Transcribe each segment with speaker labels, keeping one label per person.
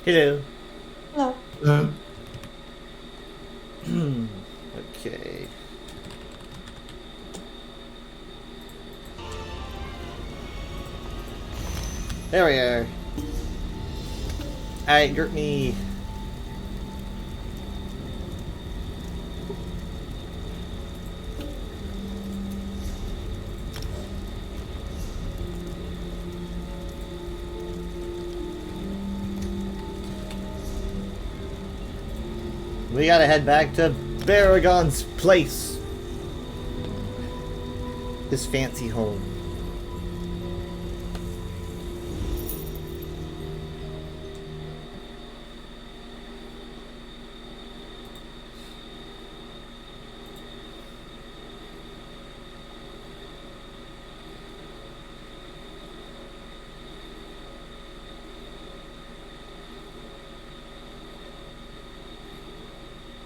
Speaker 1: Hello.
Speaker 2: Hello.
Speaker 3: Uh,
Speaker 1: Okay. There we are. Alright, group me. We gotta head back to Baragon's place. His fancy home.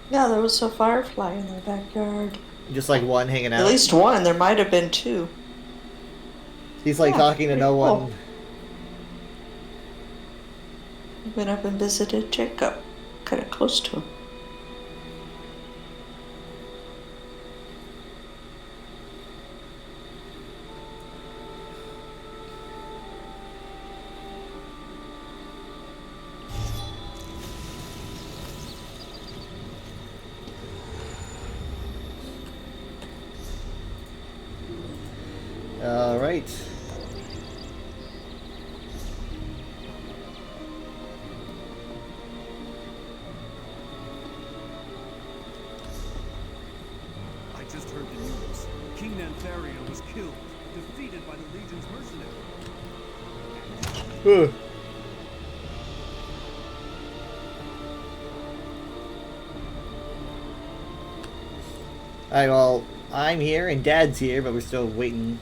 Speaker 2: Yeah, there was a firefly in their backyard.
Speaker 1: Just like one hanging out.
Speaker 2: At least one. There might have been two.
Speaker 1: He's like
Speaker 2: Yeah,
Speaker 1: talking to
Speaker 2: pretty
Speaker 1: no
Speaker 2: cool.
Speaker 1: one.
Speaker 2: Went up and visited Jacob. Kind of close to him.
Speaker 1: Alright.
Speaker 4: I just heard the news. King Nanthario was killed, defeated by the Legion's mercenaries.
Speaker 1: Alright, well, I'm here and Dad's here, but we're still waiting.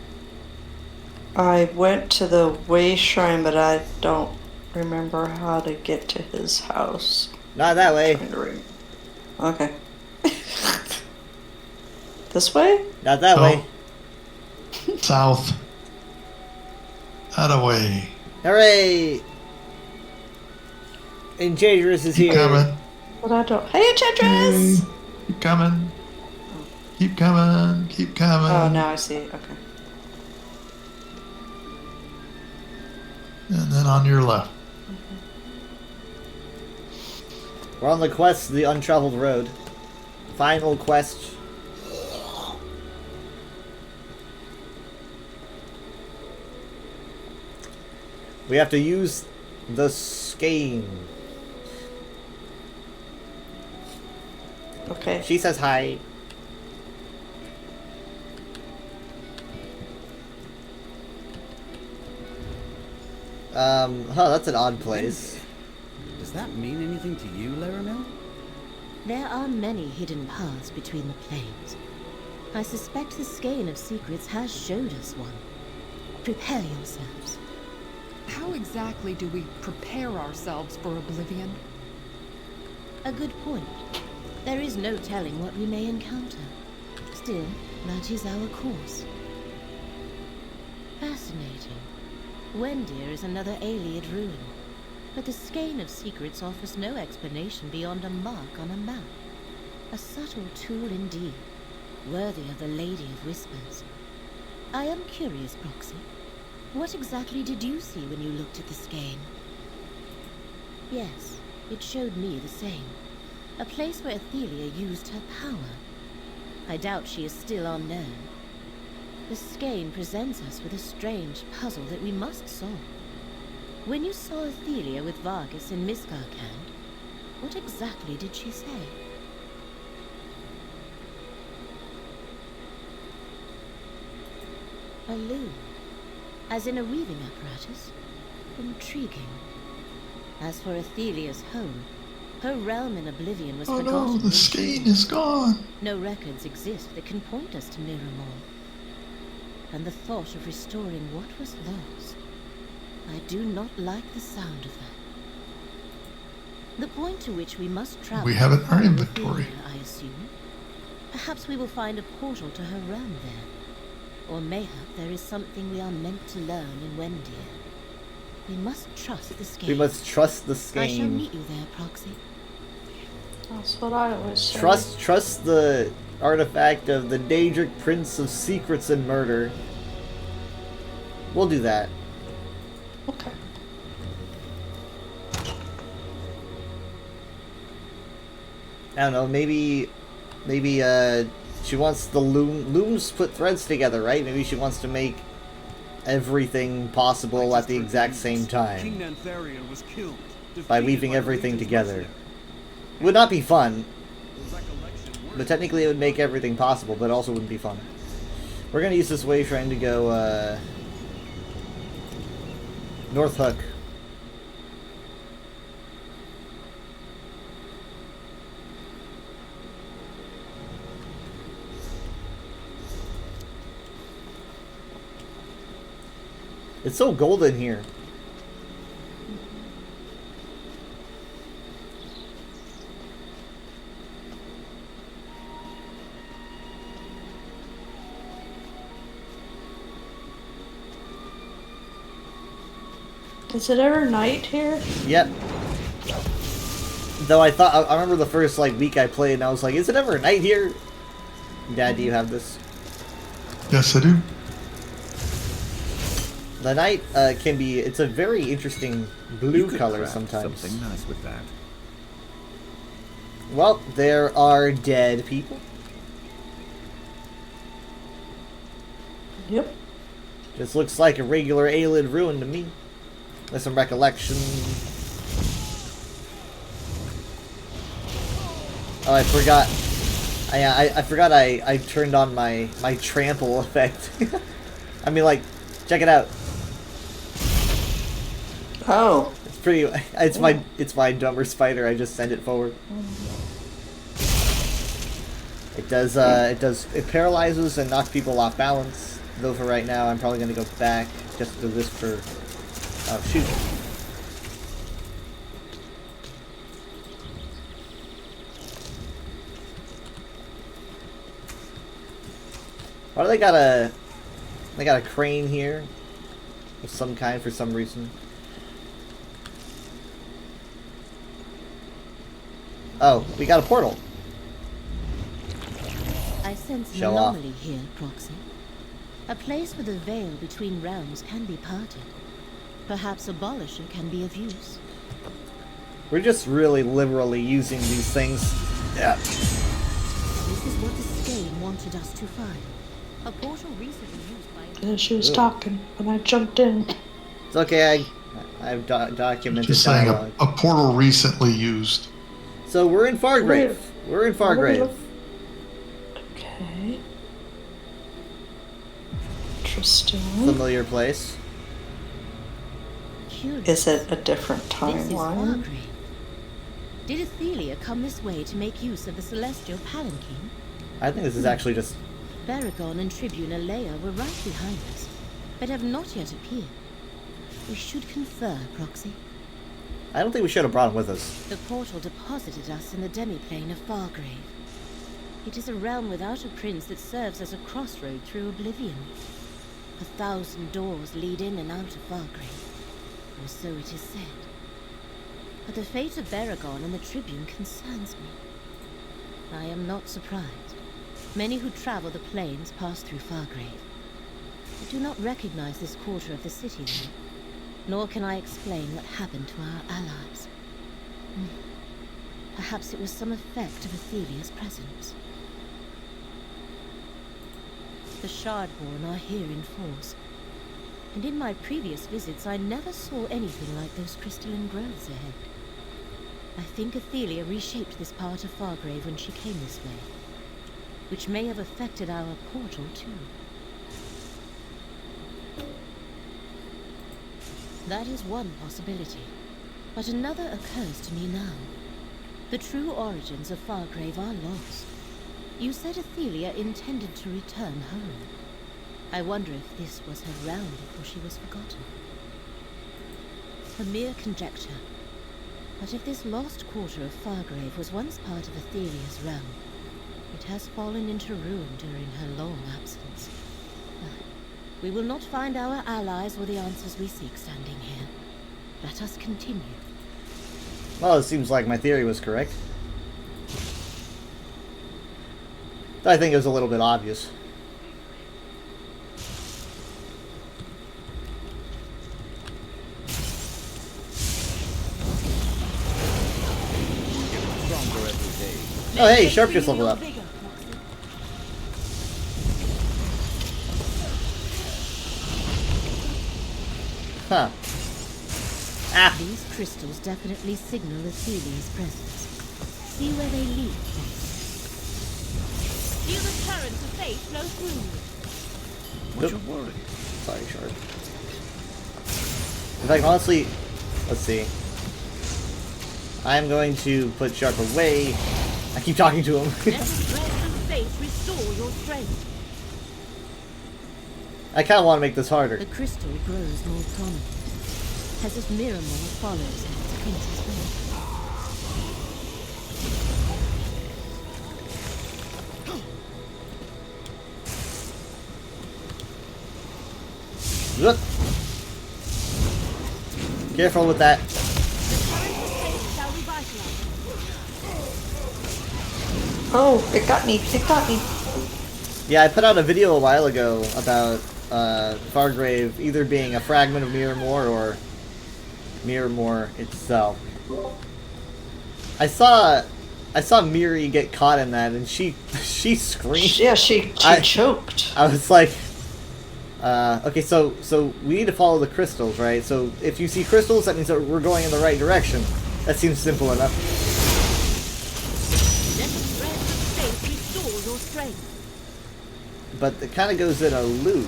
Speaker 2: I went to the Way Shrine, but I don't remember how to get to his house.
Speaker 1: Not that way.
Speaker 2: Trying to Okay. This way?
Speaker 1: Not that
Speaker 3: Oh.
Speaker 1: way.
Speaker 3: south. That away.
Speaker 1: Hooray! Enchantress is
Speaker 3: Keep
Speaker 1: here.
Speaker 3: coming.
Speaker 2: But I don't. Hey, Enchantress!
Speaker 3: Hey, keep coming. Keep coming. Keep coming.
Speaker 2: Oh, now I see. Okay.
Speaker 3: And then on your left.
Speaker 1: We're on the quest, the untraveled road. Final quest. We have to use the skein.
Speaker 2: Okay.
Speaker 1: She says hi. That's an odd place.
Speaker 4: Does that mean anything to you, Laramil?
Speaker 5: There are many hidden paths between the planes. I suspect the skein of secrets has showed us one. Prepare yourselves.
Speaker 6: How exactly do we prepare ourselves for oblivion?
Speaker 5: A good point. There is no telling what we may encounter. Still, that is our course. Fascinating. Wendir is another Ayleid ruin, but the skein of secrets offers no explanation beyond a mark on a map. A subtle tool indeed, worthy of the Lady of Whispers. I am curious, Proxy. What exactly did you see when you looked at the skein? Yes, it showed me the same. A place where Athelia used her power. I doubt she is still unknown. The skein presents us with a strange puzzle that we must solve. When you saw Athelia with Vargas in Miskarkand, what exactly did she say? A loom, as in a weaving apparatus? Intriguing. As for Athelia's home, her realm in Oblivion was
Speaker 3: Oh
Speaker 5: forgotten.
Speaker 3: no, the skein is gone.
Speaker 5: No records exist that can point us to Miramor. And the thought of restoring what was lost, I do not like the sound of that. The point to which we must travel.
Speaker 3: We have it in our
Speaker 5: to find
Speaker 3: inventory.
Speaker 5: Athelia, I assume. Perhaps we will find a portal to her realm there. Or mayhap there is something we are meant to learn in Wendir. We must trust the Skane.
Speaker 1: We must trust the
Speaker 5: I shall
Speaker 1: Skane.
Speaker 5: meet you there, Proxy.
Speaker 2: That's what I always say.
Speaker 1: Trust the artifact of the Daedric Prince of Secrets and Murder. We'll do that.
Speaker 2: Okay.
Speaker 1: I don't know, maybe she wants the looms put threads together, right? Maybe she wants to make everything possible
Speaker 4: I
Speaker 1: at
Speaker 4: just
Speaker 1: the
Speaker 4: heard
Speaker 1: exact
Speaker 4: news.
Speaker 1: same
Speaker 4: King
Speaker 1: time
Speaker 4: Nantharion was killed,
Speaker 1: by
Speaker 4: defeated
Speaker 1: weaving
Speaker 4: the
Speaker 1: everything
Speaker 4: Legion's
Speaker 1: together.
Speaker 4: mercenary.
Speaker 1: Would not be fun,
Speaker 4: The recollection
Speaker 1: but technically it would make everything possible, but it also wouldn't be fun. We're gonna use this way trying to go North Hook. It's so golden here.
Speaker 2: Is it ever night here?
Speaker 1: Yep. Though I remember the first like week I played and I was like, is it ever night here? Dad, do you have this?
Speaker 3: Yes, I do.
Speaker 1: The night can be, it's a very interesting blue
Speaker 7: You could
Speaker 1: color
Speaker 7: craft
Speaker 1: sometimes.
Speaker 7: Something nice with that.
Speaker 1: Well, there are dead people.
Speaker 2: Yep.
Speaker 1: Just looks like a regular Aelid ruin to me. There's some recollection. Oh, I forgot. I forgot I turned on my trample effect. I mean, like, check it out.
Speaker 2: Oh.
Speaker 1: It's pretty. It's my dumber spider. I just send it forward. It does. It paralyzes and knocks people off balance. Though for right now, I'm probably gonna go back just to do this for. Oh shoot. Why do they got a? They got a crane here, of some kind for some reason. Oh, we got a portal.
Speaker 5: I sense an
Speaker 1: Show off.
Speaker 5: anomaly here, Proxy. A place where the veil between realms can be parted. Perhaps Abolisher can be of use.
Speaker 1: We're just really liberally using these things. Yeah.
Speaker 5: This is what the Skane wanted us to find. A portal recently used by...
Speaker 2: And she was
Speaker 1: Ugh.
Speaker 2: talking when I jumped in.
Speaker 1: It's okay. I've documented
Speaker 3: Just saying
Speaker 1: dialogue.
Speaker 3: a portal recently used.
Speaker 1: So we're in Fargrave. We're in Fargrave.
Speaker 2: Okay. Interesting.
Speaker 1: Familiar place.
Speaker 5: Curious.
Speaker 2: Is it a different
Speaker 5: This is
Speaker 2: timeline?
Speaker 5: Fargrave. Did Athelia come this way to make use of the celestial palanquin?
Speaker 1: I think this is actually just.
Speaker 5: Baragon and Tribune Alea were right behind us, but have not yet appeared. We should confer, Proxy.
Speaker 1: I don't think we should have brought him with us.
Speaker 5: The portal deposited us in the demiplane of Fargrave. It is a realm without a prince that serves as a crossroad through oblivion. 1,000 doors lead in and out of Fargrave, or so it is said. But the fate of Baragon and the Tribune concerns me. I am not surprised. Many who travel the plains pass through Fargrave. I do not recognize this quarter of the city, though, nor can I explain what happened to our allies. Perhaps it was some effect of Athelia's presence. The Shardborn are here in force, and in my previous visits I never saw anything like those crystalline groves ahead. I think Athelia reshaped this part of Fargrave when she came this way, which may have affected our portal too. That is one possibility, but another occurs to me now. The true origins of Fargrave are lost. You said Athelia intended to return home. I wonder if this was her realm before she was forgotten. A mere conjecture, but if this lost quarter of Fargrave was once part of Athelia's realm, it has fallen into ruin during her long absence. We will not find our allies or the answers we seek standing here. Let us continue.
Speaker 1: Well, it seems like my theory was correct. I think it was a little bit obvious.
Speaker 4: Stronger every day.
Speaker 1: Oh, hey, Sharp just leveled up. Huh. Ah!
Speaker 5: These crystals definitely signal Athelia's presence. See where they lead. Feel the current of fate flow through you.
Speaker 4: What's your worry?
Speaker 1: Sorry, Sharp. In fact, honestly, let's see. I'm going to put Sharp away. I keep talking to him.
Speaker 5: Let the threads of fate restore your strength.
Speaker 1: I kind of want to make this harder.
Speaker 5: The crystal grows more prominent, as if Miramor follows in its prince's way.
Speaker 1: Look. Careful with that.
Speaker 2: Oh, it got me. It got me.
Speaker 1: Yeah, I put out a video a while ago about Fargrave either being a fragment of Miramor or Miramor itself. I saw Miri get caught in that, and she screamed.
Speaker 2: Yeah, she choked.
Speaker 1: I was like, okay, so we need to follow the crystals, right? So if you see crystals, that means that we're going in the right direction. That seems simple enough.
Speaker 5: Let the threads of fate restore your strength.
Speaker 1: But it kind of goes in a loop.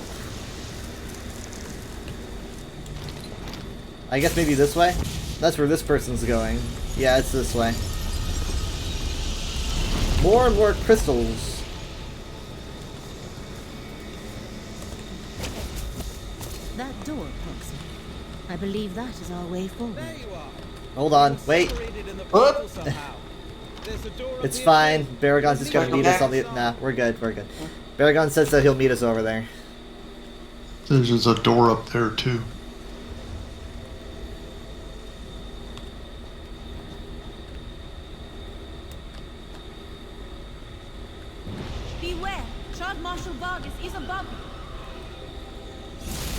Speaker 1: I guess maybe this way? That's where this person's going. Yeah, it's this way. More and more crystals.
Speaker 5: That door, Proxy. I believe that is our way forward.
Speaker 4: There you are.
Speaker 1: Hold on, wait.
Speaker 4: Separated in the
Speaker 2: What?
Speaker 4: portal somehow. There's a door up
Speaker 1: It's
Speaker 4: the
Speaker 1: fine.
Speaker 4: end.
Speaker 1: Baragon's just gonna meet us on the... Nah, we're good, we're good. Baragon says that he'll meet us over there.
Speaker 3: There's just a door up there too.
Speaker 5: Beware! Child Marshal Vargas is above you.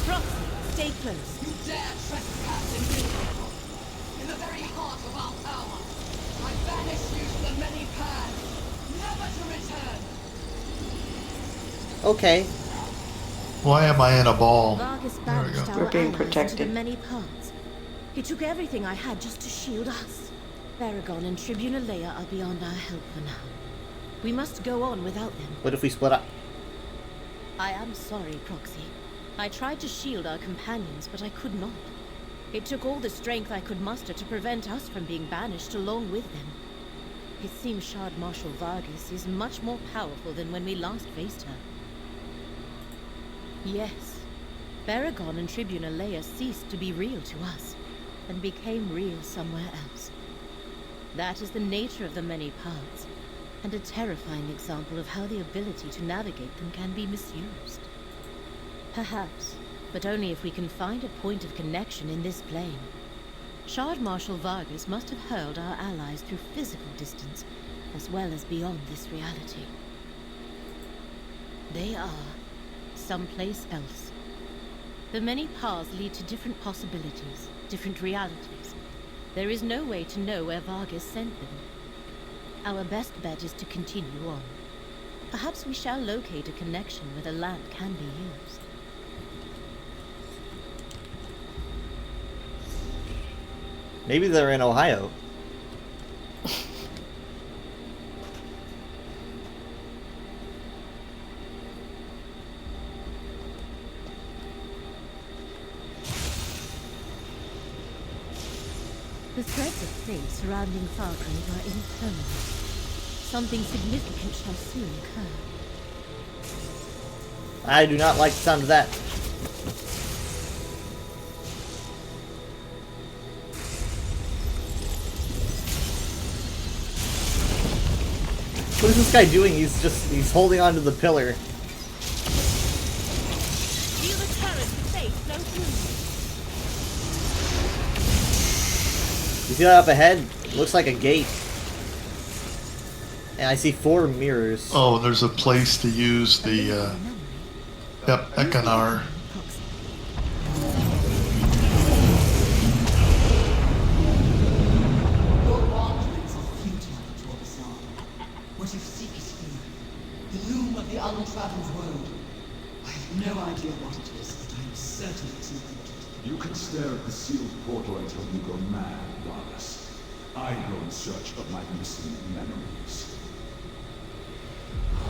Speaker 5: Proxy, stay close.
Speaker 7: You dare trespass in Miramor, in the very heart of our tower. I banish you to the many paths, never to return.
Speaker 1: Okay.
Speaker 3: Why am I in a ball?
Speaker 5: Vargas
Speaker 3: There we
Speaker 5: banished
Speaker 3: go.
Speaker 5: our
Speaker 2: We're being
Speaker 5: allies into
Speaker 2: protected.
Speaker 5: the many parts. He took everything I had just to shield us. Baragon and Tribuna Leia are beyond our help for now. We must go on without them.
Speaker 1: What if we split up?
Speaker 5: I am sorry, Proxy. I tried to shield our companions, but I could not. It took all the strength I could muster to prevent us from being banished along with them. It seems Shard Marshal Vargas is much more powerful than when we last faced her. Yes, Baragon and Tribuna Leia ceased to be real to us, and became real somewhere else. That is the nature of the many paths, and a terrifying example of how the ability to navigate them can be misused. Perhaps, but only if we can find a point of connection in this plane. Shard Marshal Vargas must have hurled our allies through physical distance, as well as beyond this reality. They are someplace else. The many paths lead to different possibilities, different realities. There is no way to know where Vargas sent them. Our best bet is to continue on. Perhaps we shall locate a connection where the land can be used.
Speaker 1: Maybe they're in Ohio.
Speaker 5: The threads of fate surrounding Fargrave are impermanent. Something significant shall soon occur.
Speaker 1: I do not like the sound of that. What is this guy doing? He's holding onto the pillar.
Speaker 5: Feel the current of fate flow through
Speaker 1: You see that up ahead? Looks like a gate. And I see 4 mirrors.
Speaker 3: Oh, there's a place to use the, yep, Ekanar.
Speaker 7: Your wanderings are futile, Torbasan. What you seek is here. The loom of the untraveled road. I have no idea what it is, but I am certain it's important.
Speaker 8: You can stare at the sealed portal until you go mad, Vargas. I go in search of my missing memories.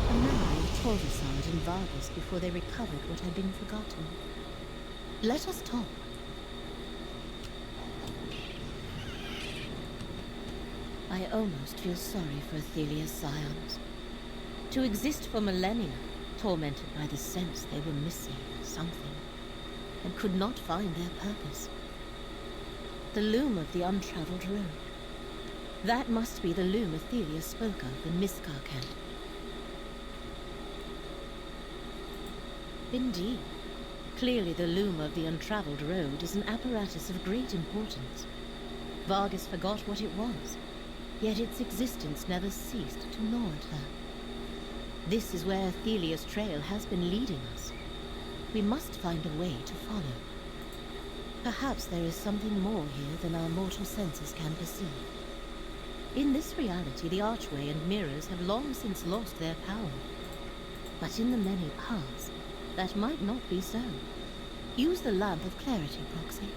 Speaker 5: A memory of Torvasad and Vargas before they recovered what had been forgotten. Let us talk. I almost feel sorry for Athelia's scions. To exist for millennia, tormented by the sense they were missing something, and could not find their purpose. The loom of the untraveled road. That must be the loom Athelia spoke of in Miskar camp. Indeed. Clearly the loom of the untraveled road is an apparatus of great importance. Vargas forgot what it was, yet its existence never ceased to gnaw at her. This is where Athelia's trail has been leading us. We must find a way to follow. Perhaps there is something more here than our mortal senses can perceive. In this reality, the archway and mirrors have long since lost their power. But in the many paths, that might not be so. Use the lamp of clarity, Proxy.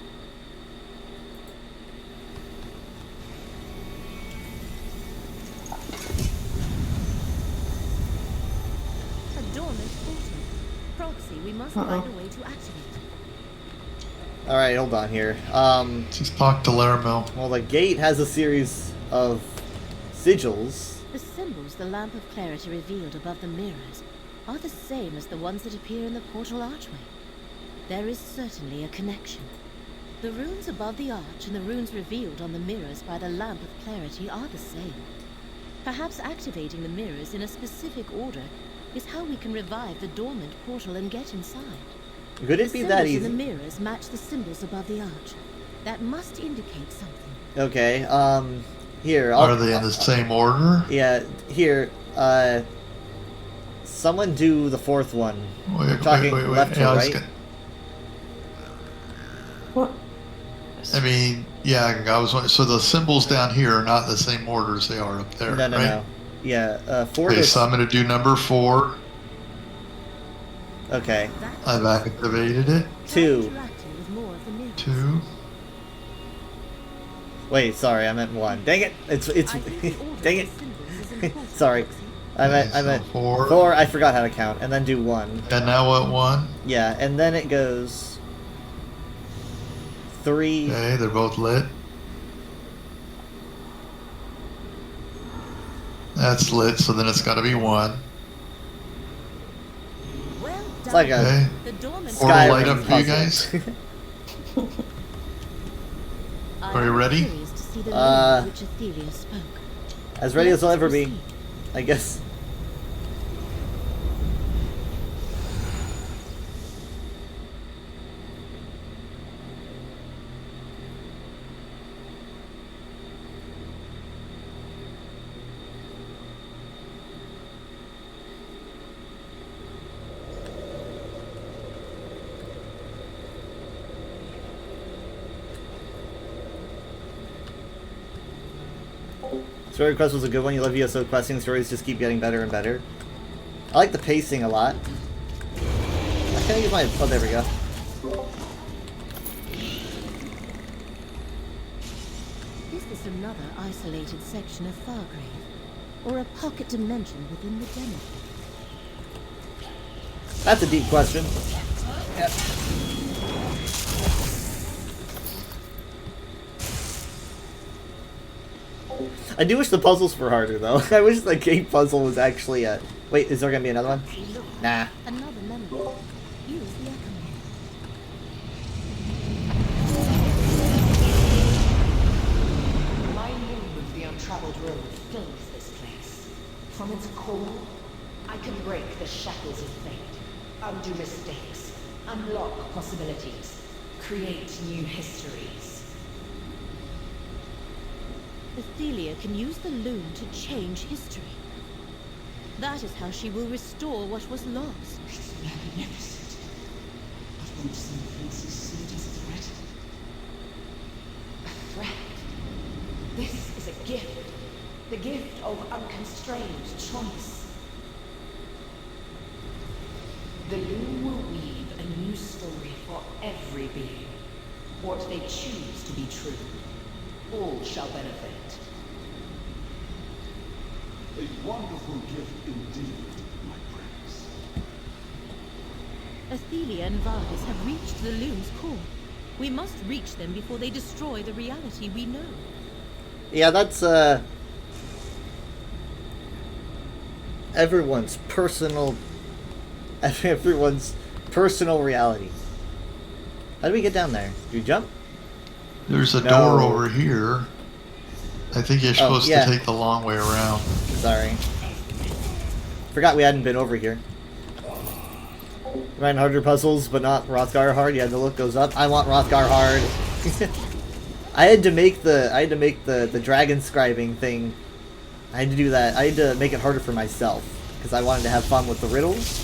Speaker 5: A dormant portal. Proxy, we must find a way to activate it.
Speaker 1: Alright, hold on here.
Speaker 3: Just talk to Laramel.
Speaker 1: Well, the gate has a series of sigils.
Speaker 5: The symbols the lamp of clarity revealed above the mirrors are the same as the ones that appear in the portal archway. There is certainly a connection. The runes above the arch and the runes revealed on the mirrors by the lamp of clarity are the same. Perhaps activating the mirrors in a specific order is how we can revive the dormant portal and get inside.
Speaker 1: Could it be that
Speaker 5: The
Speaker 1: easy?
Speaker 5: symbols in the mirrors match the symbols above the arch. That must indicate something.
Speaker 1: Okay, here,
Speaker 3: Are they in the same order?
Speaker 1: Yeah, here, someone do the 4th one. We're talking left to
Speaker 3: Yeah,
Speaker 1: right.
Speaker 2: What?
Speaker 3: I mean, yeah, I was wondering, so the symbols down here are not the same order as they are up there,
Speaker 1: No, no,
Speaker 3: right?
Speaker 1: no. Yeah, 4
Speaker 3: Okay,
Speaker 1: to...
Speaker 3: so I'm going to do number 4.
Speaker 1: Okay,
Speaker 3: I've activated it.
Speaker 1: 2.
Speaker 5: Interacting with more of the mirrors.
Speaker 3: 2.
Speaker 1: Wait, sorry, I meant 1. Dang it! It's,
Speaker 5: I think the order
Speaker 1: dang
Speaker 5: of
Speaker 1: it!
Speaker 5: the symbols is important,
Speaker 1: Sorry.
Speaker 5: Proxy.
Speaker 1: I
Speaker 3: So
Speaker 1: meant
Speaker 3: 4.
Speaker 1: 4, I forgot how to count, and then do 1.
Speaker 3: And now what, 1?
Speaker 1: Yeah, and then it goes 3.
Speaker 3: Okay, they're both lit. That's lit, so then it's got to be 1.
Speaker 5: Well done.
Speaker 1: It's like a
Speaker 3: Okay.
Speaker 5: The dormant
Speaker 3: Portal
Speaker 1: Skyrim
Speaker 3: light up for you
Speaker 1: puzzle.
Speaker 3: guys?
Speaker 5: I
Speaker 3: Are you
Speaker 5: am
Speaker 3: ready?
Speaker 5: curious to see the
Speaker 1: Uh,
Speaker 5: language which Athelia spoke.
Speaker 1: As ready as I'll
Speaker 5: Let's
Speaker 1: ever be,
Speaker 5: proceed.
Speaker 1: I guess. Story Quest was a good one. You love ESO questing. Stories just keep getting better and better. I like the pacing a lot. I can't use my... Oh, there we go.
Speaker 5: Is this another isolated section of Fargrave? Or a pocket dimension within the demo?
Speaker 1: That's a deep question. Yeah. I do wish the puzzles were harder, though. I wish the gate puzzle was actually a... Wait, is there gonna be another one? Nah.
Speaker 5: Another memory. Use the echo.
Speaker 7: My loom of the untraveled road fills this place. From its core, I can break the shackles of fate, undo mistakes, unlock possibilities, create new histories.
Speaker 5: Athelia can use the loom to change history. That is how she will restore what was lost.
Speaker 7: It's magnificent. But won't some princes see it as a threat?
Speaker 9: A threat? This is a gift. The gift of unconstrained choice. The loom will weave a new story for every being. What they choose to be true. All shall benefit.
Speaker 8: A wonderful gift indeed, my prince.
Speaker 5: Athelia and Vargas have reached the loom's core. We must reach them before they destroy the reality we know.
Speaker 1: Yeah, that's everyone's personal reality. How do we get down there? Do we jump?
Speaker 3: There's a
Speaker 1: No.
Speaker 3: door over here. I think you're supposed
Speaker 1: yeah.
Speaker 3: to take the long way around.
Speaker 1: Sorry. Forgot we hadn't been over here. Reinhardt puzzles, but not Rothgar hard. Yeah, the look goes up. I want Rothgar hard. I had to make the dragon scribing thing. I had to do that. I had to make it harder for myself because I wanted to have fun with the riddles.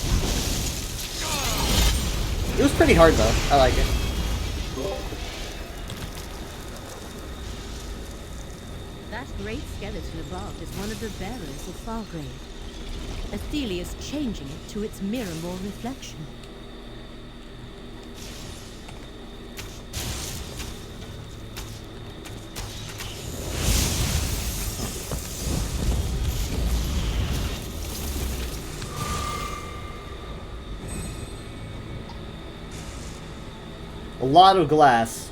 Speaker 1: It was pretty hard though. I like it.
Speaker 5: That great skeleton above is one of the bearers of Fargrave. Athelia's changing it to its Miramor reflection.
Speaker 1: A lot of glass.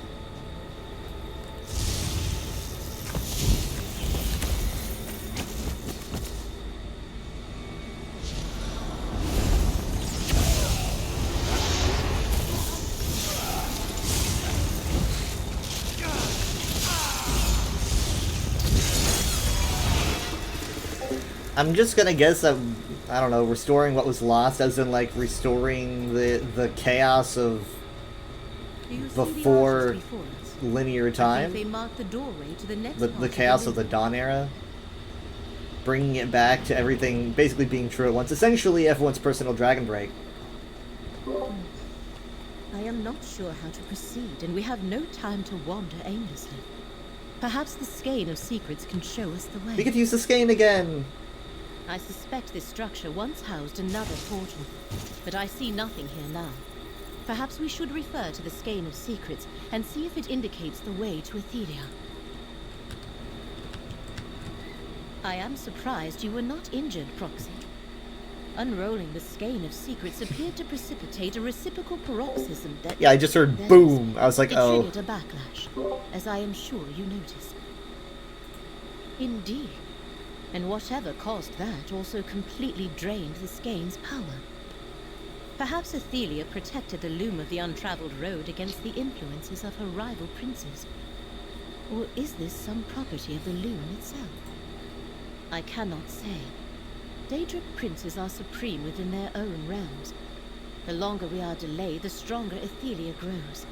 Speaker 1: I'm just gonna guess that, I don't know, restoring what was lost, as in like restoring the chaos of
Speaker 5: Do you see
Speaker 1: before
Speaker 5: the arches before us?
Speaker 1: linear
Speaker 5: I think
Speaker 1: time,
Speaker 5: they mark the doorway to the next
Speaker 1: the
Speaker 5: part
Speaker 1: chaos of the
Speaker 5: loop.
Speaker 1: Dawn era, bringing it back to everything basically being true at once. Essentially, everyone's personal Dragon Break.
Speaker 5: I am not sure how to proceed, and we have no time to wander aimlessly. Perhaps the skein of secrets can show us the way.
Speaker 1: We could use the skein again.
Speaker 5: I suspect this structure once housed another portal, but I see nothing here now. Perhaps we should refer to the skein of secrets and see if it indicates the way to Athelia. I am surprised you were not injured, Proxy. Unrolling the skein of secrets appeared to precipitate a reciprocal paroxysm that...
Speaker 1: Yeah, I just heard
Speaker 5: That
Speaker 1: boom.
Speaker 5: is,
Speaker 1: I was like,
Speaker 5: it
Speaker 1: oh.
Speaker 5: triggered a backlash, as I am sure you noticed. Indeed. And whatever caused that also completely drained the skein's power. Perhaps Athelia protected the loom of the untraveled road against the influences of her rival princes. Or is this some property of the loom itself? I cannot say. Daedric princes are supreme within their own realms. The longer we are delayed, the stronger Athelia grows.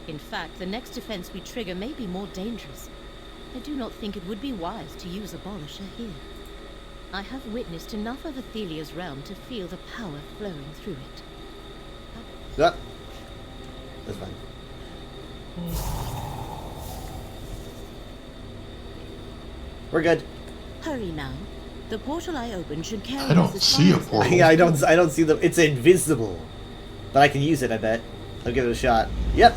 Speaker 5: In fact, the next defense we trigger may be more dangerous. I do not think it would be wise to use Abolisher here. I have witnessed enough of Athelia's realm to feel the power flowing through it.
Speaker 1: Yep. That's fine. We're good.
Speaker 5: Hurry now. The portal I opened should carry
Speaker 3: I don't
Speaker 5: us as
Speaker 3: see
Speaker 5: far
Speaker 3: a
Speaker 5: as
Speaker 3: portal.
Speaker 1: Yeah, I don't see the. It's invisible, but I can use it. I bet. I'll give it a shot. Yep.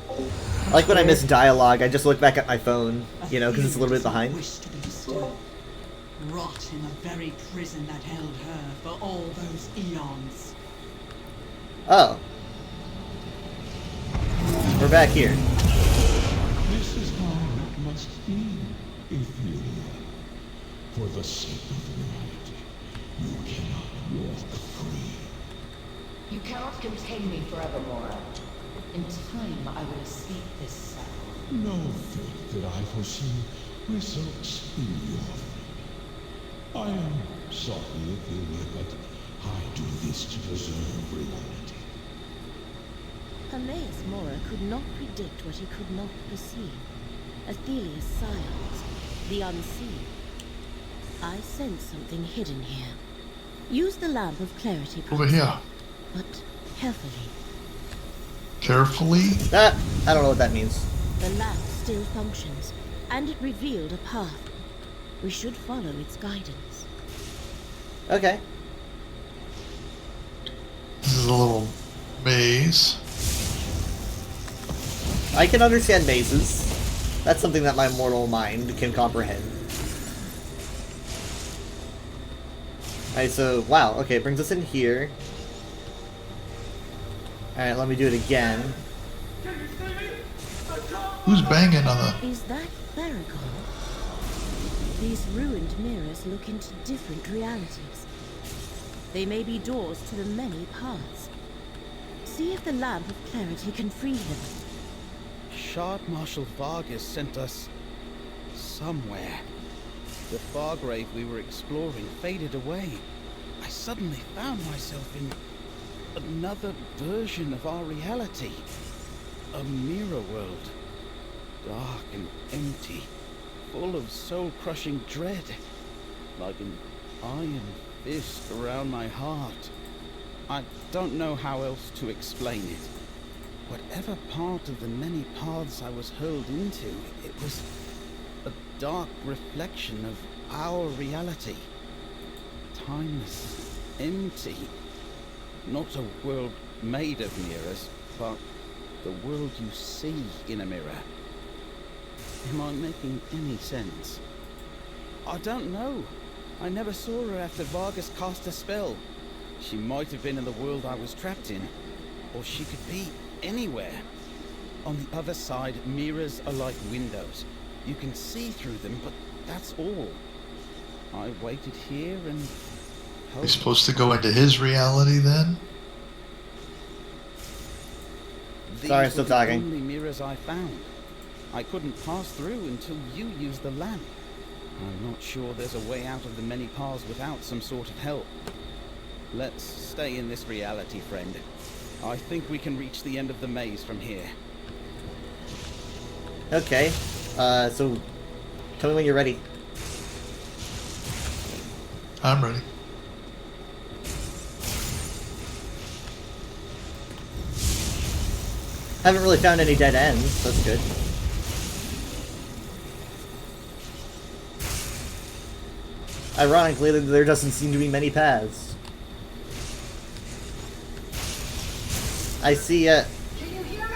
Speaker 1: I like when I miss dialogue, I just look back at my phone, you know, because it's a little bit behind.
Speaker 7: Wish to be disturbed. Rot in the very prison that held her for all those eons.
Speaker 1: Oh. We're back here.
Speaker 8: This is how it must be, Athelia. For the sake of humanity, you cannot walk free.
Speaker 9: You cannot contain me forevermore. In time, I will escape this cell.
Speaker 8: No fate that I foresee results in your fate. I am sorry, Athelia, but I do this to preserve reality.
Speaker 5: Hermaeus Mora could not predict what he could not perceive. Athelia's scions, the unseen. I sense something hidden here. Use the lamp of clarity,
Speaker 3: Over here.
Speaker 5: but carefully.
Speaker 3: Carefully.
Speaker 1: That I don't know what that means.
Speaker 5: The lamp still functions, and it revealed a path. We should follow its guidance.
Speaker 1: Okay.
Speaker 3: This is a little maze.
Speaker 1: I can understand mazes. That's something that my mortal mind can comprehend. Alright, so, wow, okay, it brings us in here. Alright, let me do it again.
Speaker 3: Who's banging on the...
Speaker 5: Is that Theragon? These ruined mirrors look into different realities. They may be doors to the many paths. See if the lamp of clarity can free them.
Speaker 10: Shard Marshal Vargas sent us somewhere. The Fargrave we were exploring faded away. I suddenly found myself in another version of our reality. A mirror world. Dark and empty. Full of soul-crushing dread. Like an iron fist around my heart. I don't know how else to explain it. Whatever part of the many paths I was hurled into, it was a dark reflection of our reality. Timeless, empty. Not a world made of mirrors, but the world you see in a mirror. Am I making any sense? I don't know. I never saw her after Vargas cast a spell. She might have been in the world I was trapped in, or she could be anywhere. On the other side, mirrors are like windows. You can see through them, but that's all. I waited here and
Speaker 3: He's
Speaker 10: hoped.
Speaker 3: supposed to go into his reality then?
Speaker 10: These
Speaker 1: Sorry,
Speaker 10: were
Speaker 1: still
Speaker 10: the
Speaker 1: talking.
Speaker 10: only mirrors I found. I couldn't pass through until you used the lamp. I'm not sure there's a way out of the many paths without some sort of help. Let's stay in this reality, friend. I think we can reach the end of the maze from here.
Speaker 1: Okay. So, tell me when you're ready.
Speaker 3: I'm ready.
Speaker 1: Haven't really found any dead ends. That's good. Ironically, there doesn't seem to be many paths. I see
Speaker 7: Can you hear me?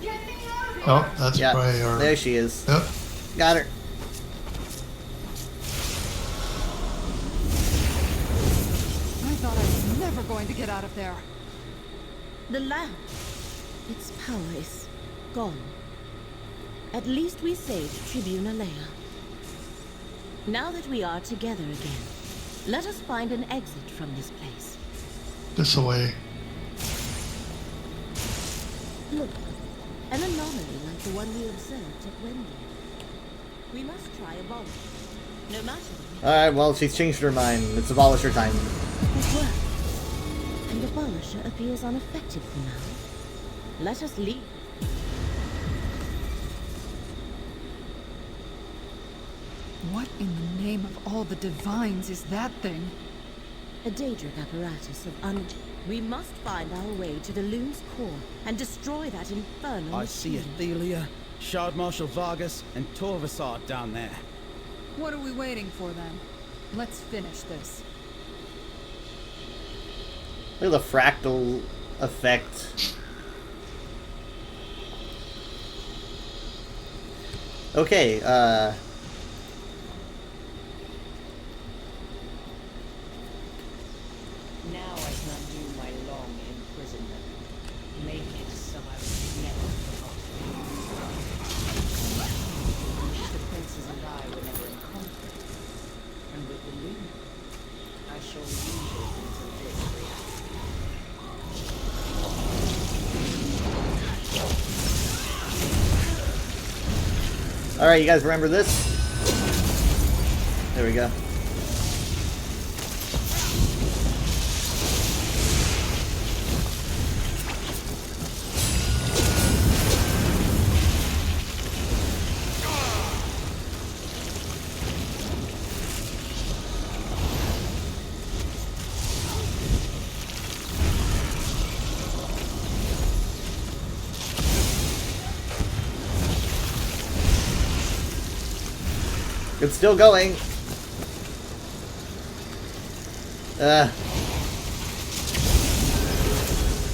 Speaker 7: Get me out of here!
Speaker 3: Oh, that's
Speaker 1: Yeah,
Speaker 3: probably our...
Speaker 1: there she is.
Speaker 3: Yep.
Speaker 1: Got her.
Speaker 6: I thought I was never going to get out of there.
Speaker 5: The lamp. Its power is gone. At least we saved Tribune Alea. Now that we are together again, let us find an exit from this place.
Speaker 3: This away.
Speaker 5: Look, an anomaly like the one we observed at Wendy. We must try abolish it, no matter the
Speaker 1: Alright, well, she's changed her mind. It's Abolisher time.
Speaker 5: It worked. And Abolisher appears unaffected for now. Let us leave.
Speaker 6: What in the name of all the divines is that thing?
Speaker 5: A Daedric apparatus of We must find our way to the loon's core and destroy that infernal
Speaker 10: I see
Speaker 5: machine.
Speaker 10: Athelia, Shard Marshal Vargas, and Torvasad down there.
Speaker 6: What are we waiting for then? Let's finish this.
Speaker 1: Look at the fractal effect. Okay,
Speaker 9: Now I can undo my long imprisonment. Make it so I was never forgotten. The princes and I were never in conflict. And with the loon, I shall use it into this reality.
Speaker 1: alright, you guys remember this? There we go. It's still going.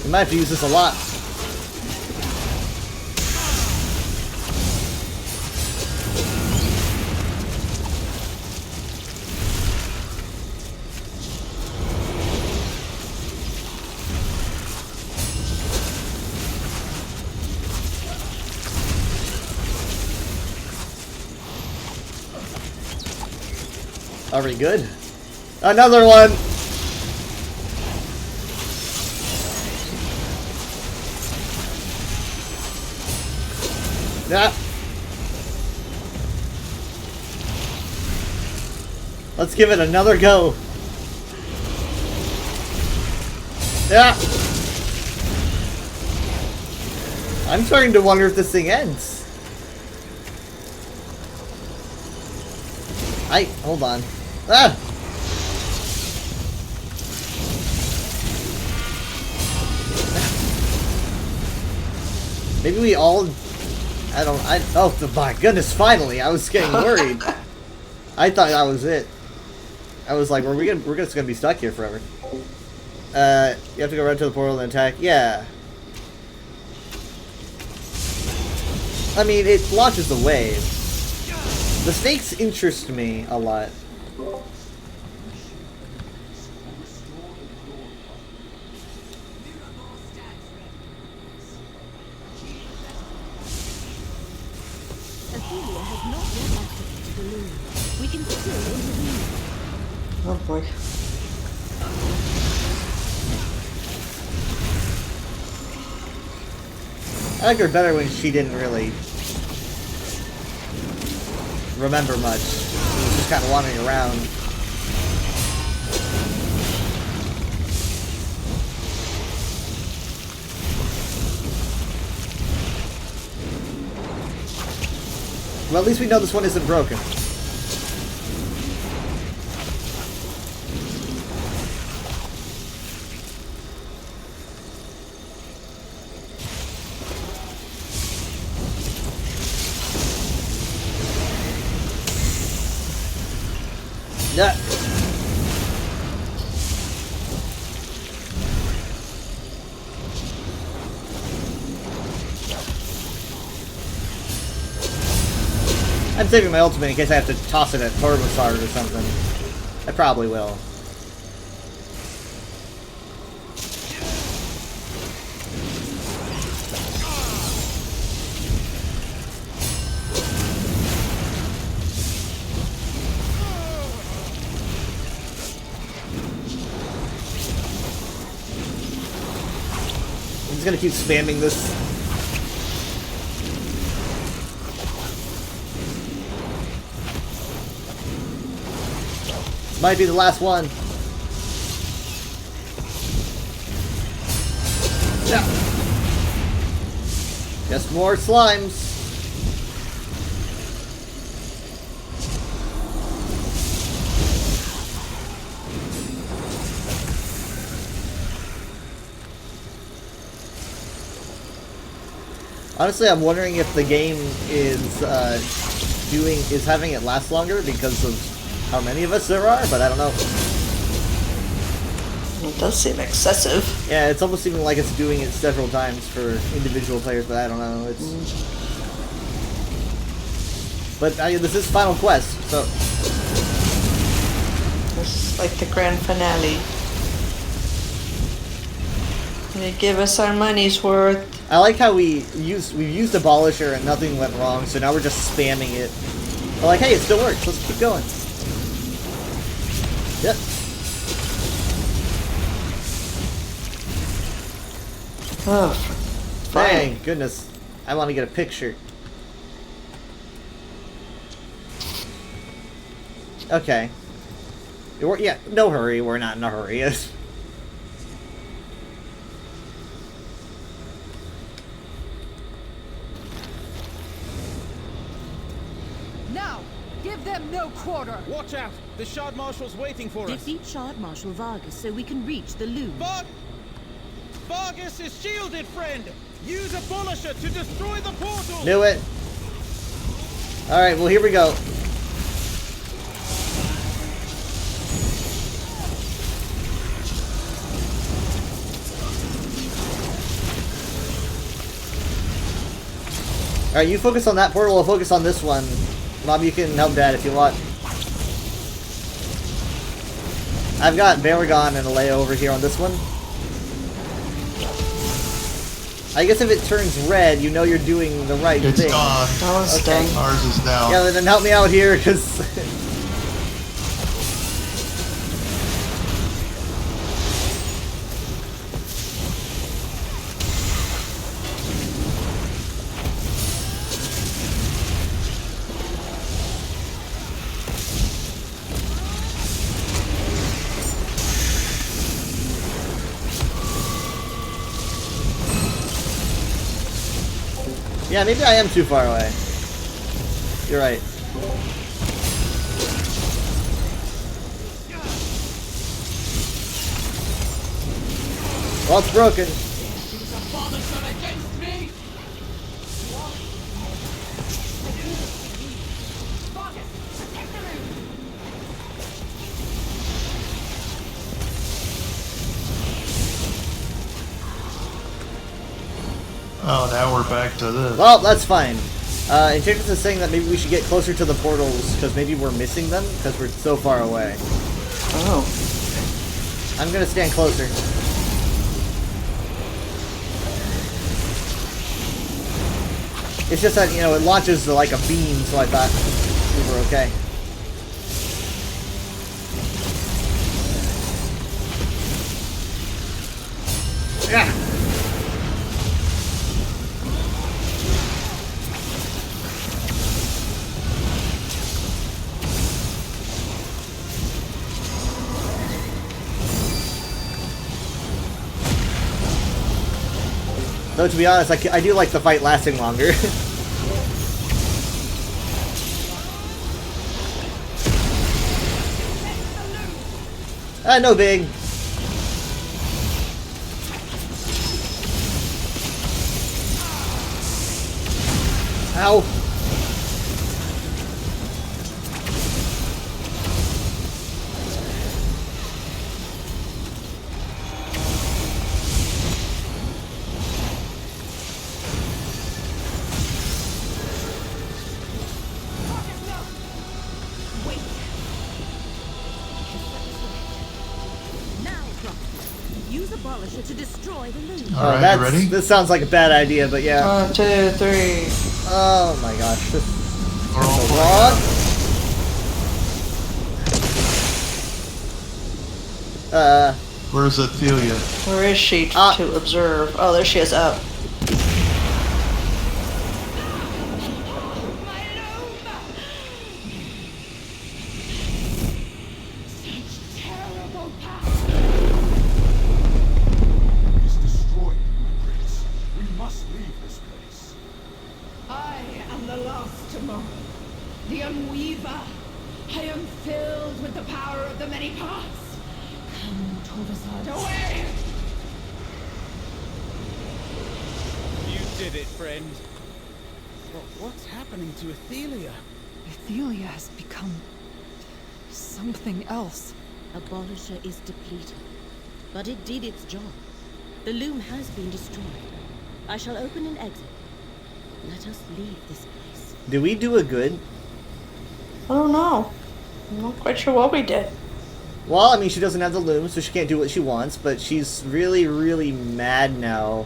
Speaker 1: We might have to use this a lot. Are we good? Another one! Yeah. Let's give it another go. Yeah. I'm starting to wonder if this thing ends. Hold on. Ah! Maybe we all... oh my goodness, finally! I was getting worried. I thought that was it. I was like, we're just gonna be stuck here forever. You have to go right to the portal and attack. Yeah. I mean, it launches the wave. The snakes interest me a lot.
Speaker 5: Ophelia has not yet activated the loom. We can still intervene.
Speaker 2: Oh boy.
Speaker 1: I like her better when she didn't really remember much. She was just kind of wandering around. Well, at least we know this one isn't broken. Yeah. I'm saving my ultimate in case I have to toss it at Turbosard or something. I probably will. I'm just gonna keep spamming this. Might be the last one. Yeah. Just more slimes. Honestly, I'm wondering if the game is having it last longer because of how many of us there are, but I don't know.
Speaker 2: It does seem excessive.
Speaker 1: Yeah, it's almost even like it's doing it several times for individual players, but I don't know. It's. But this is Final Quest, so.
Speaker 2: It's like the grand finale. They give us our money's worth.
Speaker 1: I like how we used Abolisher and nothing went wrong, so now we're just spamming it. We're like, hey, it still works. Let's keep going. Yep.
Speaker 2: Oh,
Speaker 1: Thank goodness. I want to get a picture. Okay. Yeah, no hurry. We're not in a hurry.
Speaker 6: Now, give them no quarter.
Speaker 10: Watch out! The Shard Marshal's waiting for us.
Speaker 5: Defeat Shard Marshal Vargas so we can reach the loom.
Speaker 10: Vargas is shielded, friend! Use Abolisher to destroy the portal!
Speaker 1: Knew it. Alright, well, here we go. Alright, you focus on that portal, I'll focus on this one. Mom, you can help Dad if you want. I've got Baragon and Alea over here on this one. I guess if it turns red, you know you're doing the right
Speaker 3: It's
Speaker 1: thing.
Speaker 3: gone.
Speaker 2: That was
Speaker 1: Okay.
Speaker 2: done.
Speaker 3: Ours is down.
Speaker 1: Yeah, then help me out here, because... yeah, maybe I am too far away. You're right. Well, it's broken.
Speaker 3: Oh, now we're back to this.
Speaker 1: Well, that's fine. Enchantress is saying that maybe we should get closer to the portals, because maybe we're missing them, because we're so far away.
Speaker 2: Oh.
Speaker 1: I'm gonna stand closer. It's just that, you know, it launches like a beam, so I thought we were okay. Yeah. Though, to be honest, I do like the fight lasting longer. No big. Ow.
Speaker 5: To destroy the loom.
Speaker 3: All right, you ready?
Speaker 1: This sounds like a bad idea, but yeah.
Speaker 2: 1, 2, 3.
Speaker 1: Oh my gosh. This
Speaker 3: We're all
Speaker 1: is a lot.
Speaker 3: Where's Athelia?
Speaker 2: Where is she to observe? Oh, there she is. Up.
Speaker 8: Is destroyed, my prince. We must leave this place.
Speaker 9: I am the last tomorrow, the Unweaver. I am filled with the power of the many paths. Come, Torvasad, away!
Speaker 10: You did it, friend. But what's happening to Athelia?
Speaker 6: Athelia has become something else.
Speaker 5: Abolisher is depleted, but it did its job. The loom has been destroyed. I shall open an exit. Let us leave this place.
Speaker 1: Did we do a good?
Speaker 2: I don't know. I'm not quite sure what we did.
Speaker 1: Well, I mean, she doesn't have the loom, so she can't do what she wants, but she's really, really mad now.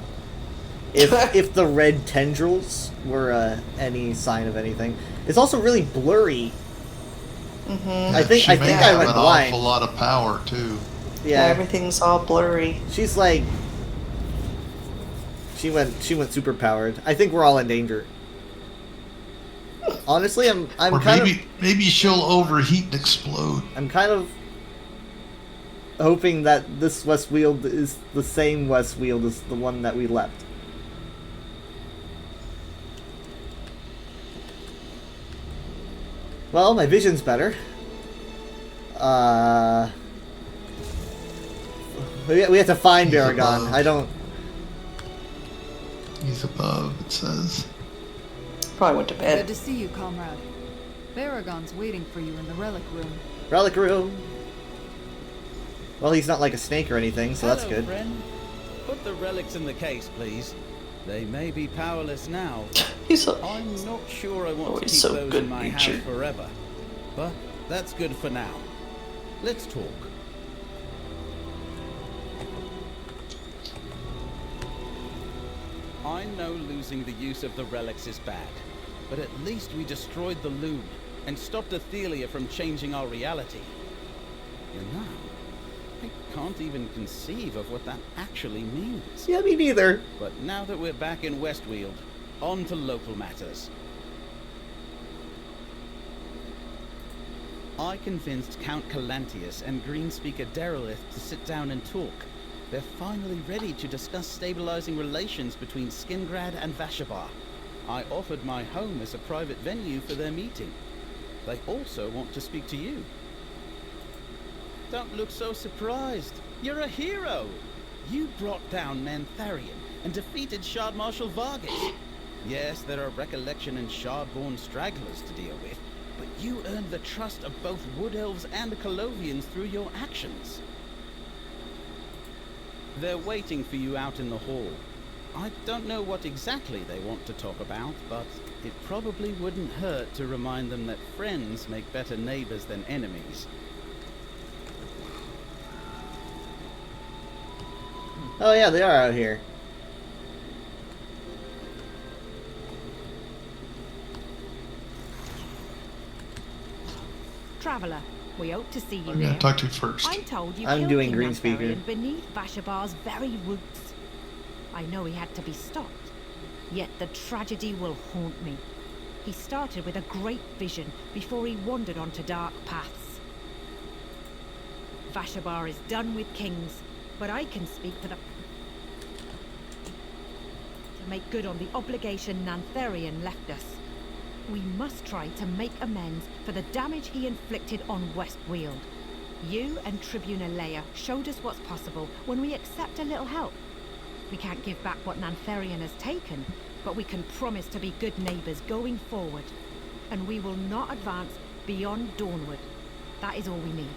Speaker 1: If the red tendrils were any sign of anything. It's also really blurry.
Speaker 2: Mm-hmm.
Speaker 1: I think I
Speaker 3: have
Speaker 1: went
Speaker 3: an
Speaker 1: blind.
Speaker 3: awful lot of power too.
Speaker 1: Yeah.
Speaker 2: Everything's all blurry.
Speaker 1: She's like she went super powered. I think we're all in danger. Honestly, I'm
Speaker 3: Or
Speaker 1: kind
Speaker 3: maybe she'll overheat and explode.
Speaker 1: I'm kind of hoping that this Westweald is the same Westweald as the one that we left. Well, my vision's better. We have to find
Speaker 3: He's
Speaker 1: Baragon.
Speaker 3: above.
Speaker 1: I don't.
Speaker 3: He's above, it says.
Speaker 2: Probably went to
Speaker 6: Good
Speaker 2: bed.
Speaker 6: to see you, comrade. Baragon's waiting for you in the relic room.
Speaker 1: Relic room. Well, he's not like a snake or anything, so that's
Speaker 10: Hello,
Speaker 1: good.
Speaker 10: friend. Put the relics in the case, please. They may be powerless now.
Speaker 2: I'm
Speaker 10: not sure I want to keep
Speaker 2: so
Speaker 10: those in my house forever. But that's good for now. Let's talk. I know losing the use of the relics is bad, but at least we destroyed the loom and stopped Athelia from changing our reality. And now, I can't even conceive of what that actually means.
Speaker 1: Yeah, me neither.
Speaker 10: But now that we're back in Westweald, on to local matters. I convinced Count Calantius and Greenspeaker Derelith to sit down and talk. They're finally ready to discuss stabilizing relations between Skingrad and Vashabar. I offered my home as a private venue for their meeting. They also want to speak to you. Don't look so surprised. You're a hero. You brought down Nantharion and defeated Shard Marshal Vargas. Yes, there are Recollection and Shard-born stragglers to deal with, but you earned the trust of both Wood Elves and the Colovians through your actions. They're waiting for you out in the hall. I don't know what exactly they want to talk about, but it probably wouldn't hurt to remind them that friends make better neighbors than enemies.
Speaker 1: Oh yeah, they are out here.
Speaker 11: Traveler, we hope to see you
Speaker 3: I'm
Speaker 11: here.
Speaker 3: gonna talk to you first.
Speaker 11: I'm told you
Speaker 1: I'm
Speaker 11: killed
Speaker 1: doing
Speaker 11: King
Speaker 1: Greenspeaker.
Speaker 11: Nantharion beneath Vashabar's very roots. I know he had to be stopped, yet the tragedy will haunt me. He started with a great vision before he wandered onto dark paths. Vashabar is done with kings, but I can speak for the... to make good on the obligation Nantharion left us. We must try to make amends for the damage he inflicted on Westweald. You and Tribune Leia showed us what's possible when we accept a little help. We can't give back what Nantharion has taken, but we can promise to be good neighbors going forward. And we will not advance beyond Dawnwood. That is all we need.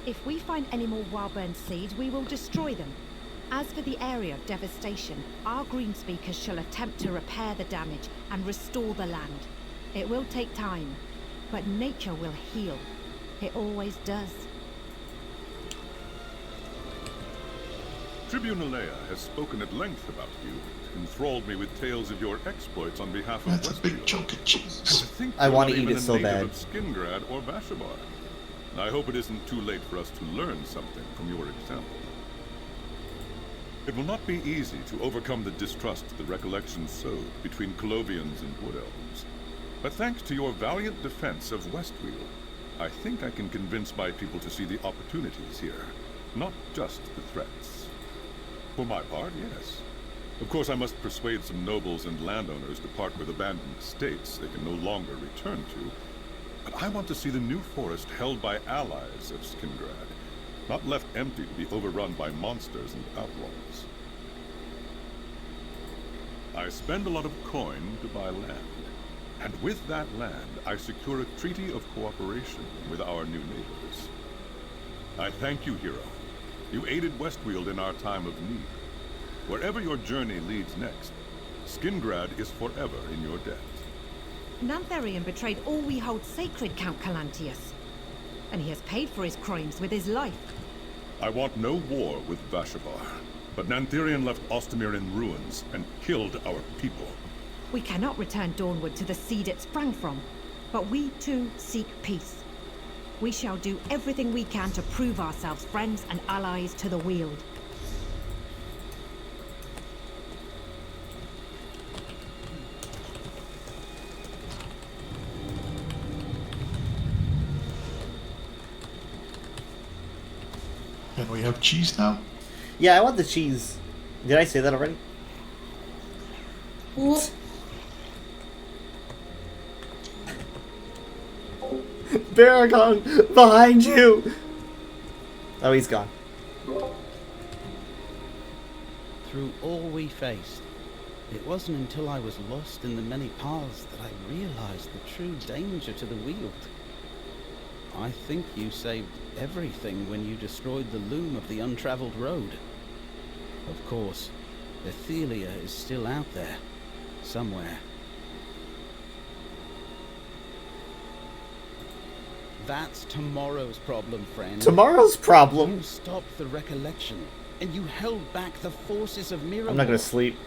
Speaker 11: If we find any more Wildburn seeds, we will destroy them. As for the area of devastation, our Greenspeakers shall attempt to repair the damage and restore the land. It will take time, but nature will heal. It always does.
Speaker 12: Tribune Leia has spoken at length about you, enthralled me with tales of your exploits on behalf of
Speaker 3: That's a
Speaker 12: Westfield.
Speaker 3: big chunk of cheese.
Speaker 1: I want to eat it so bad.
Speaker 12: Of Skingrad or Vashabar. I hope it isn't too late for us to learn something from your example. It will not be easy to overcome the distrust the Recollection sowed between Colovians and Wood Elves. But thanks to your valiant defense of Westweald, I think I can convince my people to see the opportunities here, not just the threats. For my part, yes. Of course, I must persuade some nobles and landowners to part with abandoned estates they can no longer return to. But I want to see the new forest held by allies of Skingrad, not left empty to be overrun by monsters and outlaws. I spend a lot of coin to buy land, and with that land, I secure a treaty of cooperation with our new neighbors. I thank you, hero. You aided Westweald in our time of need. Wherever your journey leads next, Skingrad is forever in your debt.
Speaker 11: Nantharion betrayed all we hold sacred, Count Calantius. And he has paid for his crimes with his life.
Speaker 12: I want no war with Vashabar, but Nantharion left Ostermere in ruins and killed our people.
Speaker 11: We cannot return Dawnwood to the seed it sprang from, but we too seek peace. We shall do everything we can to prove ourselves friends and allies to the Weald.
Speaker 3: And we have cheese now?
Speaker 1: Yeah, I want the cheese. Did I say that already? Baragon, behind you! Oh, he's gone.
Speaker 10: Through all we faced, it wasn't until I was lost in the many paths that I realized the true danger to the Weald. I think you saved everything when you destroyed the loom of the untraveled road. Of course, Athelia is still out there, somewhere. That's tomorrow's problem, friend.
Speaker 1: Tomorrow's problem?
Speaker 10: You stopped the recollection, and you held back the forces of Miramor.
Speaker 1: I'm not gonna sleep.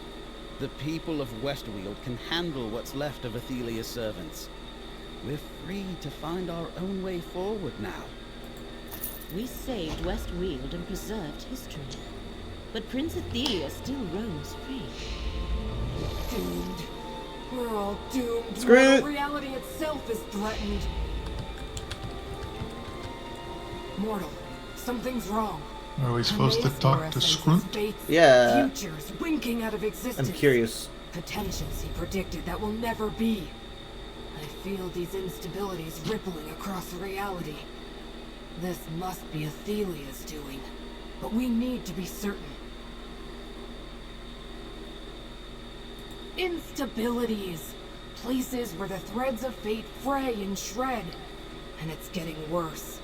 Speaker 10: The people of Westweald can handle what's left of Athelia's servants. We're free to find our own way forward now.
Speaker 5: We saved Westweald and preserved history. But Prince Athelia still roams free.
Speaker 9: Doomed. We're all doomed.
Speaker 1: Screw it.
Speaker 9: Reality itself is threatened. Mortal, something's wrong.
Speaker 3: Are we supposed to talk to Scrunt?
Speaker 1: Yeah.
Speaker 9: Futures winking out of existence.
Speaker 1: I'm curious.
Speaker 9: Potentials he predicted that will never be. I feel these instabilities rippling across reality. This must be Athelia's doing, but we need to be certain. Instabilities. Places where the threads of fate fray and shred. And it's getting worse.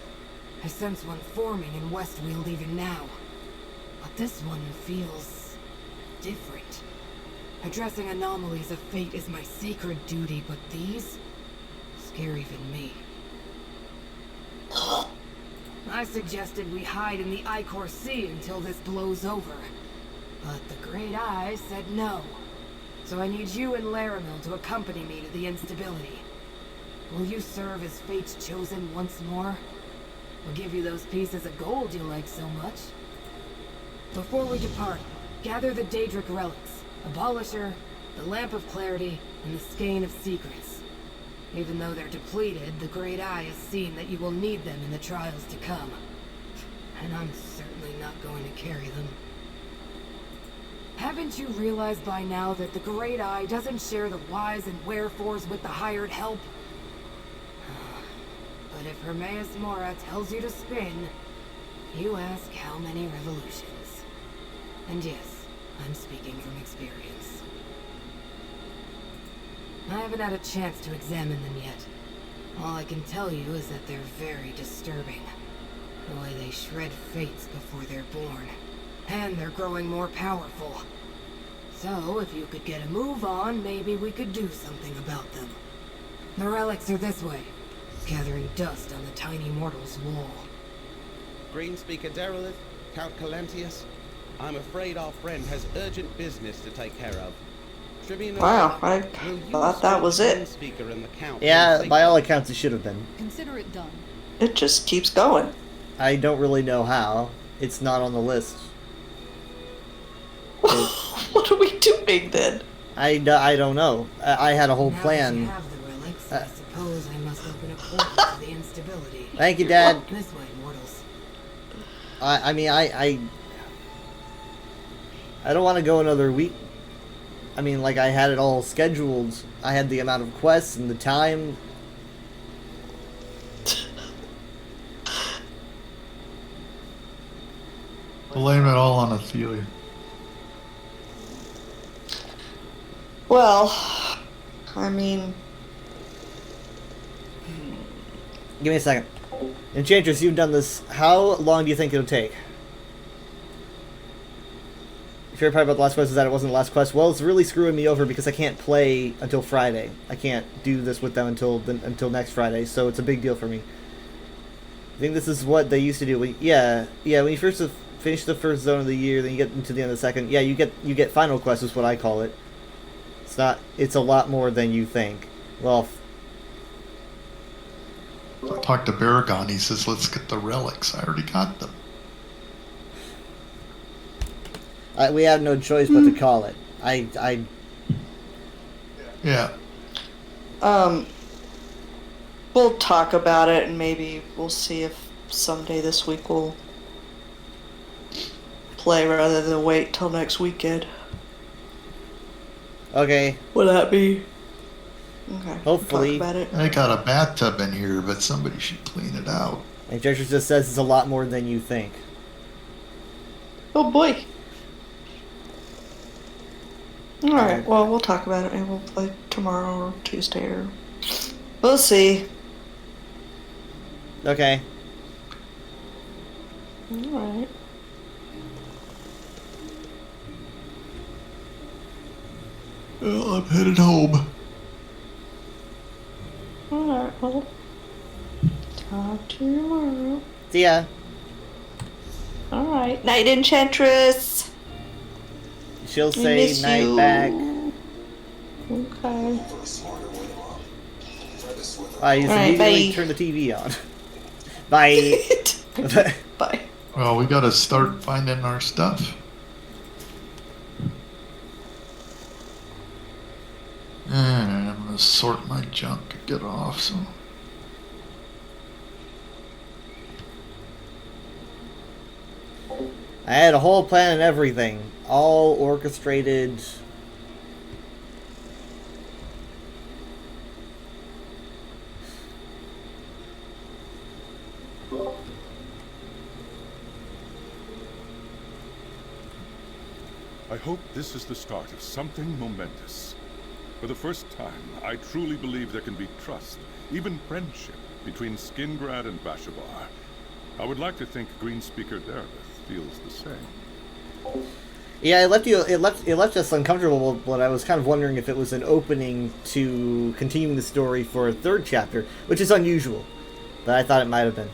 Speaker 9: I sense one forming in Westweald even now. But this one feels different. Addressing anomalies of fate is my sacred duty, but these scare even me. I suggested we hide in the Icor Sea until this blows over. But the Great Eye said no. So I need you and Laramil to accompany me to the instability. Will you serve as Fate's chosen once more? I'll give you those pieces of gold you like so much. Before we depart, gather the Daedric relics, Abolisher, the Lamp of Clarity, and the Skein of Secrets. Even though they're depleted, the Great Eye has seen that you will need them in the trials to come. And I'm certainly not going to carry them. Haven't you realized by now that the Great Eye doesn't share the whys and wherefores with the hired help? But if Hermaeus Mora tells you to spin, you ask how many revolutions. And yes, I'm speaking from experience. I haven't had a chance to examine them yet. All I can tell you is that they're very disturbing. The way they shred fates before they're born. And they're growing more powerful. So, if you could get a move on, maybe we could do something about them. The relics are this way. Gathering dust on the tiny mortal's wall.
Speaker 10: Greenspeaker Derelith, Count Calentius, I'm afraid our friend has urgent business to take care of. Tribune
Speaker 2: Wow, I thought that was it.
Speaker 10: Greenspeaker and the Count.
Speaker 1: Yeah, by all accounts it should have been.
Speaker 6: Consider it done.
Speaker 2: It just keeps going.
Speaker 1: I don't really know how. It's not on the list.
Speaker 2: What are we doing then?
Speaker 1: I don't know. I had a whole
Speaker 9: Now
Speaker 1: plan.
Speaker 9: that you have the relics, I suppose I must open a portal to the instability.
Speaker 1: Thank you, Dad.
Speaker 9: This way, mortals.
Speaker 1: I mean, I don't want to go another week. I mean, like, I had it all scheduled. I had the amount of quests and the time.
Speaker 3: Blame it all on Athelia.
Speaker 2: Well, I mean...
Speaker 1: Give me a second. Enchantress, you've done this. How long do you think it'll take? Your favorite part about the last quest is that it wasn't the last quest. Well, it's really screwing me over because I can't play until Friday. I can't do this with them until next Friday, so it's a big deal for me. I think this is what they used to do. When you first finish the first zone of the year, then you get into the end of the second. Yeah, you get final quest is what I call it. It's a lot more than you think. Well,
Speaker 3: I talked to Baragon. He says, let's get the relics. I already got them.
Speaker 1: we have no choice but to call it.
Speaker 3: Yeah.
Speaker 2: We'll talk about it and maybe we'll see if someday this week we'll play rather than wait till next weekend.
Speaker 1: Okay.
Speaker 2: Will that be? Okay.
Speaker 1: Hopefully.
Speaker 2: Talk about it.
Speaker 3: I got a bathtub in here, but somebody should clean it out.
Speaker 1: Enchantress just says it's a lot more than you think.
Speaker 2: Oh boy. Alright, well, we'll talk about it. Maybe we'll play tomorrow or Tuesday or... We'll see.
Speaker 1: Okay.
Speaker 2: Alright.
Speaker 3: Well, I'm headed home.
Speaker 2: Alright, well, talk to you tomorrow.
Speaker 1: See ya.
Speaker 2: Alright, night, Enchantress.
Speaker 1: She'll
Speaker 2: I
Speaker 1: say
Speaker 2: miss
Speaker 1: night
Speaker 2: you.
Speaker 1: back.
Speaker 2: Okay.
Speaker 1: You
Speaker 2: Alright,
Speaker 1: immediately
Speaker 2: bye.
Speaker 1: turn the TV on. Bye.
Speaker 2: Bye.
Speaker 3: Well, we gotta start finding our stuff. And I'm gonna sort my junk and get off, so.
Speaker 1: I had a whole plan and everything. All orchestrated.
Speaker 12: I hope this is the start of something momentous. For the first time, I truly believe there can be trust, even friendship, between Skingrad and Bashabar. I would like to think Greenspeaker Derelith feels the same.
Speaker 1: Yeah, it left us uncomfortable, but I was kind of wondering if it was an opening to continuing the story for a third chapter, which is unusual. But I thought it might have been.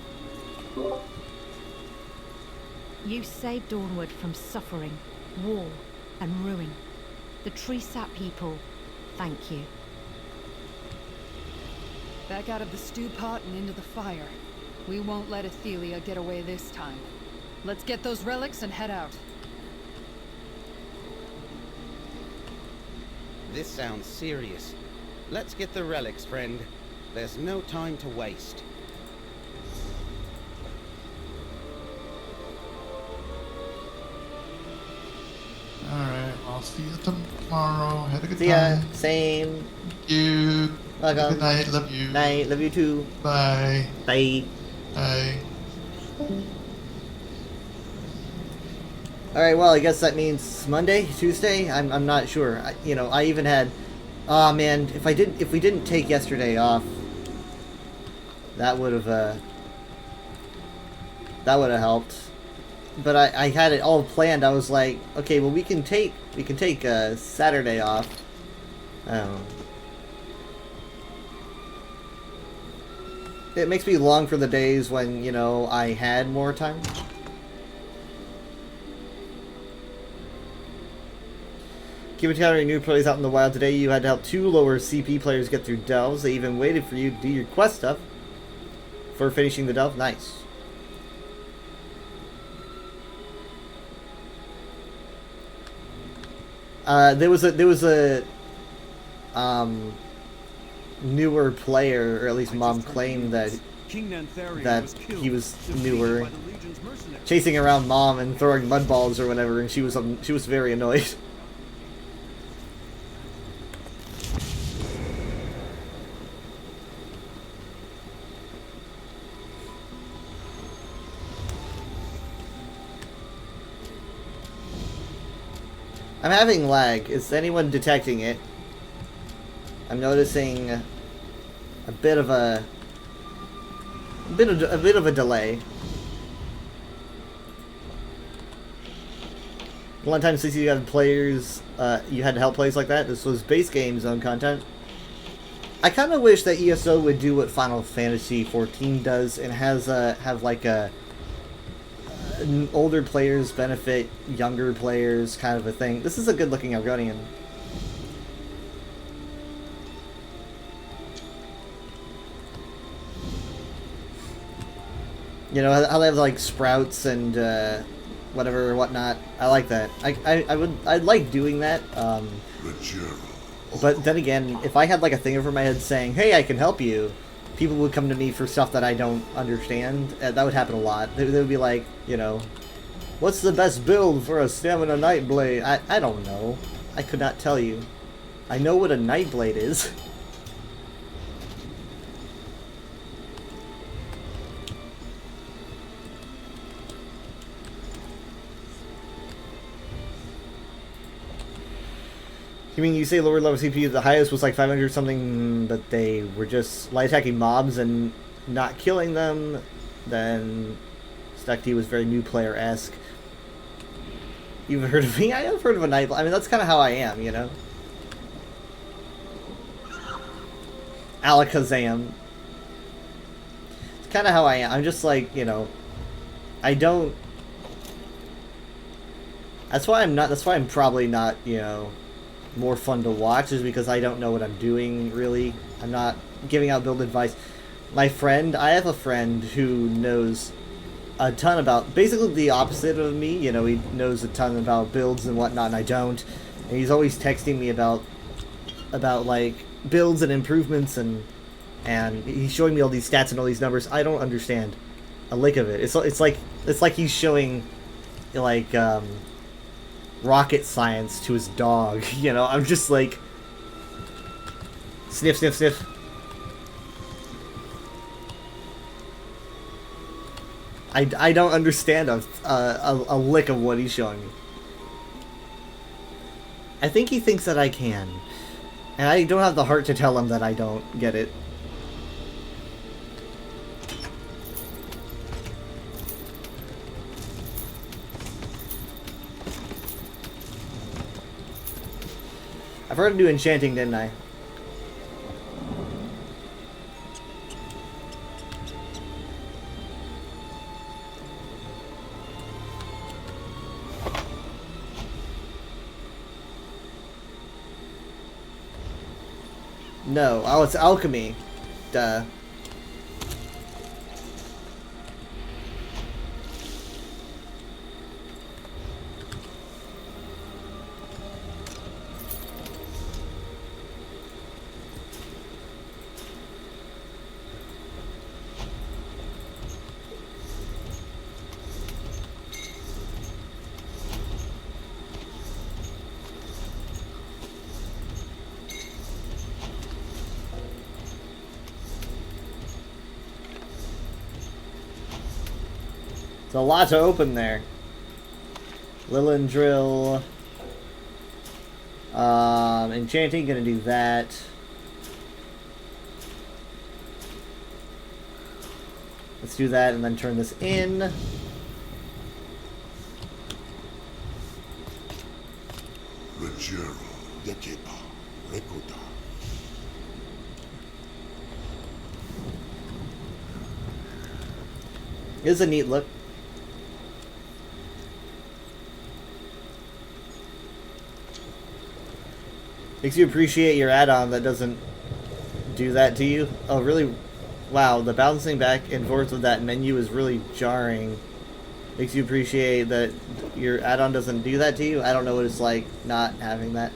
Speaker 11: You saved Dawnwood from suffering, war, and ruin. The Tree Sap people, thank you.
Speaker 6: Back out of the stew pot and into the fire. We won't let Athelia get away this time. Let's get those relics and head out.
Speaker 10: This sounds serious. Let's get the relics, friend. There's no time to waste.
Speaker 3: Alright, I'll see you tomorrow. Had a good
Speaker 1: See ya.
Speaker 3: time.
Speaker 1: Same.
Speaker 3: Thank you.
Speaker 1: Welcome.
Speaker 3: Good night. Love you.
Speaker 1: Night. Love you too.
Speaker 3: Bye.
Speaker 1: Bye.
Speaker 3: Bye.
Speaker 1: Alright, well, I guess that means Monday, Tuesday? I'm not sure. I even had... Aw, man, if we didn't take yesterday off, that would have helped. But I had it all planned. I was like, okay, well, we can take Saturday off. It makes me long for the days when, I had more time. Keep encountering new players out in the wild. Today you had to help 2 lower CP players get through delves. They even waited for you to do your quest stuff for finishing the delve. Nice. There was a newer player, or at least Mom claimed that he was newer, chasing around Mom and throwing mud balls or whatever, and she was very annoyed. I'm having lag. Is anyone detecting it? I'm noticing a bit of a delay. A long time since you had players, you had to help players like that. This was base game zone content. I kind of wish that ESO would do what Final Fantasy XIV does and have like a older players benefit younger players kind of a thing. This is a good looking Argonian. How they have like sprouts and whatnot. I like that. I'd like doing that. But then again, if I had like a thing over my head saying, "Hey, I can help you," people would come to me for stuff that I don't understand. That would happen a lot. They would be like, what's the best build for a Stamina Nightblade? I don't know. I could not tell you. I know what a Nightblade is. You mean you say lower level CPU, the highest was like 500 something, but they were just light attacking mobs and not killing them? Then Stuckty was very new player-esque. You've heard of me? I have heard of a Nightblade. I mean, that's kind of how I am, Alakazam. It's kind of how I am. I'm just like, you know, I don't... That's why I'm probably not, you know, more fun to watch, is because I don't know what I'm doing, really. I'm not giving out build advice. I have a friend who knows a ton about, basically the opposite of me, you know, he knows a ton about builds and whatnot, and I don't. And he's always texting me about like, builds and improvements, and he's showing me all these stats and all these numbers. I don't understand a lick of it. It's like he's showing, like, rocket science to his dog, you know? I'm just like, sniff, sniff, sniff. I don't understand a lick of what he's showing me. I think he thinks that I can, and I don't have the heart to tell him that I don't get it. I forgot to do enchanting, didn't I? No. Oh, it's alchemy. Duh. It's a lot to open there. Lilindrill. Enchanting, gonna do that. Let's do that and then turn this in.
Speaker 8: Rogero, Yakeba, Rekota.
Speaker 1: It's a neat look. Makes you appreciate your add-on that doesn't do that to you. Oh, really? Wow, the bouncing back and forth of that menu is really jarring. Makes you appreciate that your add-on doesn't do that to you. I don't know what it's like not having that.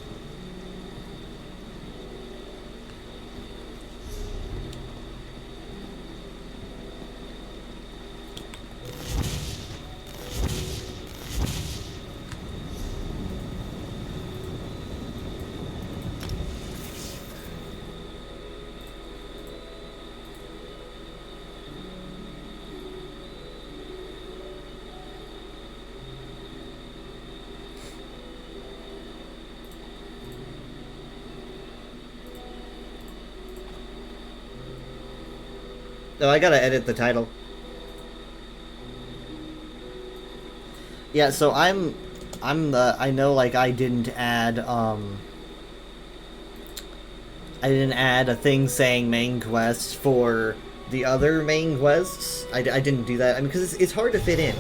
Speaker 1: No, I gotta edit the title. Yeah, so I know, like, I didn't add a thing saying main quest for the other main quests. I didn't do that. I mean, because it's hard to fit in.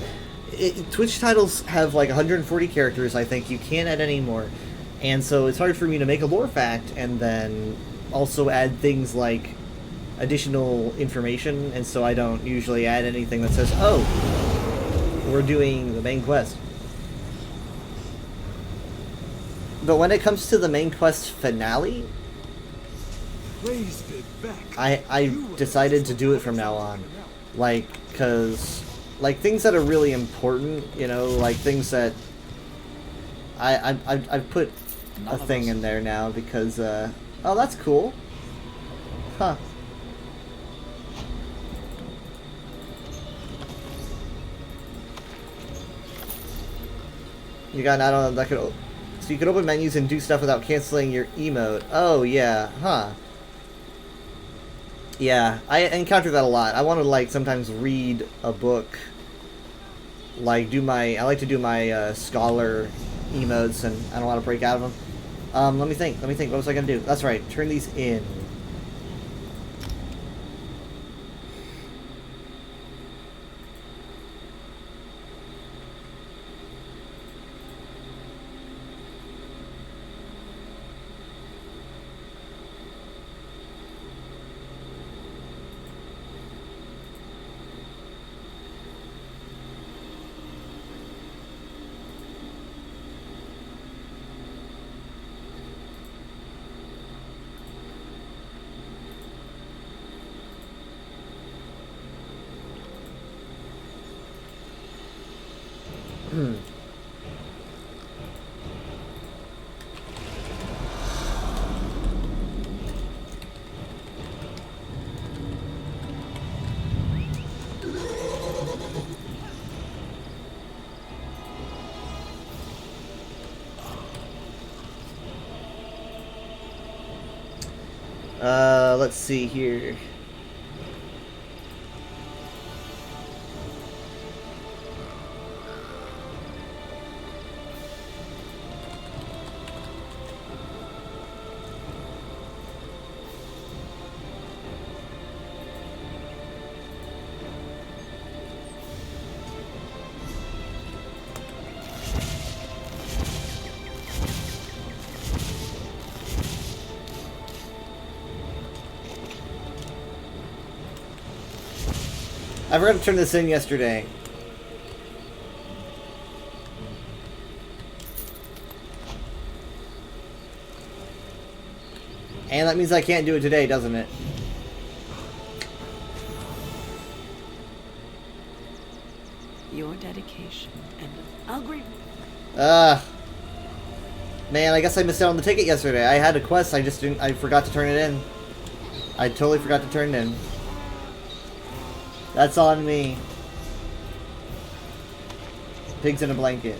Speaker 1: Twitch titles have like 140 characters, I think. You can't add any more. And so it's hard for me to make a lore fact and then also add things like additional information, and so I don't usually add anything that says, oh, we're doing the main quest. But when it comes to the main quest finale, I decided to do it from now on. Like, cause, like, things that are really important, you know, like things that I've put a thing in there now because, oh, that's cool. Huh. You got an add-on that could... So you can open menus and do stuff without canceling your emote. Oh, yeah. Huh. Yeah, I encounter that a lot. I want to, like, sometimes read a book. Like, I like to do my scholar emotes, and I don't want to break out of them. Let me think. What was I going to do? That's right. Turn these in. Let's see here. I forgot to turn this in yesterday. And that means I can't do it today, doesn't it?
Speaker 9: Your dedication and agree.
Speaker 1: Man, I guess I missed out on the ticket yesterday. I had a quest, I forgot to turn it in. I totally forgot to turn it in. That's on me. Pigs in a blanket.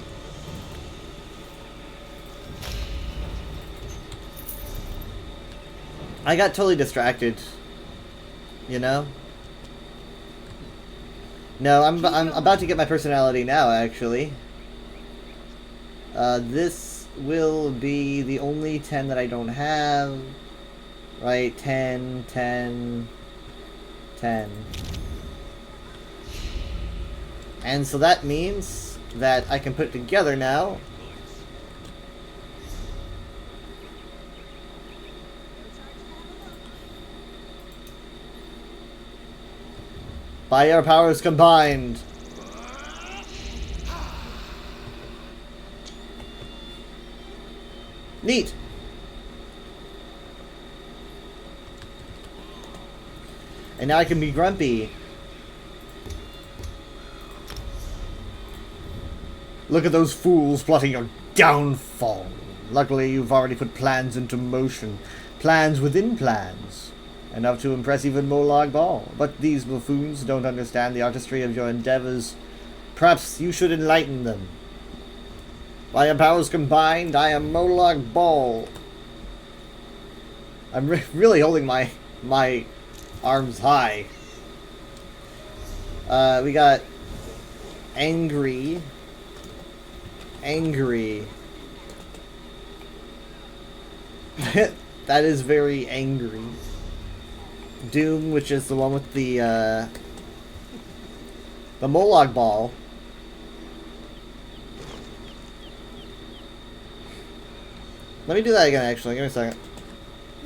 Speaker 1: I got totally distracted. You know? No, I'm about to get my personality now, actually. This will be the only 10 that I don't have. Right, 10, 10, 10. And so that means that I can put it together now. By our powers combined. Neat. And now I can be grumpy. Look at those fools plotting your downfall. Luckily, you've already put plans into motion. Plans within plans. Enough to impress even Molag Bal. But these buffoons don't understand the artistry of your endeavors. Perhaps you should enlighten them. By our powers combined, I am Molag Bal. I'm really holding my arms high. We got angry. Angry. That is very angry. Doom, which is the one with the Molag Bal. Let me do that again, actually. Give me a second.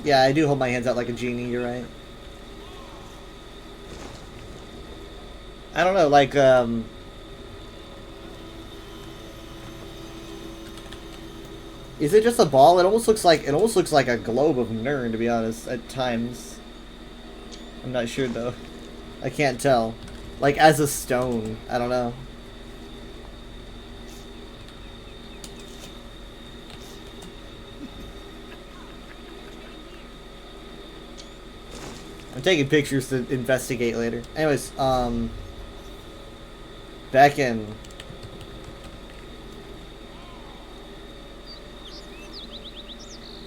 Speaker 1: Yeah, I do hold my hands out like a genie, you're right. I don't know, like, is it just a ball? It almost looks like a globe of Nirn, to be honest, at times. I'm not sure though. I can't tell. Like as a stone. I don't know. I'm taking pictures to investigate later. Anyways, back in.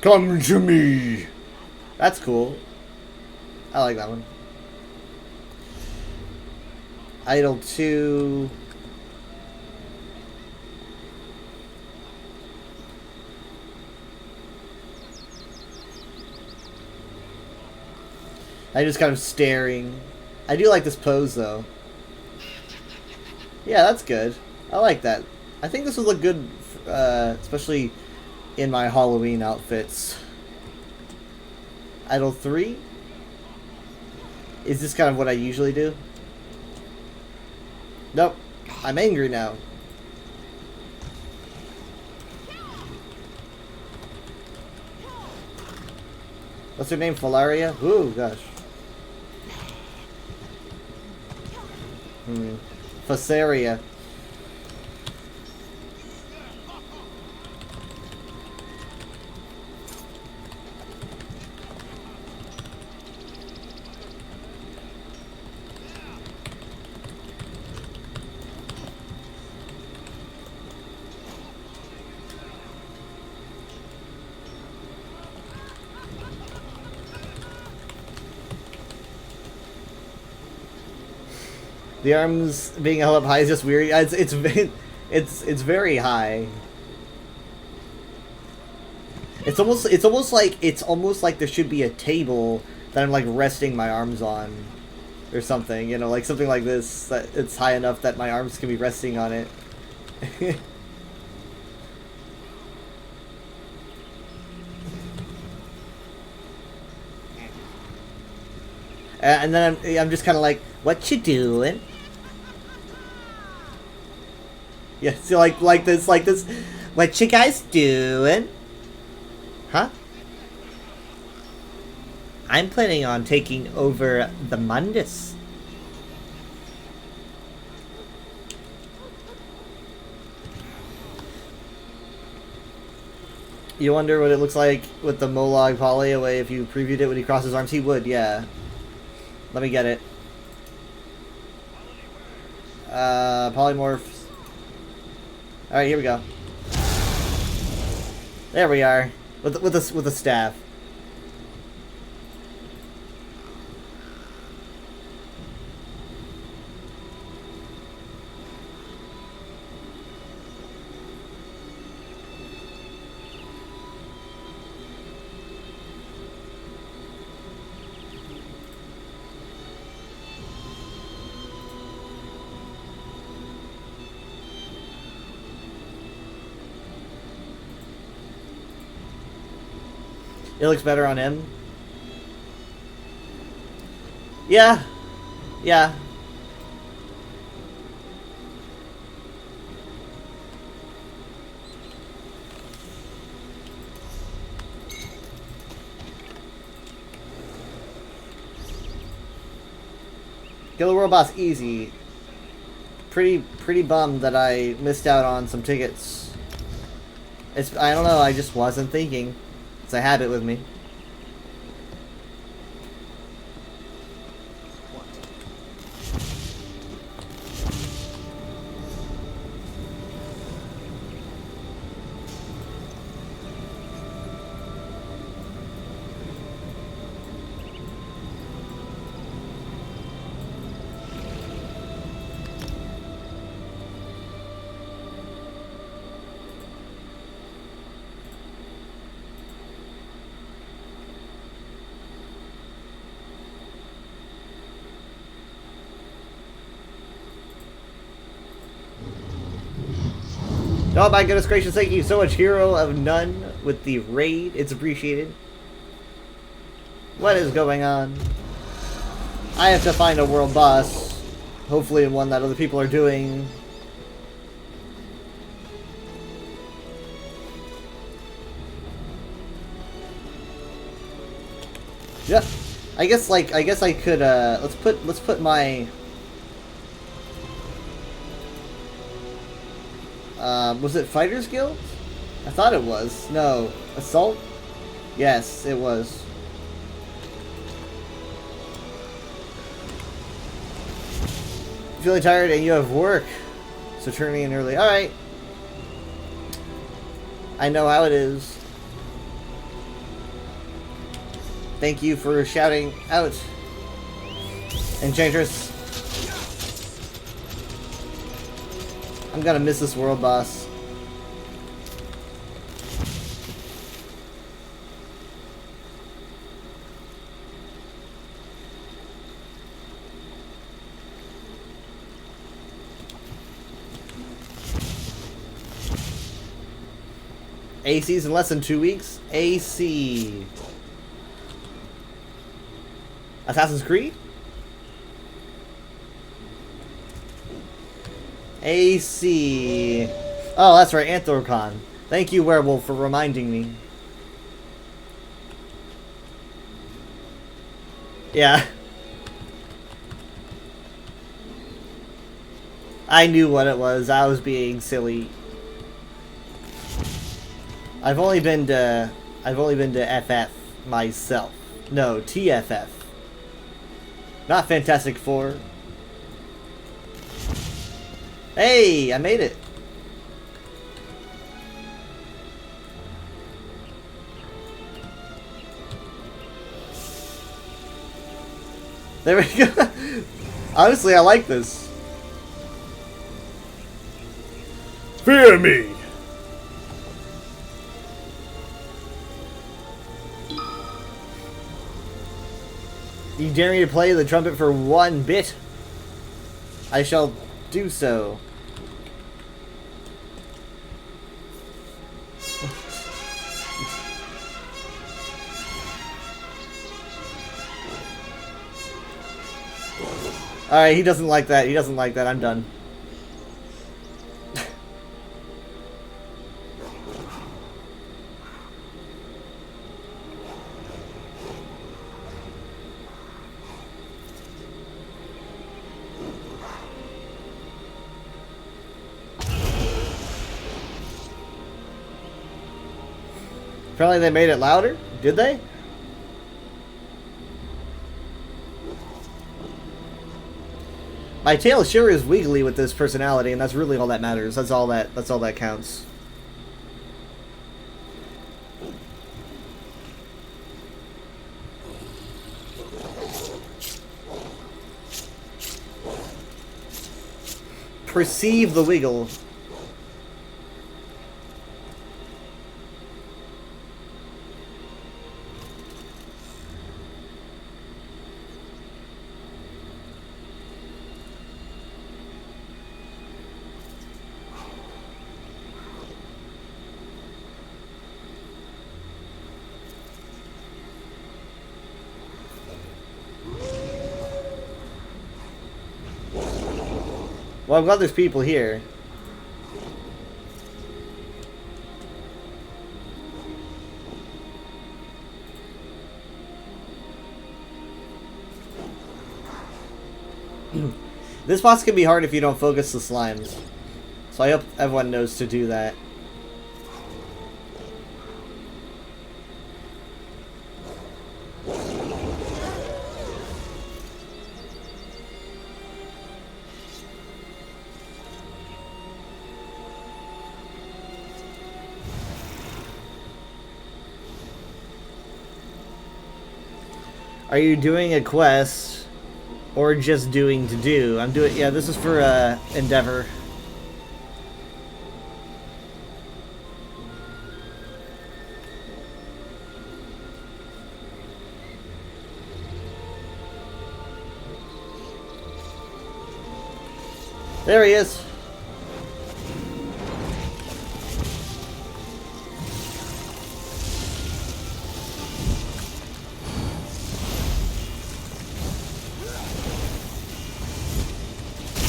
Speaker 1: Come to me! That's cool. I like that one. Idle 2. I'm just kind of staring. I do like this pose though. Yeah, that's good. I like that. I think this would look good, especially in my Halloween outfits. Idle 3? Is this kind of what I usually do? Nope. I'm angry now. What's her name? Falaria? Ooh, gosh. Fasaria. The arms being held up high is just weird. It's very high. It's almost like there should be a table that I'm like resting my arms on, or something. You know, like something like this that it's high enough that my arms can be resting on it. And then I'm just kind of like, what you doing? Yeah, see, like this, what you guys doing? Huh? I'm planning on taking over the Mundus. You wonder what it looks like with the Molag Poly away if you previewed it when he crossed his arms? He would, yeah. Let me get it. Polymorphs. Alright, here we go. There we are. With a staff. It looks better on him. Yeah. Yeah. Kill the World Boss easy. Pretty bummed that I missed out on some tickets. I don't know, I just wasn't thinking. It's a habit with me. Oh my goodness gracious, thank you so much, Hero of None, with the raid. It's appreciated. What is going on? I have to find a world boss. Hopefully one that other people are doing. Yeah. I guess I could let's put my was it Fighters Guild? I thought it was. No. Assault? Yes, it was. Feeling tired and you have work, so turning in early. Alright. I know how it is. Thank you for shouting out. Enchantress. I'm gonna miss this world boss. AC's in less than 2 weeks? AC. Assassin's Creed? AC. Oh, that's right, Anthrocon. Thank you, Werewolf, for reminding me. Yeah. I knew what it was. I was being silly. I've only been to FF myself. No, TFF. Not Fantastic Four. Hey, I made it. There we go. Honestly, I like this.
Speaker 13: Fear me!
Speaker 1: You dare me to play the trumpet for 1 bit? I shall do so. Alright, he doesn't like that. He doesn't like that. I'm done. Apparently they made it louder. Did they? My tail sure is wiggly with this personality, and that's really all that matters. That's all that counts. Perceive the wiggle. Well, I'm glad there's people here. This boss can be hard if you don't focus the slimes. So I hope everyone knows to do that. Are you doing a quest or just doing to do? I'm doing, yeah, this is for Endeavor. There he is.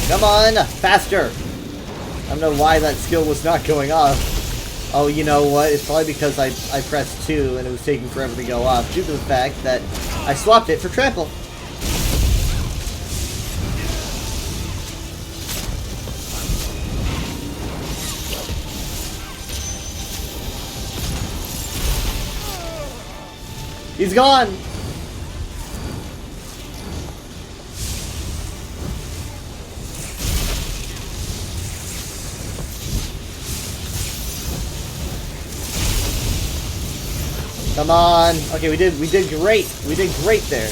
Speaker 1: Come on, faster! I don't know why that skill was not going off. Oh, you know what? It's probably because I pressed 2 and it was taking forever to go off, due to the fact that I swapped it for trample. He's gone! Come on. Okay, we did great. We did great there.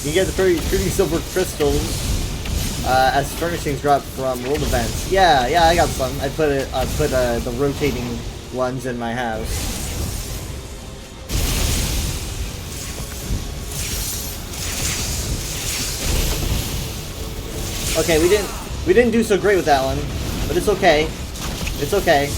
Speaker 1: You get the pretty silver crystals as furnishings dropped from world events. Yeah, I got some. I put the rotating ones in my house. Okay, we didn't do so great with that one. But it's okay. It's okay.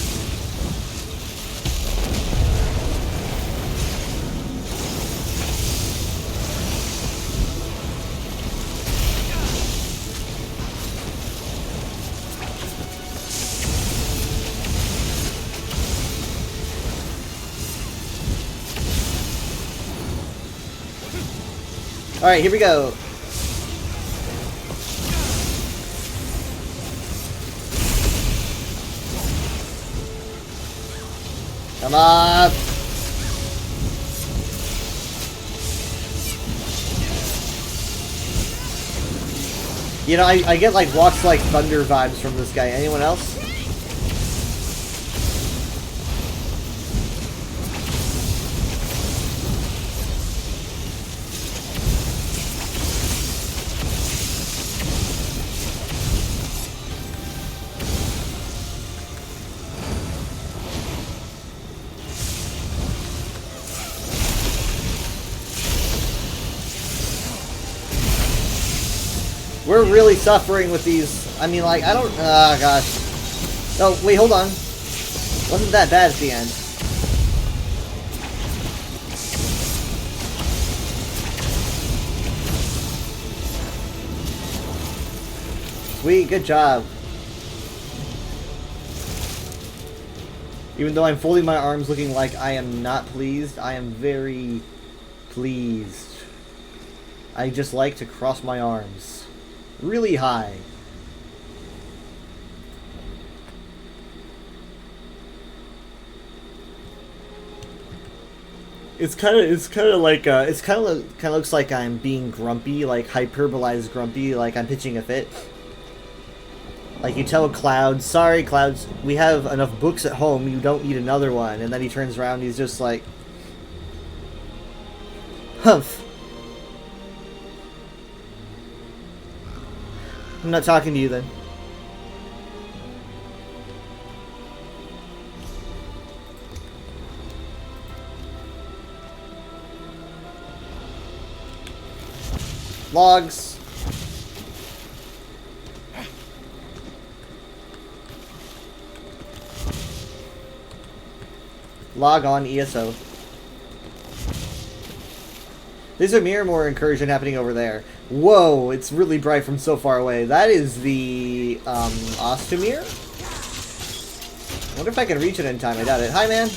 Speaker 1: Alright, here we go. Come on! You know, I get like Walks Like Thunder vibes from this guy. Anyone else? We're really suffering with these. I mean, like, I don't... Ah, gosh. Oh, wait, hold on. Wasn't that bad at the end. Sweet, good job. Even though I'm folding my arms looking like I am not pleased, I am very pleased. I just like to cross my arms really high. It's kind of like it kind of looks like I'm being grumpy, like hyperbolized grumpy, like I'm pitching a fit. Like you tell Cloud, sorry Clouds, we have enough books at home, you don't need another one. And then he turns around and he's just like, humph. I'm not talking to you then. Logs. Log on ESO. There's a Miramore incursion happening over there. Whoa, it's really bright from so far away. That is the Ostomer? I wonder if I can reach it in time. I doubt it. Hi, man.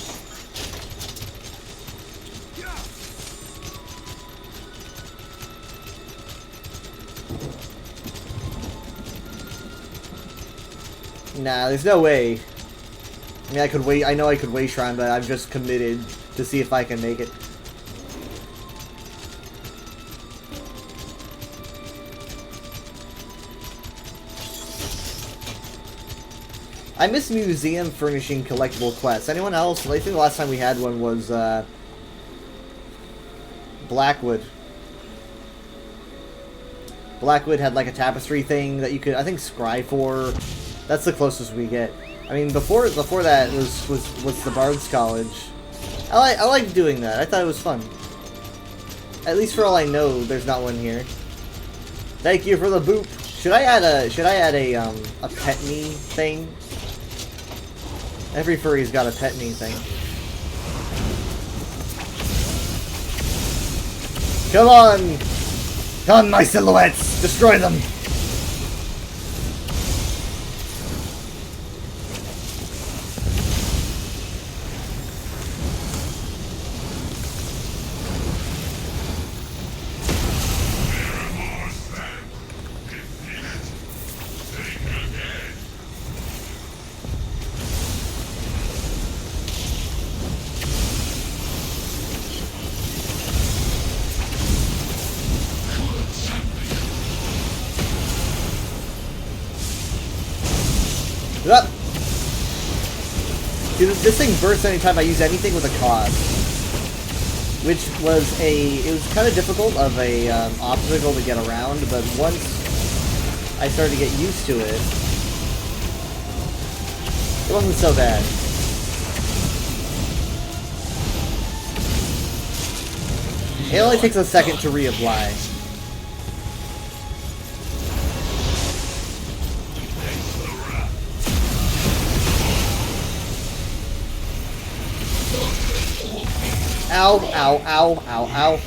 Speaker 1: Nah, there's no way. I mean, I could wait. I know I could wait shrine, but I've just committed to see if I can make it. I miss museum furnishing collectible quests. Anyone else? I think the last time we had one was Blackwood. Blackwood had like a tapestry thing that you could, I think, scry for. That's the closest we get. I mean, before that was the Bard's College. I liked doing that. I thought it was fun. At least for all I know, there's not one here. Thank you for the boop. Should I add a pet me thing? Every furry's got a pet me thing. Come on! Come, my silhouettes! Destroy them! Up. See, this thing bursts anytime I use anything with a cause, which was it was kind of difficult of a obstacle to get around, but once I started to get used to it, it wasn't so bad. It only takes a second to reapply. Ow, ow, ow, ow, ow.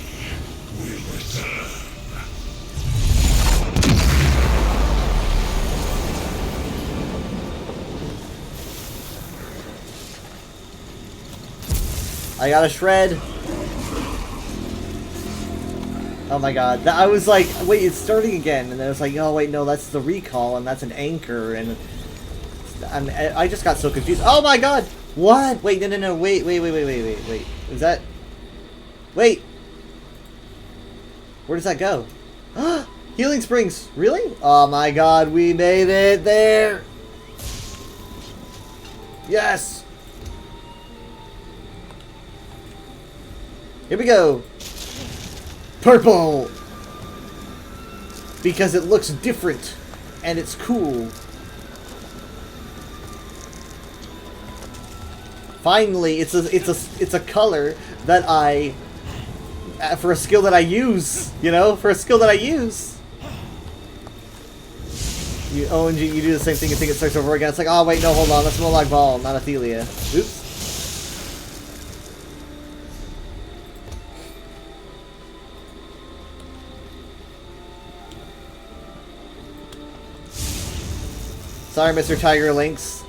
Speaker 1: I got a shred. Oh my god. I was like, wait, it's starting again. And then it's like, oh wait, no, that's the recall and that's an anchor. And I just got so confused. Oh my god! What? Wait, no, wait. Is that... Wait! Where does that go? Healing Springs! Really? Oh my god, we made it there! Yes! Here we go! Purple! Because it looks different, and it's cool. Finally, it's a color that I... for a skill that I use, you know? For a skill that I use. You ONG, you do the same thing and think it starts over again. It's like, oh wait, no, hold on, that's Molag Bal, not Athelia. Oops. Sorry, Mr. Tiger Lynx.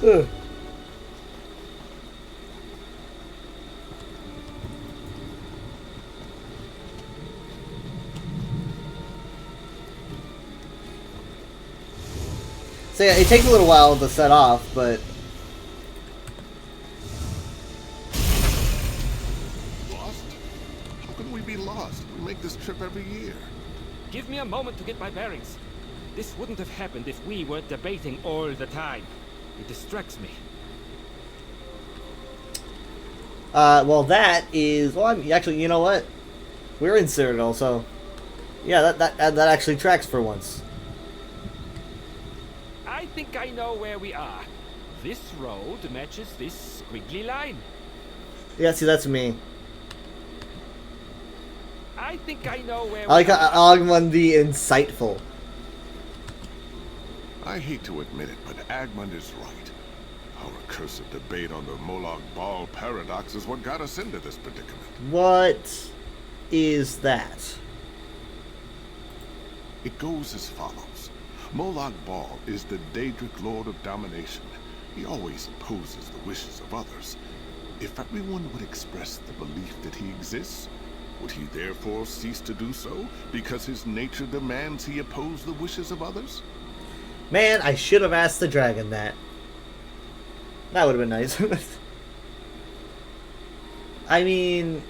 Speaker 1: Ugh. So yeah, it takes a little while to set off, but
Speaker 12: Lost? How can we be lost? We make this trip every year.
Speaker 13: Give me a moment to get my bearings. This wouldn't have happened if we weren't debating all the time. It distracts me.
Speaker 1: well, that is. Well, actually, you know what? We're in Citadel, so yeah, that actually tracks for once.
Speaker 13: I think I know where we are. This road matches this squiggly line.
Speaker 1: Yeah, see, that's me.
Speaker 13: I think I know where
Speaker 1: I like
Speaker 13: we
Speaker 1: how
Speaker 13: are.
Speaker 1: Agmund the Insightful.
Speaker 12: I hate to admit it, but Agmund is right. Our accursed debate on the Molag Bal paradox is what got us into this predicament.
Speaker 1: What is that?
Speaker 12: It goes as follows. Molag Bal is the Daedric Lord of Domination. He always opposes the wishes of others. If everyone would express the belief that he exists, would he therefore cease to do so because his nature demands he oppose the wishes of others?
Speaker 1: Man, I should have asked the dragon that. That would have been nice. I mean...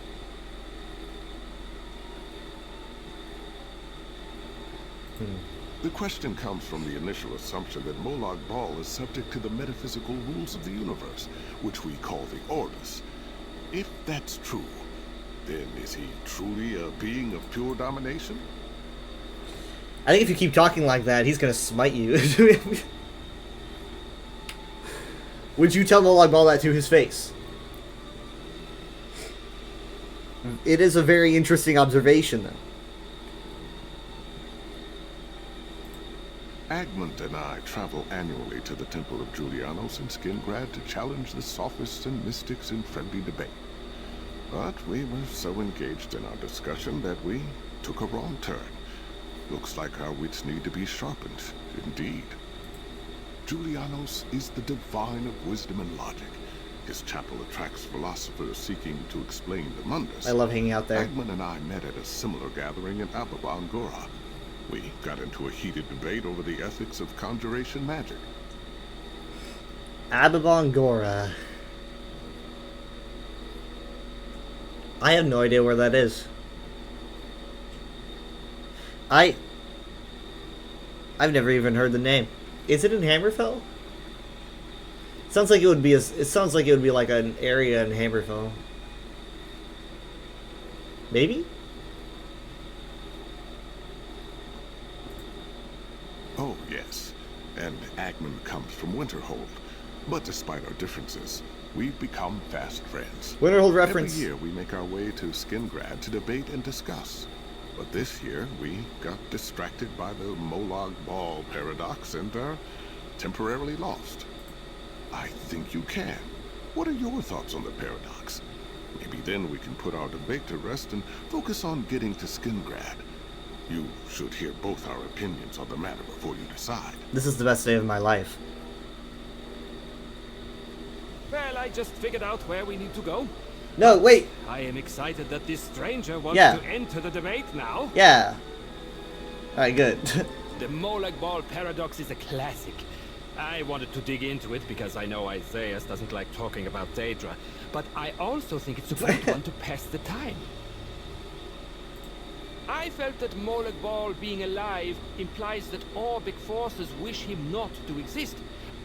Speaker 12: The question comes from the initial assumption that Molag Bal is subject to the metaphysical rules of the universe, which we call the Ordus. If that's true, then is he truly a being of pure domination?
Speaker 1: I think if you keep talking like that, he's gonna smite you. Would you tell Molag Bal that to his face? It is a very interesting observation, though.
Speaker 12: Agmund and I travel annually to the Temple of Julianos in Skingrad to challenge the sophists and mystics in friendly debate. But we were so engaged in our discussion that we took a wrong turn. Looks like our wits need to be sharpened, indeed. Julianos is the divine of wisdom and logic. His chapel attracts philosophers seeking to explain the mundus.
Speaker 1: I love hanging out there.
Speaker 12: Agmund and I met at a similar gathering in Ababan Gora. We got into a heated debate over the ethics of conjuration magic.
Speaker 1: Ababan Gora. I have no idea where that is. I've never even heard the name. Is it in Hammerfell? Sounds like it would be it sounds like it would be like an area in Hammerfell. Maybe?
Speaker 12: Oh, yes. And Agmund comes from Winterhold. But despite our differences, we've become fast friends.
Speaker 1: Winterhold reference.
Speaker 12: Every year we make our way to Skingrad to debate and discuss. But this year we got distracted by the Molag Bal paradox and are temporarily lost. I think you can. What are your thoughts on the paradox? Maybe then we can put our debate to rest and focus on getting to Skingrad. You should hear both our opinions on the matter before you decide.
Speaker 1: This is the best day of my life.
Speaker 13: Well, I just figured out where we need to go.
Speaker 1: No, wait.
Speaker 13: I am excited that this stranger wants
Speaker 1: Yeah.
Speaker 13: to enter the debate now.
Speaker 1: Yeah. Alright, good.
Speaker 13: The Molag Bal paradox is a classic. I wanted to dig into it because I know Isaias doesn't like talking about Daedra, but I also think it's a great one to pass the time. I felt that Molag Bal being alive implies that Orbic forces wish him not to exist,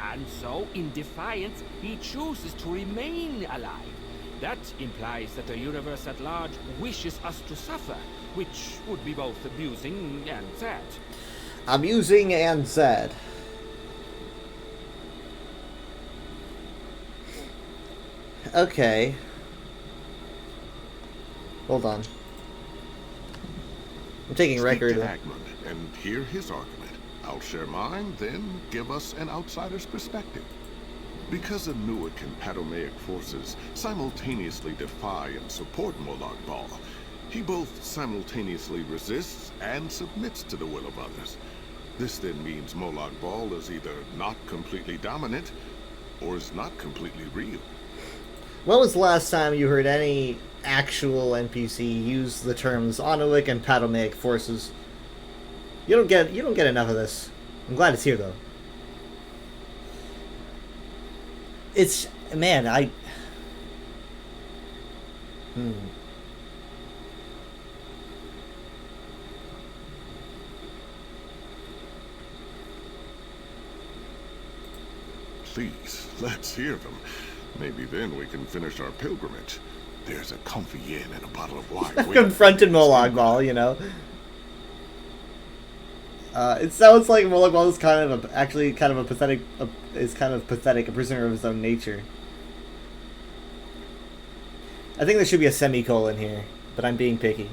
Speaker 13: and so, in defiance, he chooses to remain alive. That implies that the universe at large wishes us to suffer, which would be both amusing and sad.
Speaker 1: Amusing and sad. Okay. Hold on. I'm taking
Speaker 14: Speak
Speaker 1: record.
Speaker 14: to Agmund and hear his argument. I'll share mine, then give us an outsider's perspective. Because Anuak and Padomaic forces simultaneously defy and support Molag Bal, he both simultaneously resists and submits to the will of others. This then means Molag Bal is either not completely dominant, or is not completely real.
Speaker 1: When was the last time you heard any actual NPC use the terms Anuak and Padomaic forces? You don't get enough of this. I'm glad it's here though. It's man,
Speaker 14: Please, let's hear them. Maybe then we can finish our pilgrimage. There's a comfy inn and a bottle of wine.
Speaker 1: confronted Molag Bal, you know. It sounds like Molag Bal is kind of a pathetic, a prisoner of his own nature. I think there should be a semicolon here, but I'm being picky.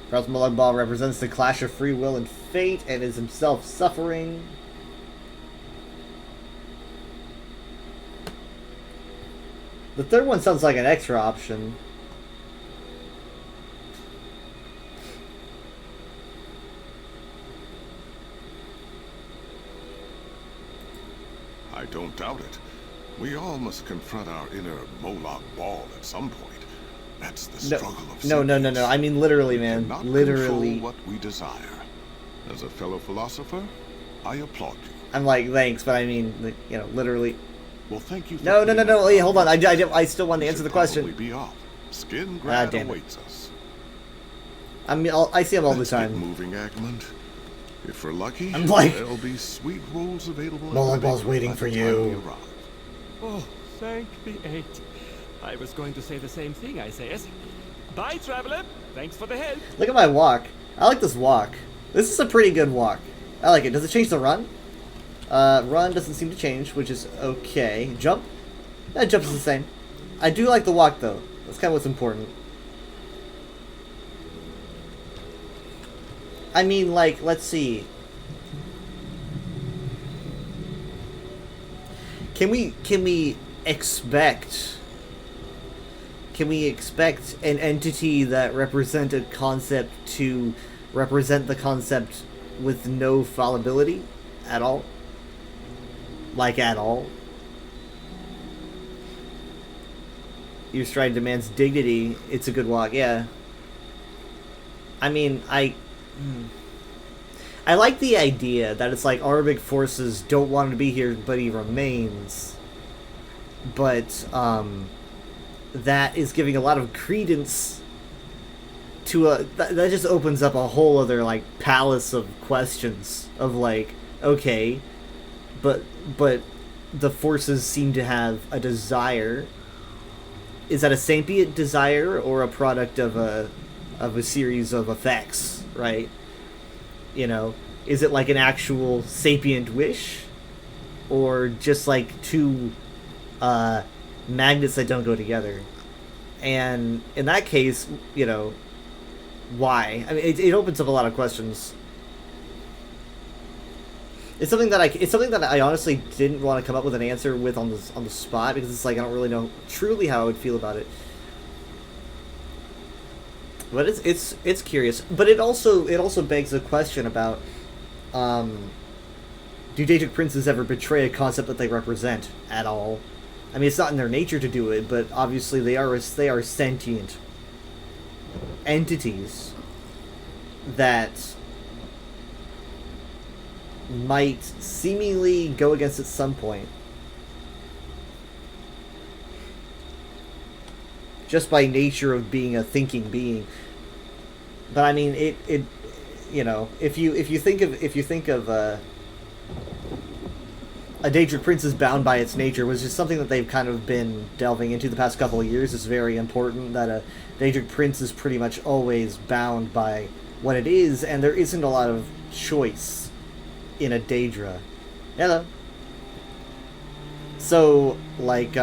Speaker 1: Perhaps Molag Bal represents the clash of free will and fate, and is himself suffering. The third one sounds like an extra option.
Speaker 14: I don't doubt it. We all must confront our inner Molag Bal at some point. That's the struggle of
Speaker 1: No. I mean literally, man.
Speaker 14: Not
Speaker 1: Literally.
Speaker 14: control what we desire. As a fellow philosopher, I applaud you.
Speaker 1: I'm like, thanks, but I mean, you know, literally.
Speaker 14: Well, thank you.
Speaker 1: No. Wait, hold on. I still want to answer the question.
Speaker 14: Be off. Skin grad
Speaker 1: damn it.
Speaker 14: awaits us.
Speaker 1: I mean, I see him all the
Speaker 14: Let's
Speaker 1: time.
Speaker 14: Get moving, Agmund. If we're lucky,
Speaker 1: I'm like,
Speaker 14: there'll be sweet rolls available.
Speaker 1: Molag Bal's waiting for you.
Speaker 13: Oh, thank the eight. I was going to say the same thing, I says. Bye, traveler. Thanks for the help.
Speaker 1: Look at my walk. I like this walk. This is a pretty good walk. I like it. Does it change the run? Run doesn't seem to change, which is okay. Jump? That jump is the same. I do like the walk, though. That's kind of what's important. I mean, like, let's see. Can we expect an entity that represents a concept to represent the concept with no fallibility at all? Like, at all? Your stride demands dignity. It's a good walk, yeah. I mean, I like the idea that it's like Arabic forces don't want him to be here, but he remains. But, that is giving a lot of credence to that just opens up a whole other, like, palace of questions of, like, okay, but the forces seem to have a desire. Is that a sapient desire or a product of a series of effects, right? You know, is it like an actual sapient wish, or just like two magnets that don't go together? And in that case, you know, why? I mean, it opens up a lot of questions. It's something that I honestly didn't want to come up with an answer with on the spot, because it's like I don't really know truly how I would feel about it. But it's curious. But it also begs a question about do Daedric princes ever betray a concept that they represent at all? I mean, it's not in their nature to do it, but obviously they are sentient entities that might seemingly go against at some point. Just by nature of being a thinking being. But I mean, it you know, if you think of a Daedric Prince is bound by its nature, which is something that they've kind of been delving into the past couple of years. It's very important that a Daedric Prince is pretty much always bound by what it is, and there isn't a lot of choice in a Daedra. Hello. So, like,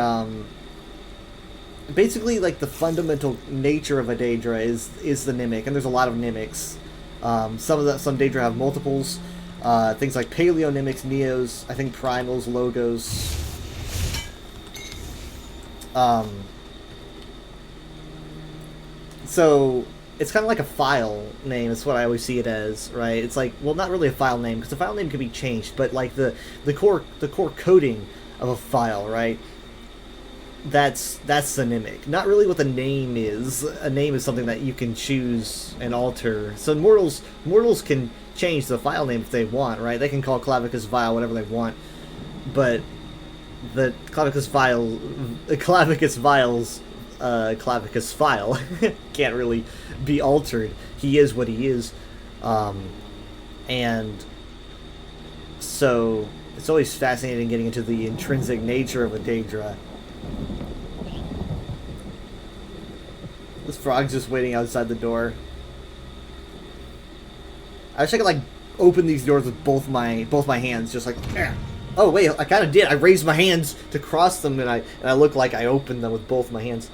Speaker 1: basically, like, the fundamental nature of a Daedra is the Nimic, and there's a lot of Nimics. Some Daedra have multiples. Things like Paleo Nimics, Neos, I think Primals, Logos. So it's kind of like a file name. That's what I always see it as, right? It's like, well, not really a file name, because the file name can be changed, but like the core coding of a file, right? That's the Nimic. Not really what the name is. A name is something that you can choose and alter. So mortals can change the file name if they want, right? They can call Clavicus Vile whatever they want, but the Clavicus file can't really be altered. He is what he is, and so it's always fascinating getting into the intrinsic nature of a Daedra. This frog's just waiting outside the door. I wish I could, like, open these doors with both my hands, just like, eh. Oh wait, I kind of did. I raised my hands to cross them, and I look like I opened them with both my hands.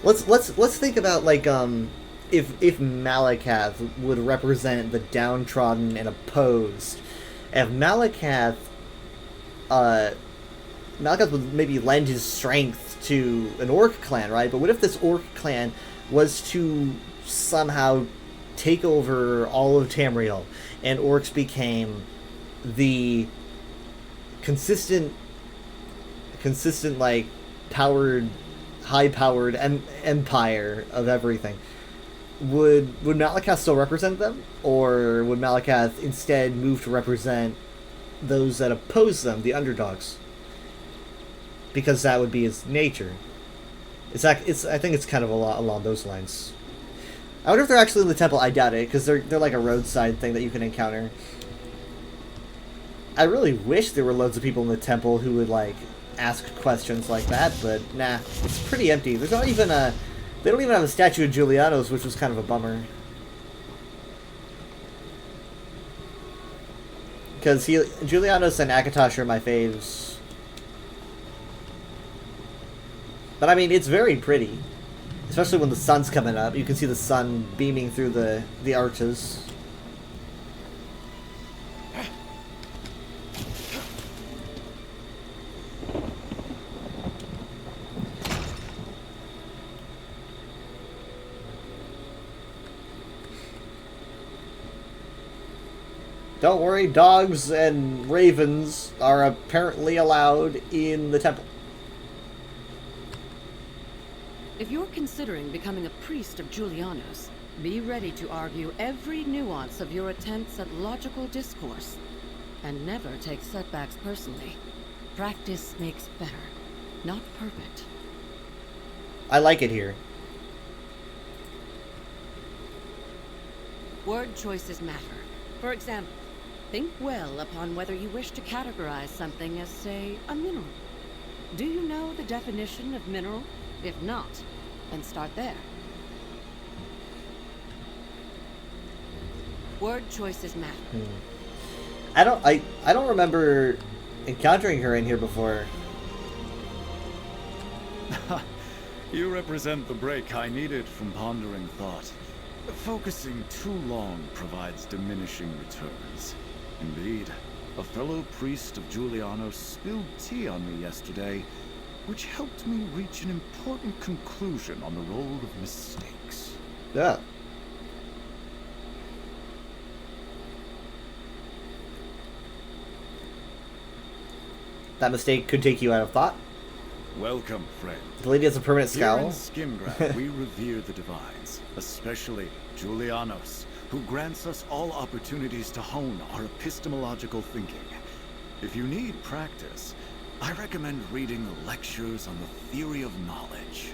Speaker 1: Let's think about, like, if Malakath would represent the downtrodden and opposed. If Malakath would maybe lend his strength to an orc clan, right? But what if this orc clan was to somehow take over all of Tamriel, and orcs became the consistent, like, high-powered empire of everything? Would Malakath still represent them, or would Malakath instead move to represent those that oppose them, the underdogs? Because that would be his nature. I think it's kind of a lot along those lines. I wonder if they're actually in the temple. I doubt it, because they're like a roadside thing that you can encounter. I really wish there were loads of people in the temple who would, like, ask questions like that, but nah, it's pretty empty. There's not even a... They don't even have a statue of Julianos, which was kind of a bummer. Because Julianos and Akatosh are my faves. But I mean, it's very pretty. Especially when the sun's coming up. You can see the sun beaming through the arches. Don't worry, dogs and ravens are apparently allowed in the temple.
Speaker 15: If you're considering becoming a priest of Julianos, be ready to argue every nuance of your attempts at logical discourse, and never take setbacks personally. Practice makes better, not perfect.
Speaker 1: I like it here.
Speaker 15: Word choices matter. For example, think well upon whether you wish to categorize something as, say, a mineral. Do you know the definition of mineral? If not, then start there. Word choices matter.
Speaker 1: I don't remember encountering her in here before.
Speaker 16: You represent the break I needed from pondering thought. Focusing too long provides diminishing returns. Indeed, a fellow priest of Julianos spilled tea on me yesterday, which helped me reach an important conclusion on the role of mistakes.
Speaker 1: Yeah. That mistake could take you out of thought.
Speaker 16: Welcome, friend.
Speaker 1: The lady has a permanent scowl.
Speaker 16: Here in Skimgrad, we revere the divines, especially Julianos, who grants us all opportunities to hone our epistemological thinking. If you need practice, I recommend reading the lectures on the theory of knowledge.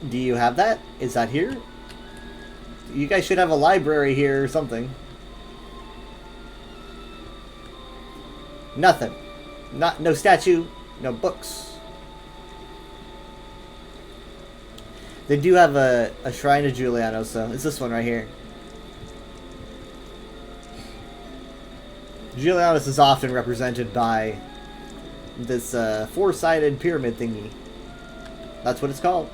Speaker 1: Do you have that? Is that here? You guys should have a library here or something. Nothing. No statue, no books. They do have a shrine to Julianos, though. It's this one right here. Julianos is often represented by this four-sided pyramid thingy. That's what it's called.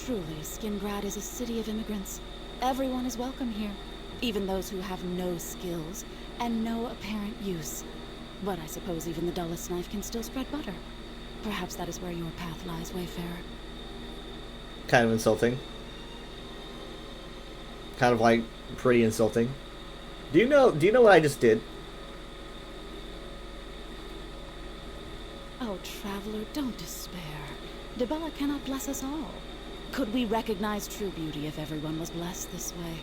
Speaker 17: Truly, Skingrad is a city of immigrants. Everyone is welcome here, even those who have no skills and no apparent use. But I suppose even the dullest knife can still spread butter. Perhaps that is where your path lies, Wayfarer.
Speaker 1: Kind of insulting. Kind of like pretty insulting. Do you know what I just did?
Speaker 17: Oh, traveler, don't despair. Dibella cannot bless us all. Could we recognize true beauty if everyone was blessed this way?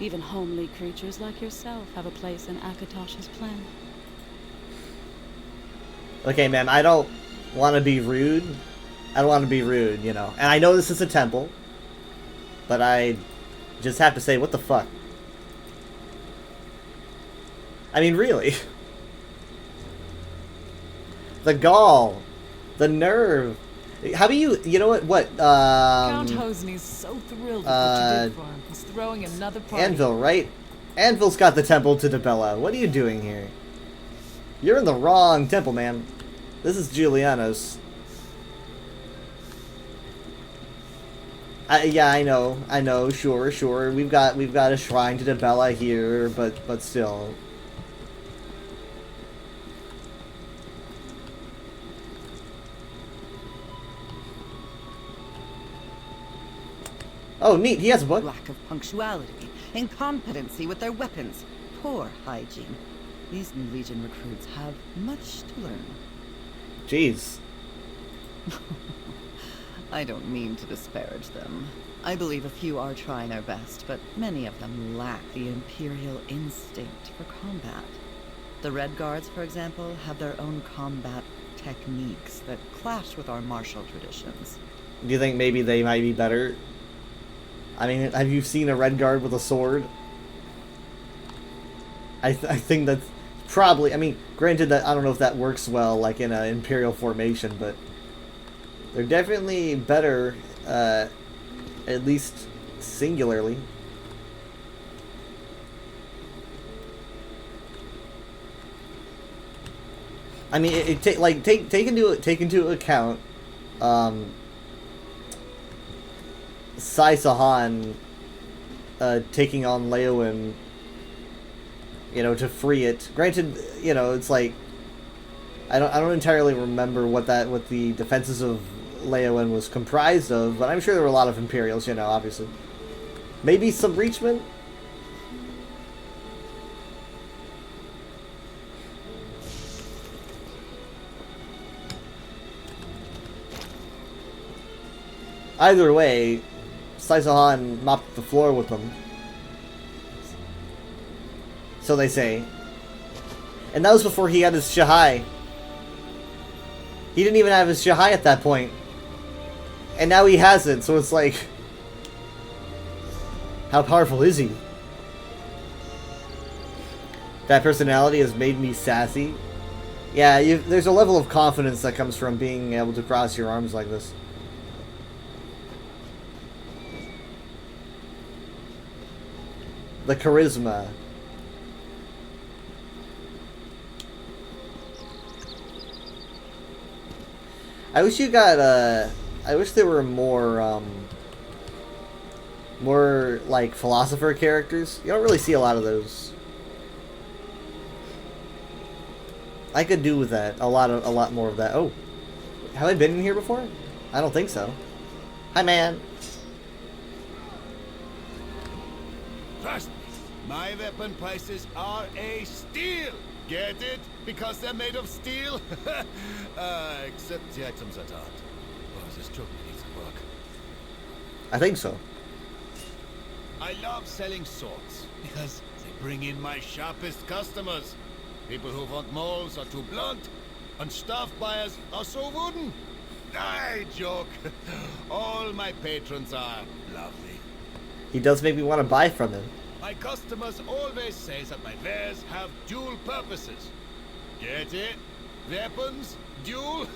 Speaker 17: Even homely creatures like yourself have a place in Akatosh's plan.
Speaker 1: Okay, ma'am, I don't want to be rude. I don't want to be rude, you know. And I know this is a temple, but I just have to say, what the fuck? I mean, really. The gall. The nerve. How do you know what,
Speaker 6: Count Hosney's so thrilled with what you did for him. He's throwing another party.
Speaker 1: Anvil, right? Anvil's got the temple to Dibella. What are you doing here? You're in the wrong temple, man. This is Julianos. Yeah, I know, sure. We've got a shrine to Dibella here, but still. Oh, neat, he has a book.
Speaker 18: Lack of punctuality, incompetency with their weapons, poor hygiene. These new Legion recruits have much to learn.
Speaker 1: Jeez.
Speaker 18: I don't mean to disparage them. I believe a few are trying their best, but many of them lack the Imperial instinct for combat. The Red Guards, for example, have their own combat techniques that clash with our martial traditions.
Speaker 1: Do you think maybe they might be better? I mean, have you seen a Red Guard with a sword? I think that's probably... I mean, granted that I don't know if that works well, like in an Imperial formation, but they're definitely better, at least singularly. I mean, take into account, Sai Sahan taking on Leowen, you know, to free it. Granted, you know, it's like I don't entirely remember what the defenses of Leowen was comprised of, but I'm sure there were a lot of Imperials, you know, obviously. Maybe some Breachmen? Either way, Sai Sahan mopped the floor with them. So they say. And that was before he had his Shahai. He didn't even have his Shahai at that point. And now he has it, so it's like... How powerful is he? That personality has made me sassy. Yeah, there's a level of confidence that comes from being able to cross your arms like this. The charisma. I wish you got, I wish there were more, more, like, philosopher characters. You don't really see a lot of those. I could do with that. A lot more of that. Oh. Have I been in here before? I don't think so. Hi, man.
Speaker 19: Trust me, my weapon prices are a steal. Get it? Because they're made of steel? Except the items that aren't. Oh, this joke needs work.
Speaker 1: I think so.
Speaker 19: I love selling swords because they bring in my sharpest customers. People who want molds are too blunt, and staff buyers are so wooden. I joke. All my patrons are lovely.
Speaker 1: He does make me want to buy from him.
Speaker 19: My customers always say that my wares have dual purposes. Get it? Weapons? Duel?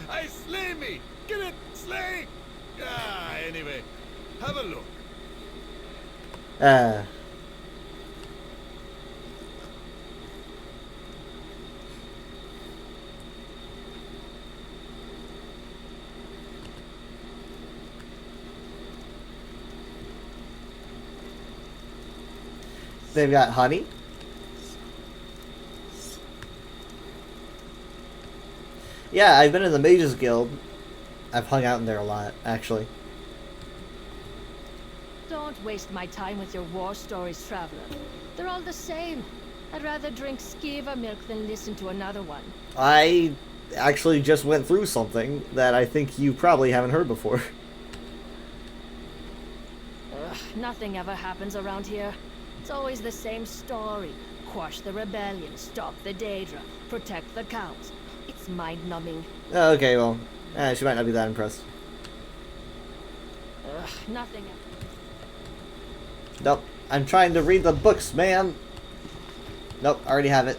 Speaker 19: I slay me! Get it? Slay! Anyway, have a look.
Speaker 1: They've got honey. Yeah, I've been in the Mages Guild. I've hung out in there a lot, actually.
Speaker 20: Don't waste my time with your war stories, traveler. They're all the same. I'd rather drink Skiva milk than listen to another one.
Speaker 1: I actually just went through something that I think you probably haven't heard before.
Speaker 20: Ugh, nothing ever happens around here. It's always the same story. Quash the rebellion, stop the Daedra, protect the cows. It's mind-numbing.
Speaker 1: Oh, okay, well, she might not be that impressed.
Speaker 20: Ugh, nothing ever.
Speaker 1: Nope, I'm trying to read the books, man. Nope, I already have it.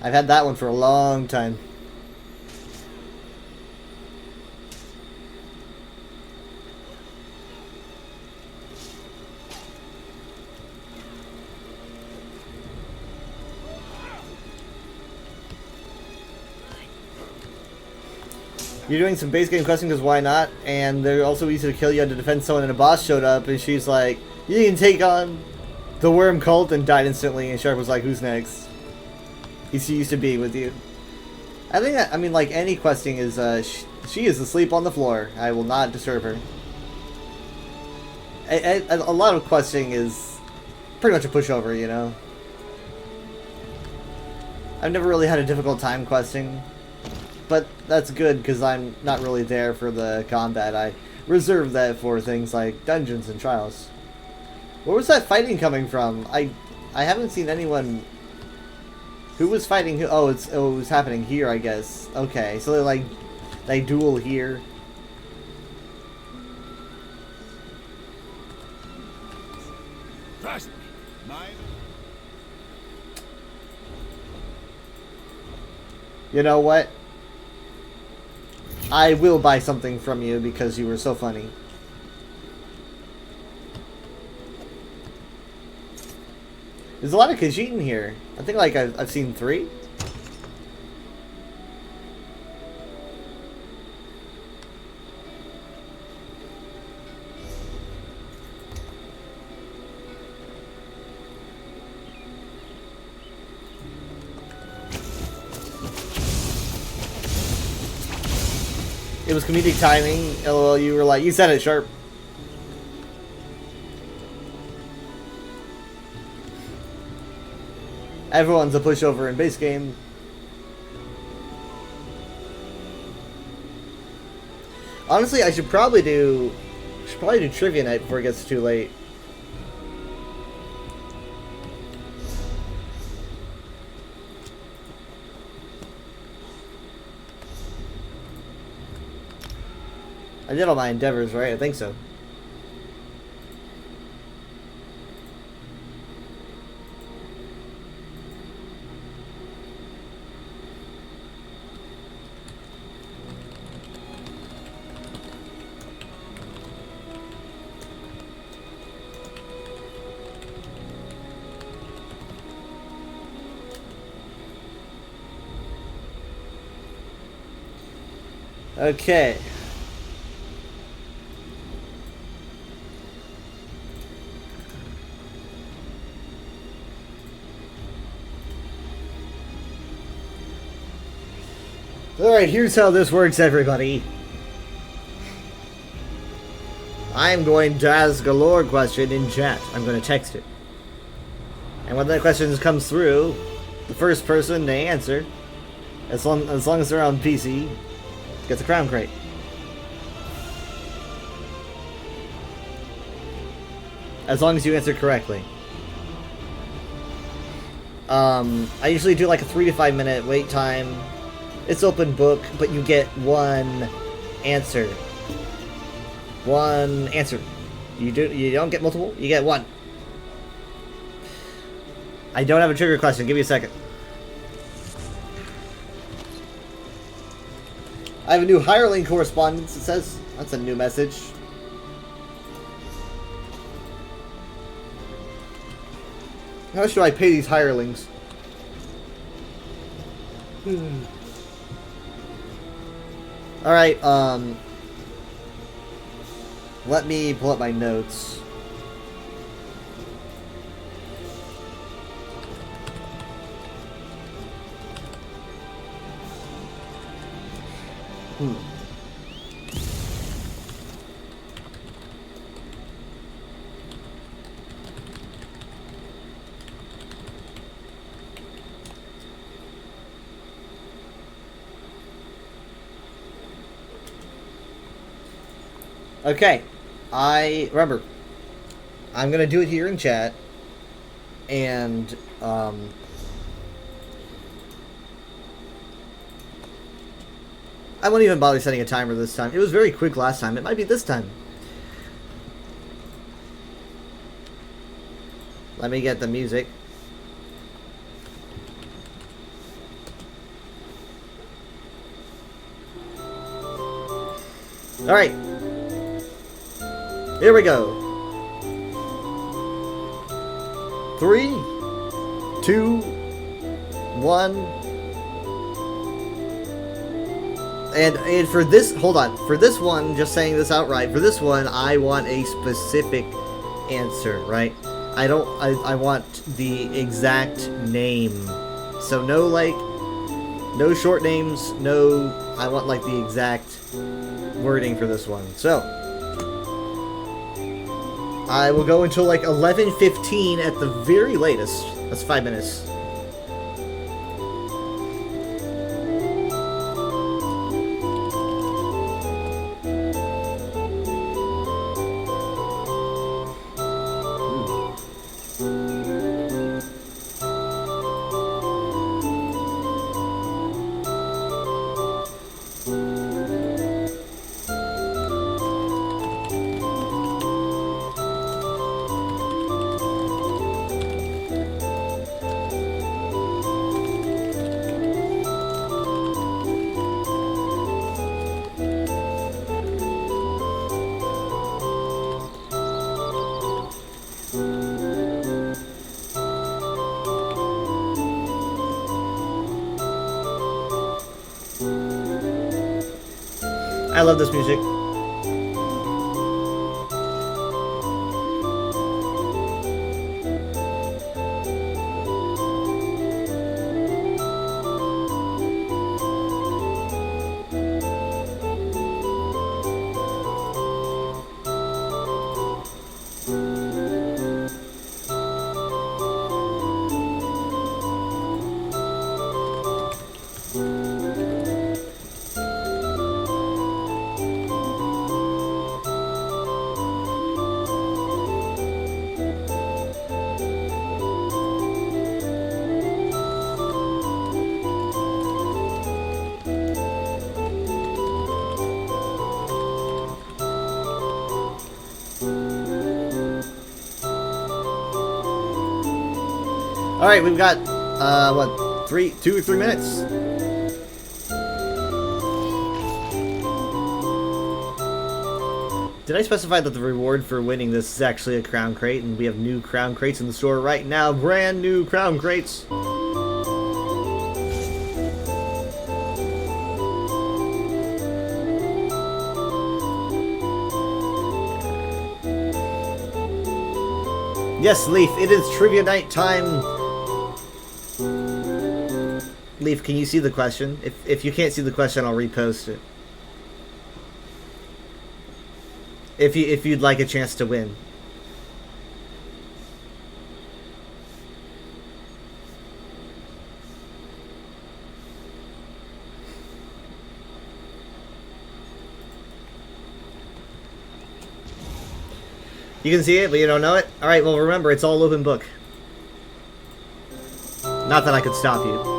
Speaker 1: I've had that one for a long time. You're doing some base game questing because why not? And they're also easy to kill. You had to defend someone and a boss showed up and she's like, you can take on the worm cult, and died instantly. And Sharp was like, who's next? She used to be with you. I think that, I mean, like any questing is, she is asleep on the floor. I will not disturb her. A lot of questing is pretty much a pushover, you know? I've never really had a difficult time questing. But that's good because I'm not really there for the combat. I reserve that for things like dungeons and trials. Where was that fighting coming from? I haven't seen anyone. Who was fighting who? Oh, it was happening here, I guess. Okay, so they duel here.
Speaker 19: Trust me,
Speaker 1: You know what? I will buy something from you because you were so funny. There's a lot of Khajiit here. I think like I've seen 3. It was comedic timing. LOL, you were like, you said it, Sharp. Everyone's a pushover in base game. Honestly, I should probably do trivia night before it gets too late. I did all my endeavors, right? I think so. Okay. Alright, here's how this works, everybody. I'm going to ask a lore question in chat. I'm going to text it. And when that question comes through, the first person to answer, as long as they're on PC, gets a crown crate. As long as you answer correctly. I usually do like a 3 to 5 minute wait time. It's open book, but you get one answer. One answer. You don't get multiple, you get one. I don't have a trigger question, give me a second. I have a new hireling correspondence, it says. That's a new message. How much do I pay these hirelings? Alright, let me pull up my notes. Okay, remember, I'm gonna do it here in chat, and I won't even bother setting a timer this time. It was very quick last time. It might be this time. Let me get the music. Alright. Here we go. 3, 2, 1. And for this, hold on. For this one, just saying this outright, for this one, I want a specific answer, right? I want the exact name. So no, like, no short names, no, I want, like, the exact wording for this one. So, I will go until, like, 11:15 at the very latest. That's 5 minutes. I love this music. Alright, we've got, what, 2 or 3 minutes? Did I specify that the reward for winning this is actually a crown crate, and we have new crown crates in the store right now? Brand new crown crates! Yes, Leaf, it is trivia night time. Leaf, can you see the question? If you can't see the question, I'll repost it. if you'd like a chance to win. You can see it, but you don't know it? Alright, well remember, it's all open book. Not that I could stop you.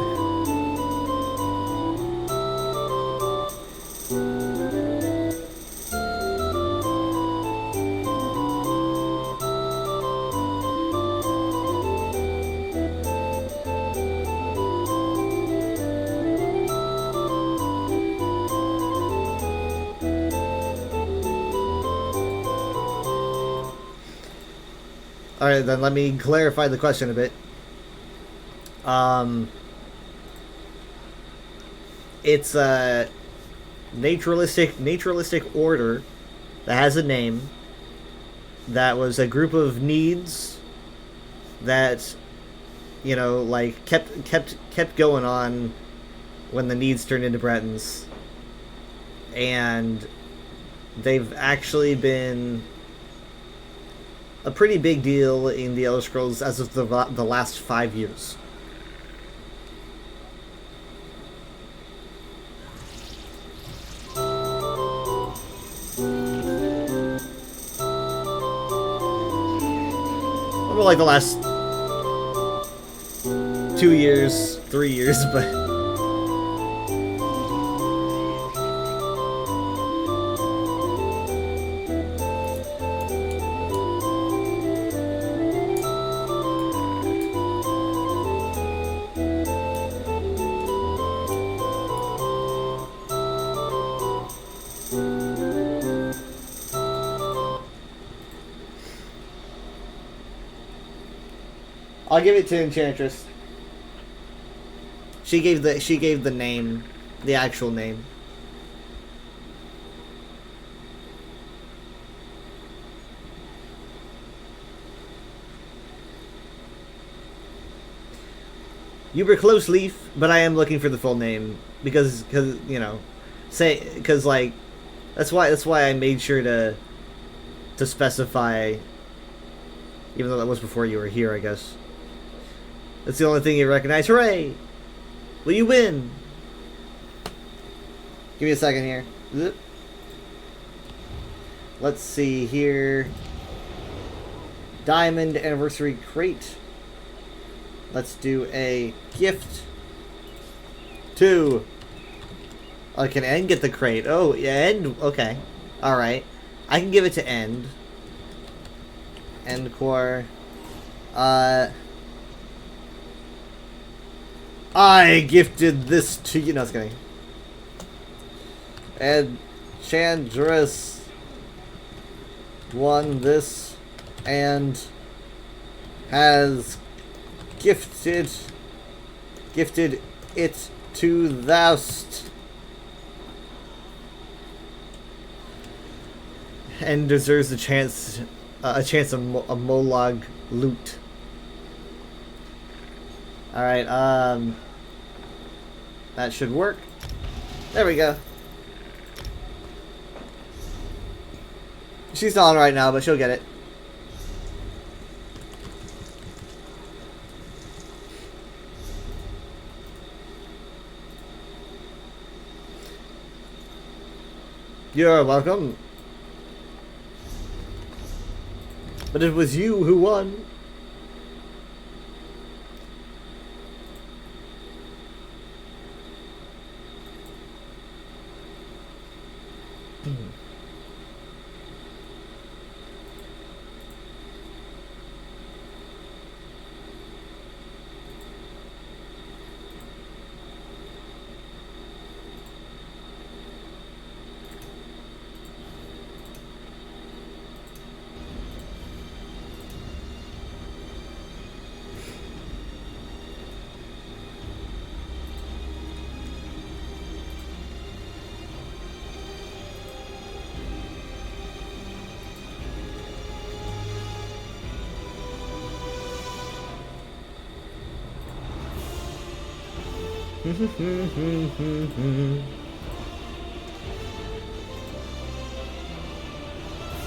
Speaker 1: Alright, then let me clarify the question a bit. It's a naturalistic order that has a name, that was a group of needs that, you know, like kept going on when the needs turned into Bretons, and they've actually been a pretty big deal in the Elder Scrolls as of the last 5 years. More like the last 2 years, 3 years, but... I'll give it to Enchantress. She gave the name, the actual name. You were close, Leaf, but I am looking for the full name because you know, like that's why I made sure to specify, even though that was before you were here, I guess. That's the only thing you recognize. Hooray! Will you win? Give me a second here. Zip. Let's see here. Diamond Anniversary Crate. Let's do a gift to... Oh, can End get the crate? Oh, yeah, End. Okay. Alright. I can give it to End. End Core. I gifted this to you. No, it's kidding. Enchantress won this and has gifted it to Thoust, and deserves a chance of Molag loot. Alright, that should work. There we go. She's on right now, but she'll get it. You're welcome. But it was you who won.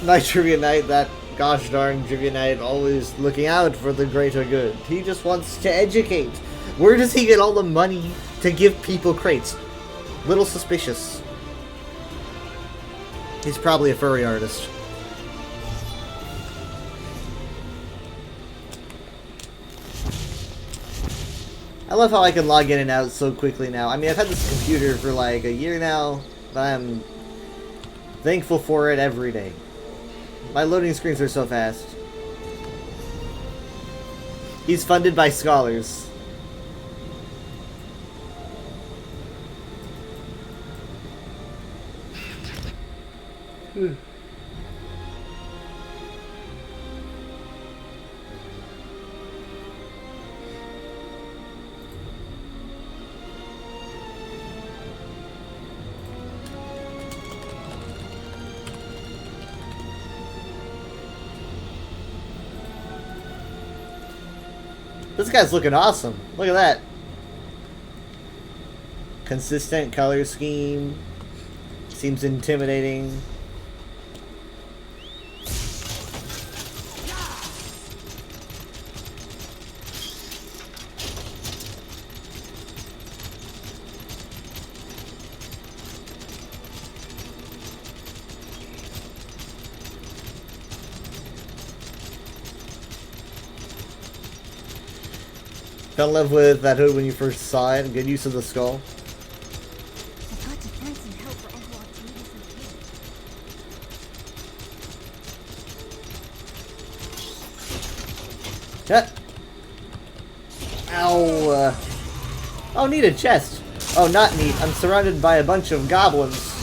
Speaker 1: Night Trivia Night, that gosh darn Trivia Night, always looking out for the greater good. He just wants to educate. Where does he get all the money to give people crates? Little suspicious. He's probably a furry artist. I love how I can log in and out so quickly now. I mean, I've had this computer for like a year now, but I'm thankful for it every day. My loading screens are so fast. He's funded by scholars. This guy's looking awesome. Look at that. Consistent color scheme. Seems intimidating. Fell in love with that hood when you first saw it and good use of the skull. Yeah. Ow. Oh, need a chest. Oh, not neat. I'm surrounded by a bunch of goblins.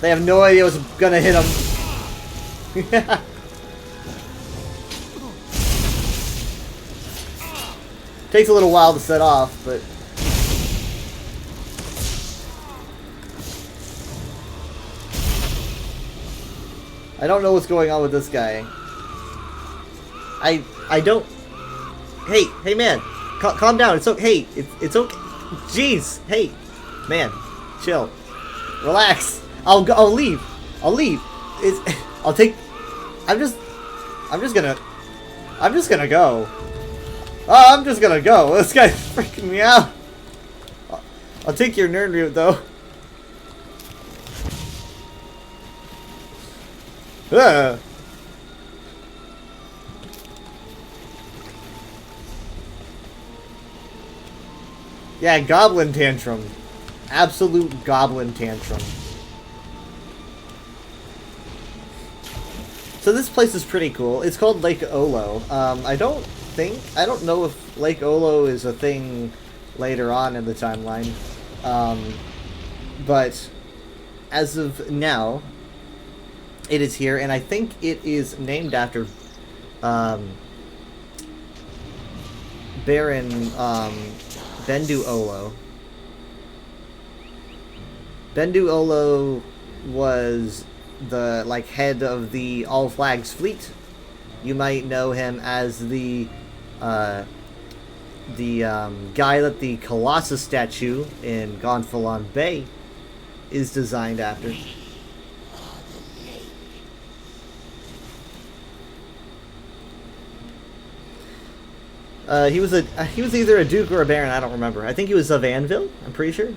Speaker 1: They have no idea what's gonna hit them. Yeah. Takes a little while to set off, but I don't know what's going on with this guy. I don't. Hey man, calm down. It's okay. It's okay. Jeez, hey man, chill, relax. I'll leave. I'll leave. I'm just gonna go. Oh, I'm just gonna go. This guy's freaking me out. I'll take your nerd route, though. Yeah, goblin tantrum. Absolute goblin tantrum. So this place is pretty cool. It's called Lake Olo. I don't know if Lake Olo is a thing later on in the timeline, but as of now, it is here, and I think it is named after Baron Bendu Olo. Bendu Olo was the head of the All Flags fleet. You might know him as the guy that the Colossus statue in Gonfalon Bay is designed after. He was either a duke or a baron, I don't remember. I think he was of Anvil, I'm pretty sure.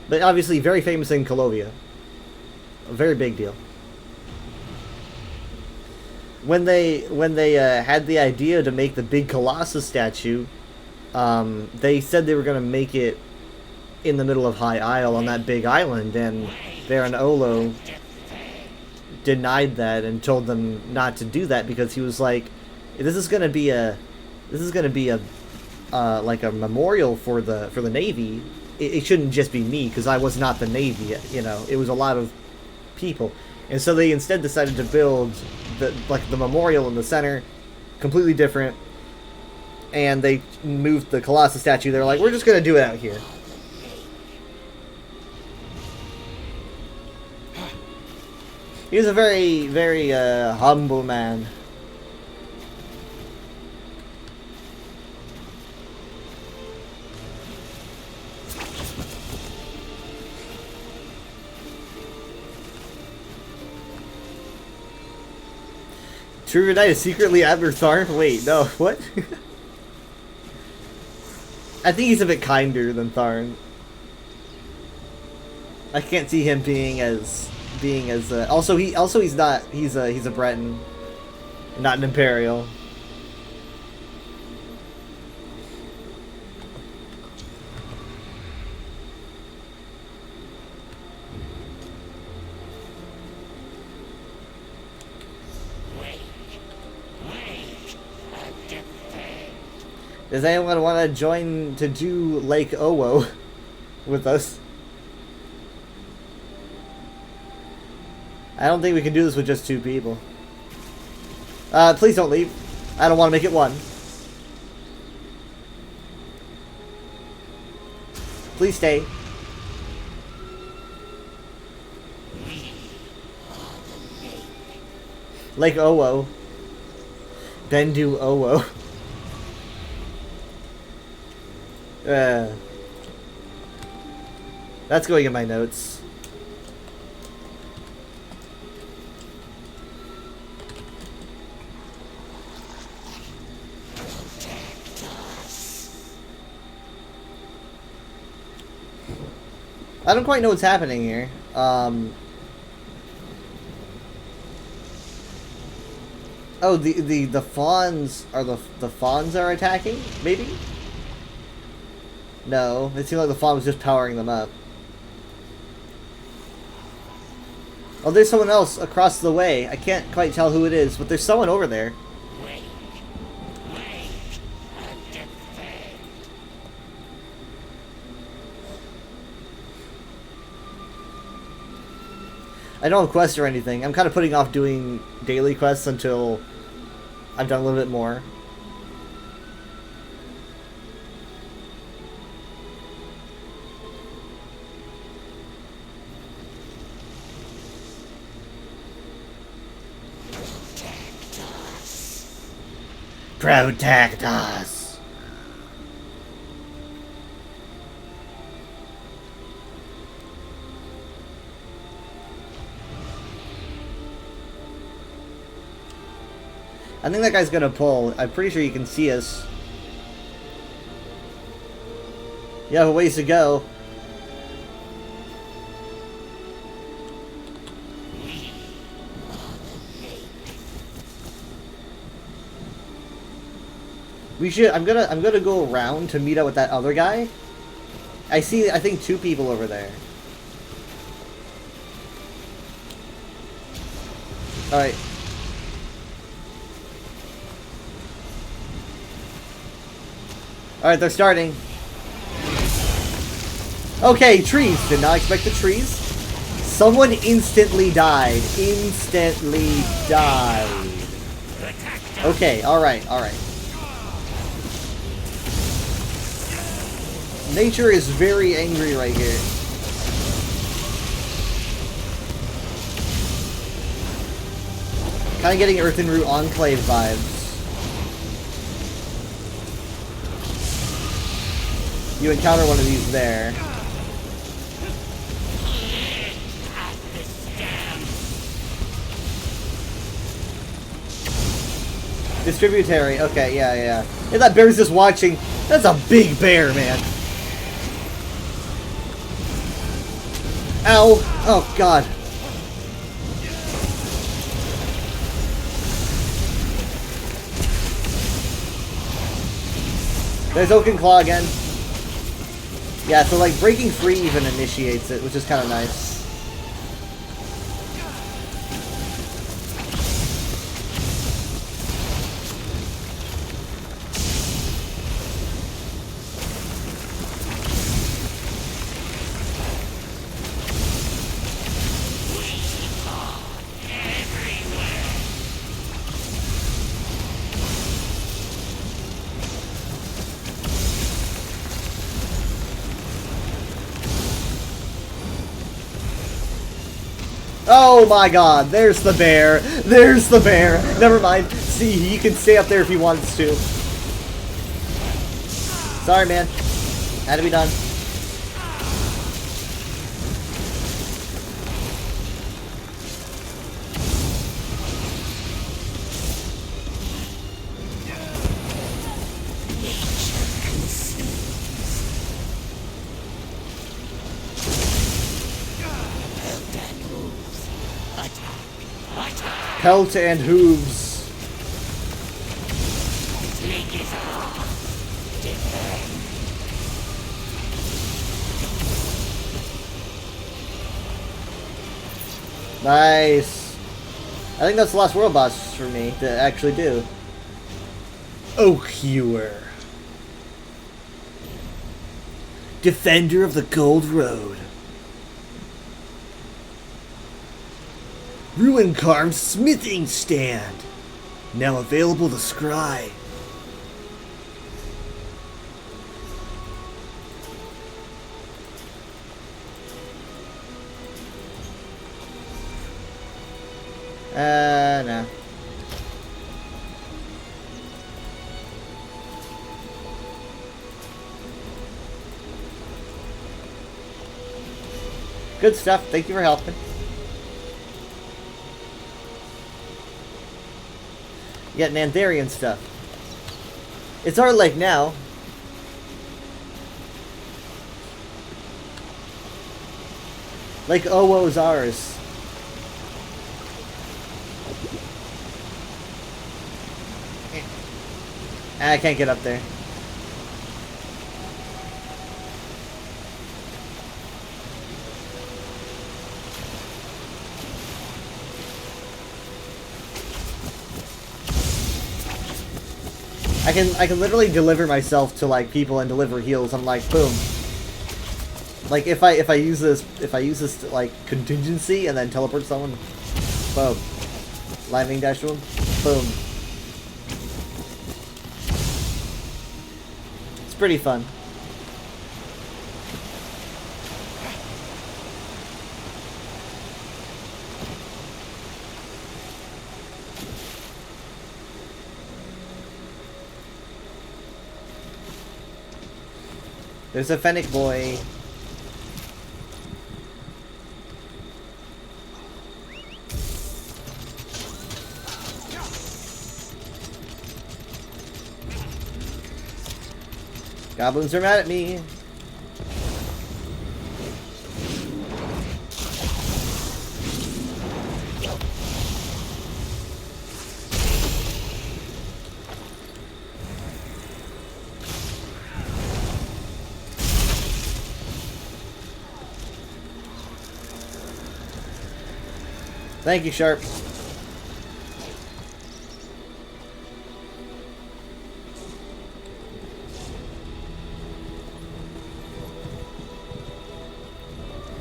Speaker 1: But obviously very famous in Colovia. A very big deal. When they had the idea to make the big Colossus statue, they said they were going to make it in the middle of High Isle on that big island, and Baron Olo denied that and told them not to do that because he was like, this is going to be a like a memorial for the Navy. It shouldn't just be me because I was not the Navy, you know. It was a lot of people. And so they instead decided to build the memorial in the center, completely different, and they moved the Colossus statue. They were like, we're just going to do it out here. He was a very, very humble man. True Knight is secretly Abner Tharn? Wait, no, what? I think he's a bit kinder than Tharn. I can't see him being as also he's not he's a Breton, not an Imperial. Does anyone want to join to do Lake Owo with us? I don't think we can do this with just 2 people. Please don't leave. I don't want to make it 1. Please stay. Lake Owo. Bendu Owo. That's going in my notes. I don't quite know what's happening here. Oh, the fawns are the fawns are attacking? Maybe? No, it seemed like the fawn was just powering them up. Oh, there's someone else across the way. I can't quite tell who it is, but there's someone over there. I don't have quests or anything. I'm kind of putting off doing daily quests until I've done a little bit more. Protect us. I think that guy's gonna pull. I'm pretty sure you can see us. You have a ways to go. We should. I'm gonna go around to meet up with that other guy. I think 2 people over there. All right. All right, they're starting. Okay, trees. Did not expect the trees. Someone instantly died. Instantly died. Okay. All right. All right. Nature is very angry right here. Kind of getting Earthen Root Enclave vibes. You encounter one of these there. Distributary. Okay, yeah. And that bear's just watching. That's a big bear, man. Ow! Oh, God. There's Oaken Claw again. Yeah, so like breaking free even initiates it, which is kind of nice. Oh my God, there's the bear. There's the bear. Never mind. See, he can stay up there if he wants to. Sorry, man. Had to be done. Pelt and hooves. Nice. I think that's the last world boss for me to actually do. Oak Hewer. Defender of the Gold Road. Ruin carved smithing stand. Now available to scry. No. Good stuff. Thank you for helping. You got Nantharian stuff. It's our lake now. Lake Owo's ours. I can't get up there. I can literally deliver myself to like people and deliver heals. I'm like boom. Like if I use this like contingency and then teleport someone, boom. Lightning dash to him, boom. It's pretty fun. There's a Fennec boy. Goblins are mad at me. Thank you, Sharp.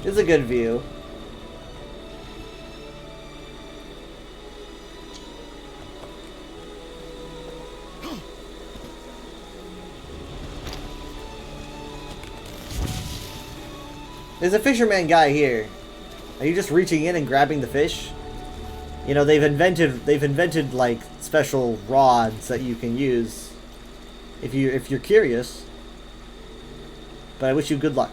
Speaker 1: It's a good view. There's a fisherman guy here. Are you just reaching in and grabbing the fish? You know, they've invented like special rods that you can use if you're curious. But I wish you good luck.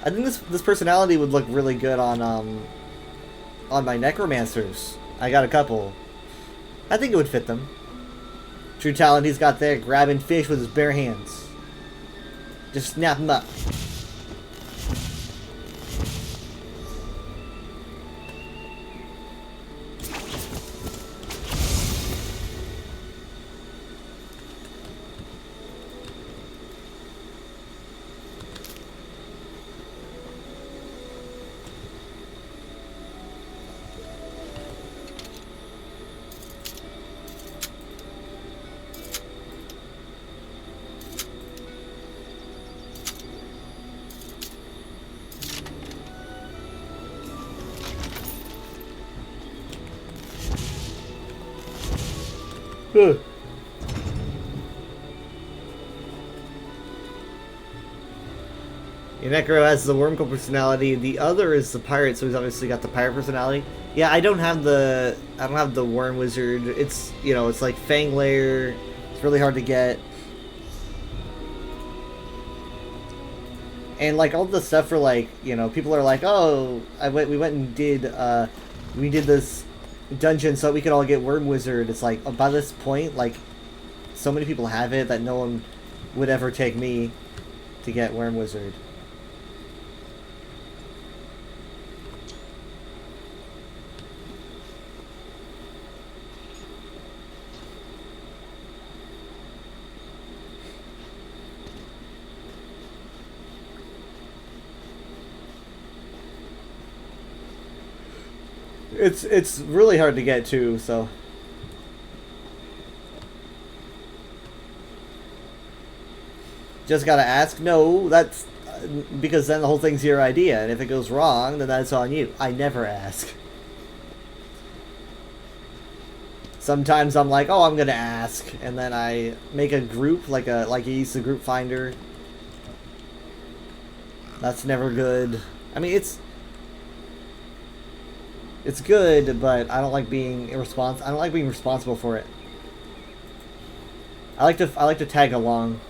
Speaker 1: I think this personality would look really good on my necromancers. I got a couple. I think it would fit them. True talent he's got there, grabbing fish with his bare hands. Just snap them up. Huh. Necro has the Wormcoil personality. The other is the pirate, so he's obviously got the pirate personality. Yeah, I don't have the Worm Wizard. It's, you know, it's like Fang Lair. It's really hard to get. And like all the stuff for like, you know, people are like, oh, we went and did we did this dungeon so we could all get Worm Wizard. It's like by this point, like so many people have it that no one would ever take me to get Worm Wizard. It's really hard to get to, so. Just gotta ask? No, that's because then the whole thing's your idea, and if it goes wrong, then that's on you. I never ask. Sometimes I'm like, oh, I'm gonna ask, and then I make a group, like you use the group finder. That's never good. I mean, it's good, but I don't like being irresponsible. I don't like being responsible for it. I like to tag along.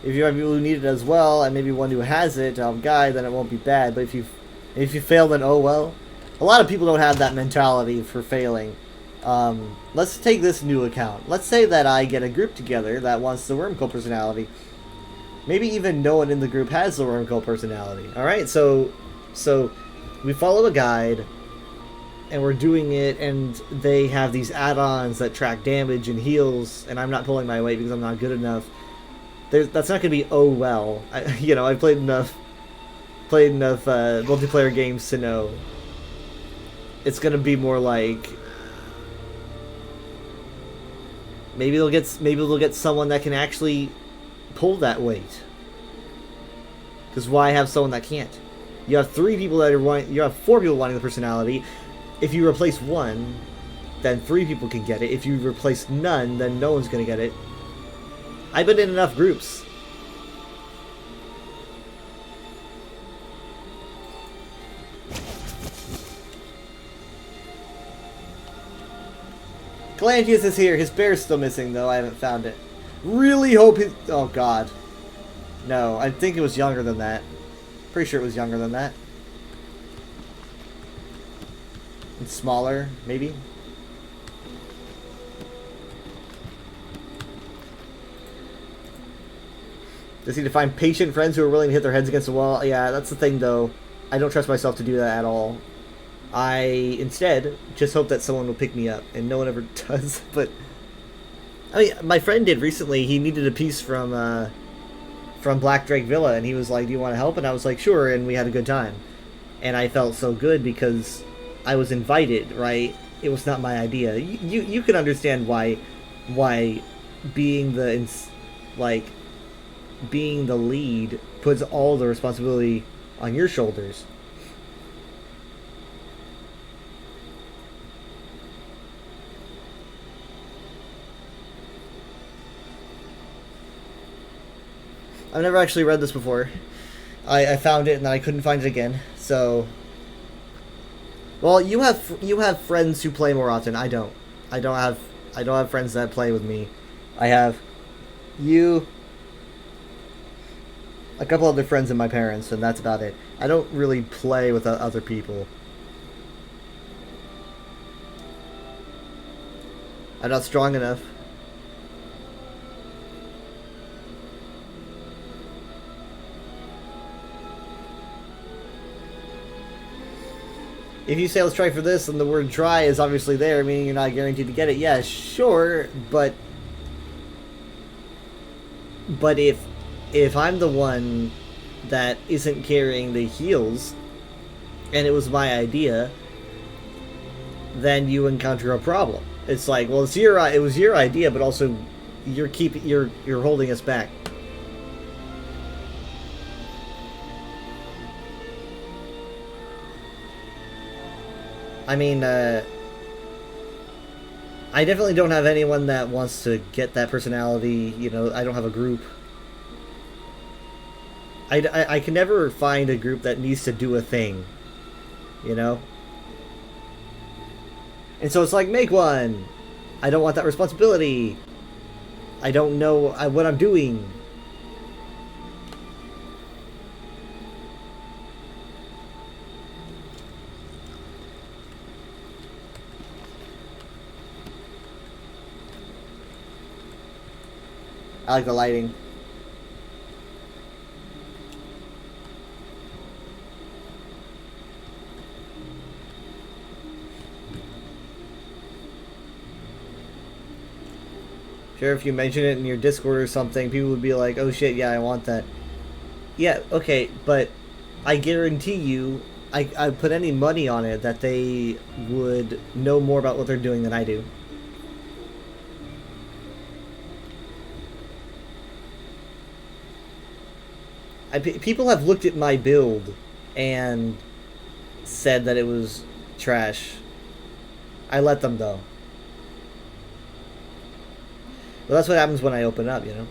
Speaker 1: If you have people who need it as well, and maybe one who has it, guy, then it won't be bad. But if you fail, then oh well. A lot of people don't have that mentality for failing. Let's take this new account. Let's say that I get a group together that wants the Wormcoil personality. Maybe even no one in the group has the Wormcoil personality. Alright, so we follow a guide, and we're doing it, and they have these add-ons that track damage and heals, and I'm not pulling my weight because I'm not good enough. That's not going to be oh well. I've played enough multiplayer games to know it's going to be more like maybe they'll get someone that can actually pull that weight. Because why have someone that can't? You have 3 people that you have 4 people wanting the personality. If you replace one, then 3 people can get it. If you replace none, then no one's going to get it. I've been in enough groups. Galantius is here. His bear's still missing, though. I haven't found it. Really hope his... Oh, God. No, I think it was younger than that. Pretty sure it was younger than that. And smaller, maybe? Just need to find patient friends who are willing to hit their heads against the wall. Yeah, that's the thing, though. I don't trust myself to do that at all. I, instead, just hope that someone will pick me up, and no one ever does. But, I mean, my friend did recently. He needed a piece from Black Drake Villa, and he was like, do you want to help? And I was like, sure, and we had a good time. And I felt so good because I was invited, right? It was not my idea. You can understand why being being the lead puts all the responsibility on your shoulders. I've never actually read this before. I found it and then I couldn't find it again. So, well, you have friends who play more often. I don't. I don't have friends that play with me. I have you, a couple other friends and my parents, and that's about it. I don't really play with other people. I'm not strong enough. If you say let's try for this and the word try is obviously there, meaning you're not guaranteed to get it, yeah, sure, but if I'm the one that isn't carrying the heals and it was my idea, then you encounter a problem. It's like, well, it was your idea, but also you're holding us back. I mean, I definitely don't have anyone that wants to get that personality. You know, I don't have a group. I can never find a group that needs to do a thing, you know? And so it's like, make one! I don't want that responsibility. I don't know what I'm doing. I like the lighting. Sure, if you mention it in your Discord or something, people would be like, oh shit, yeah, I want that. Yeah, okay, but I guarantee you, I put any money on it that they would know more about what they're doing than I do. People have looked at my build and said that it was trash. I let them though. Well, that's what happens when I open up, you know?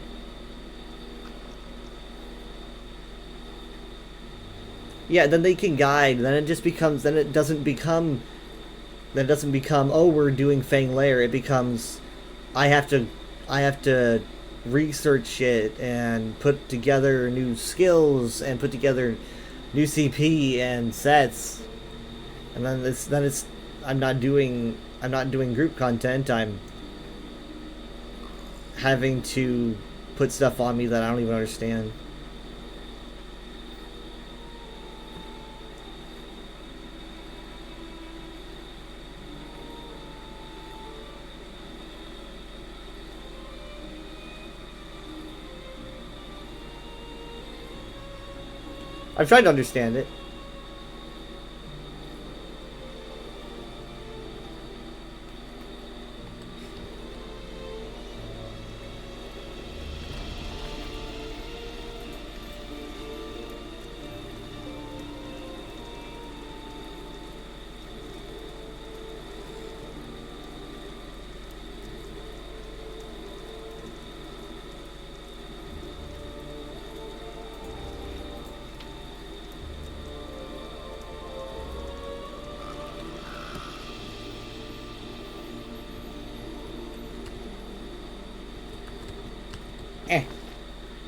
Speaker 1: Yeah, then they can guide, then it just becomes, then it doesn't become, oh, we're doing Fang Lair. It becomes, I have to research it and put together new skills and put together new CP and sets. And then it's, I'm not doing group content, I'm having to put stuff on me that I don't even understand. I've tried to understand it.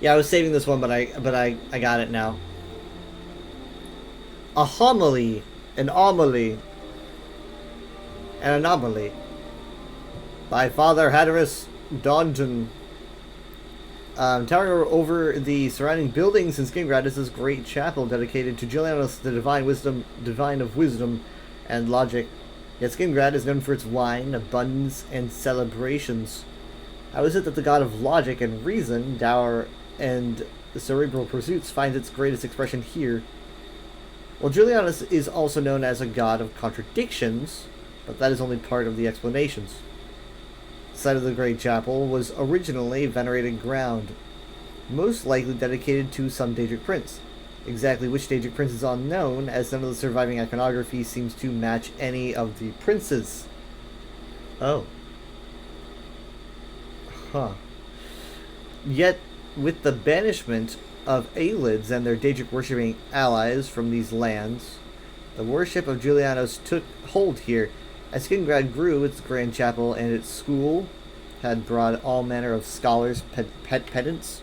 Speaker 1: Yeah, I was saving this one, but I got it now. A homily, an homily, an anomaly. By Father Hatteras Donjon. Towering over the surrounding buildings in Skingrad is this great chapel dedicated to Julianus, the divine of wisdom and logic. Yet Skingrad is known for its wine, abundance, and celebrations. How is it that the god of logic and reason, dour and cerebral pursuits, finds its greatest expression here? Well, Julianus is also known as a god of contradictions, but that is only part of the explanations. The site of the Great Chapel was originally venerated ground, most likely dedicated to some Daedric prince. Exactly which Daedric prince is unknown, as none of the surviving iconography seems to match any of the princes. Oh. Huh. Yet, with the banishment of Aelids and their Daedric worshipping allies from these lands, the worship of Julianus took hold here. As Skingrad grew, its grand chapel and its school had brought all manner of scholars, pedants,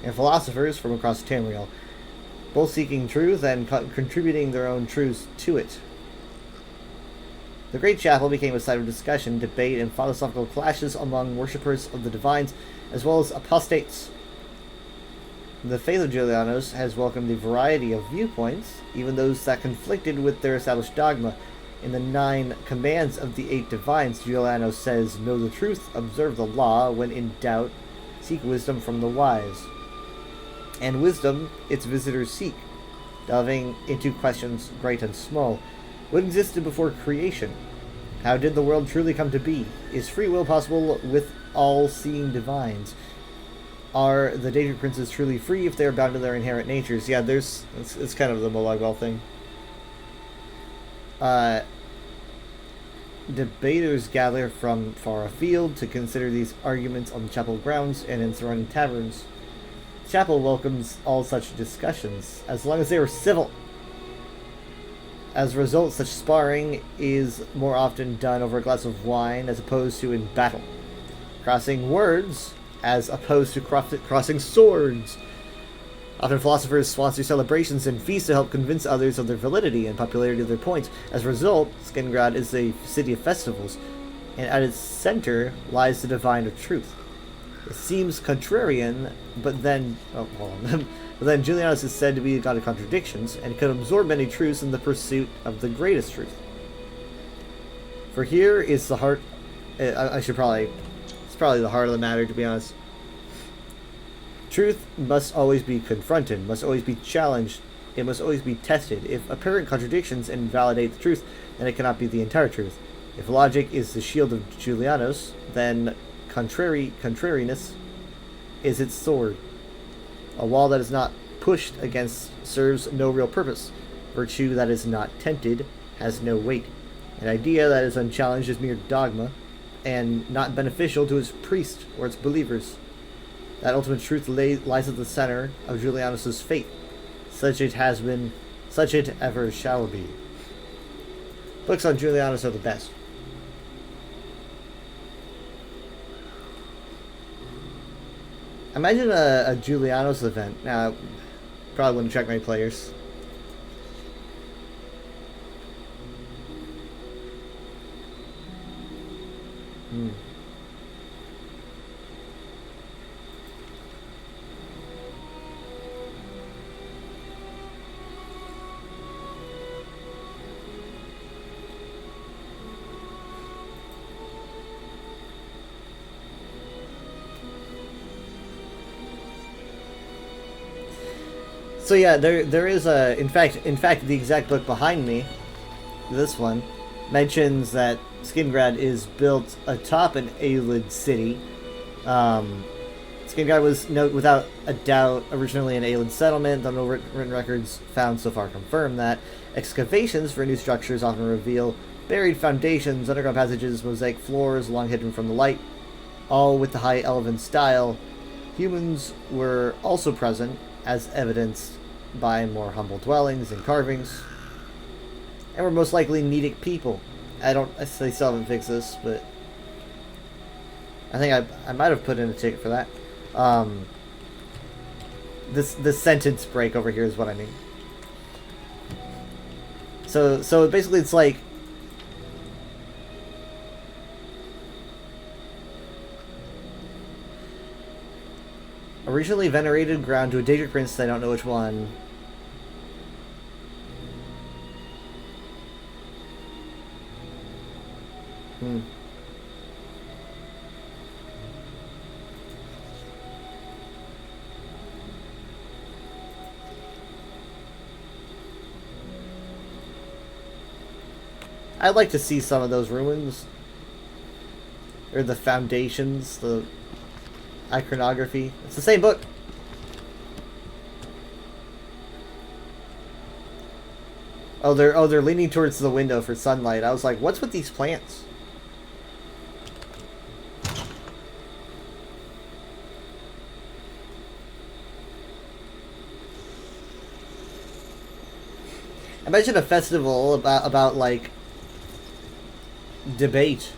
Speaker 1: and philosophers from across Tamriel, both seeking truth and contributing their own truths to it. The Great Chapel became a site of discussion, debate, and philosophical clashes among worshippers of the divines, as well as apostates. The faith of Julianus has welcomed a variety of viewpoints, even those that conflicted with their established dogma. In the 9 commands of the 8 divines, Julianus says, "Know the truth, observe the law, when in doubt, seek wisdom from the wise." And wisdom its visitors seek, delving into questions great and small. What existed before creation? How did the world truly come to be? Is free will possible with all-seeing divines? Are the Daedric princes truly free if they are bound to their inherent natures? Yeah, it's kind of the Molag Bal thing. Debaters gather from far afield to consider these arguments on the chapel grounds and in surrounding taverns. The chapel welcomes all such discussions, as long as they are civil. As a result, such sparring is more often done over a glass of wine as opposed to in battle. Crossing words as opposed to crossing swords. Often philosophers sponsor celebrations and feasts to help convince others of their validity and popularity of their points. As a result, Skingrad is a city of festivals, and at its center lies the divine of truth. It seems contrarian, but then... Oh, hold on. But then Julianus is said to be a god of contradictions, and could absorb many truths in the pursuit of the greatest truth. For here is the heart... I should probably... It's probably the heart of the matter, to be honest. Truth must always be confronted, must always be challenged, it must always be tested. If apparent contradictions invalidate the truth, then it cannot be the entire truth. If logic is the shield of Julianus, then contrariness is its sword. A wall that is not pushed against serves no real purpose. Virtue that is not tempted has no weight. An idea that is unchallenged is mere dogma, and not beneficial to its priest or its believers. That ultimate truth lies at the center of Julianus's faith. Such it has been, such it ever shall be. Books on Julianus are the best. Imagine a Julianus event. Now, probably wouldn't attract many players. So yeah, there is a in fact the exact book behind me, this one, mentions that Skingrad is built atop an Aelid city. Skingrad was without a doubt originally an Aelid settlement, though no written records found so far confirm that. Excavations for new structures often reveal buried foundations, underground passages, mosaic floors long hidden from the light, all with the high elven style. Humans were also present, as evidenced by more humble dwellings and carvings, and were most likely Nedic people. They still haven't fixed this, but I think I might have put in a ticket for that. This sentence break over here is what I mean. So basically it's like originally venerated ground to a Daedric prince, I don't know which one. I'd like to see some of those ruins. Or the foundations, the iconography. It's the same book. Oh, they're leaning towards the window for sunlight. I was like, what's with these plants? Imagine a festival about like debate.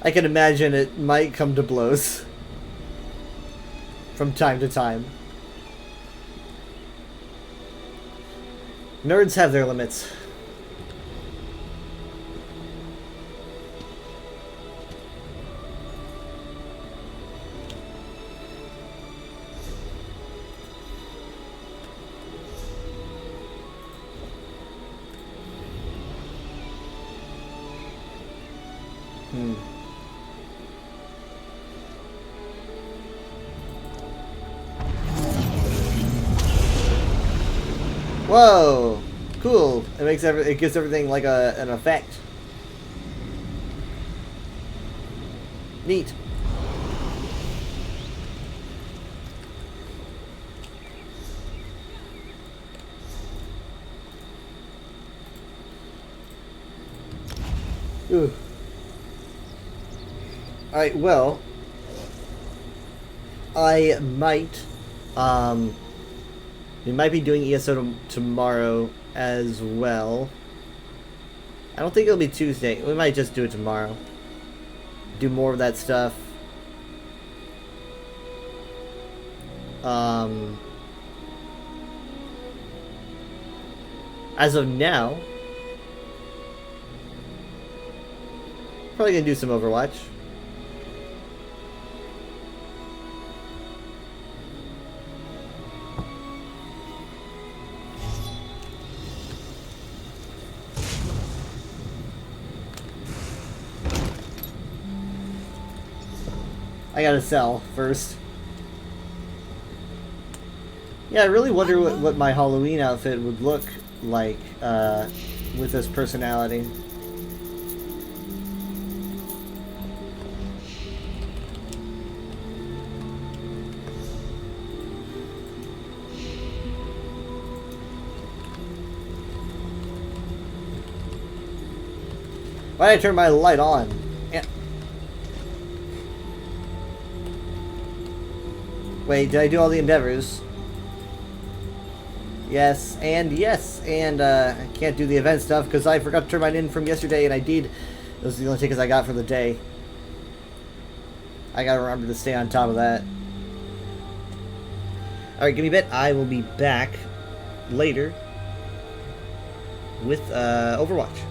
Speaker 1: I can imagine it might come to blows from time to time. Nerds have their limits. Whoa, cool! It gives everything like an effect. Neat. Ooh. Alright, well, I might, we might be doing ESO tomorrow as well. I don't think it'll be Tuesday. We might just do it tomorrow. Do more of that stuff. As of now, probably gonna do some Overwatch. I gotta sell first. Yeah, I really wonder what my Halloween outfit would look like with this personality. Why did I turn my light on? Yeah. Wait, did I do all the endeavors? Yes, and I can't do the event stuff because I forgot to turn mine in from yesterday, and I did. Those are the only tickets I got for the day. I gotta remember to stay on top of that. Alright, give me a bit. I will be back later with Overwatch.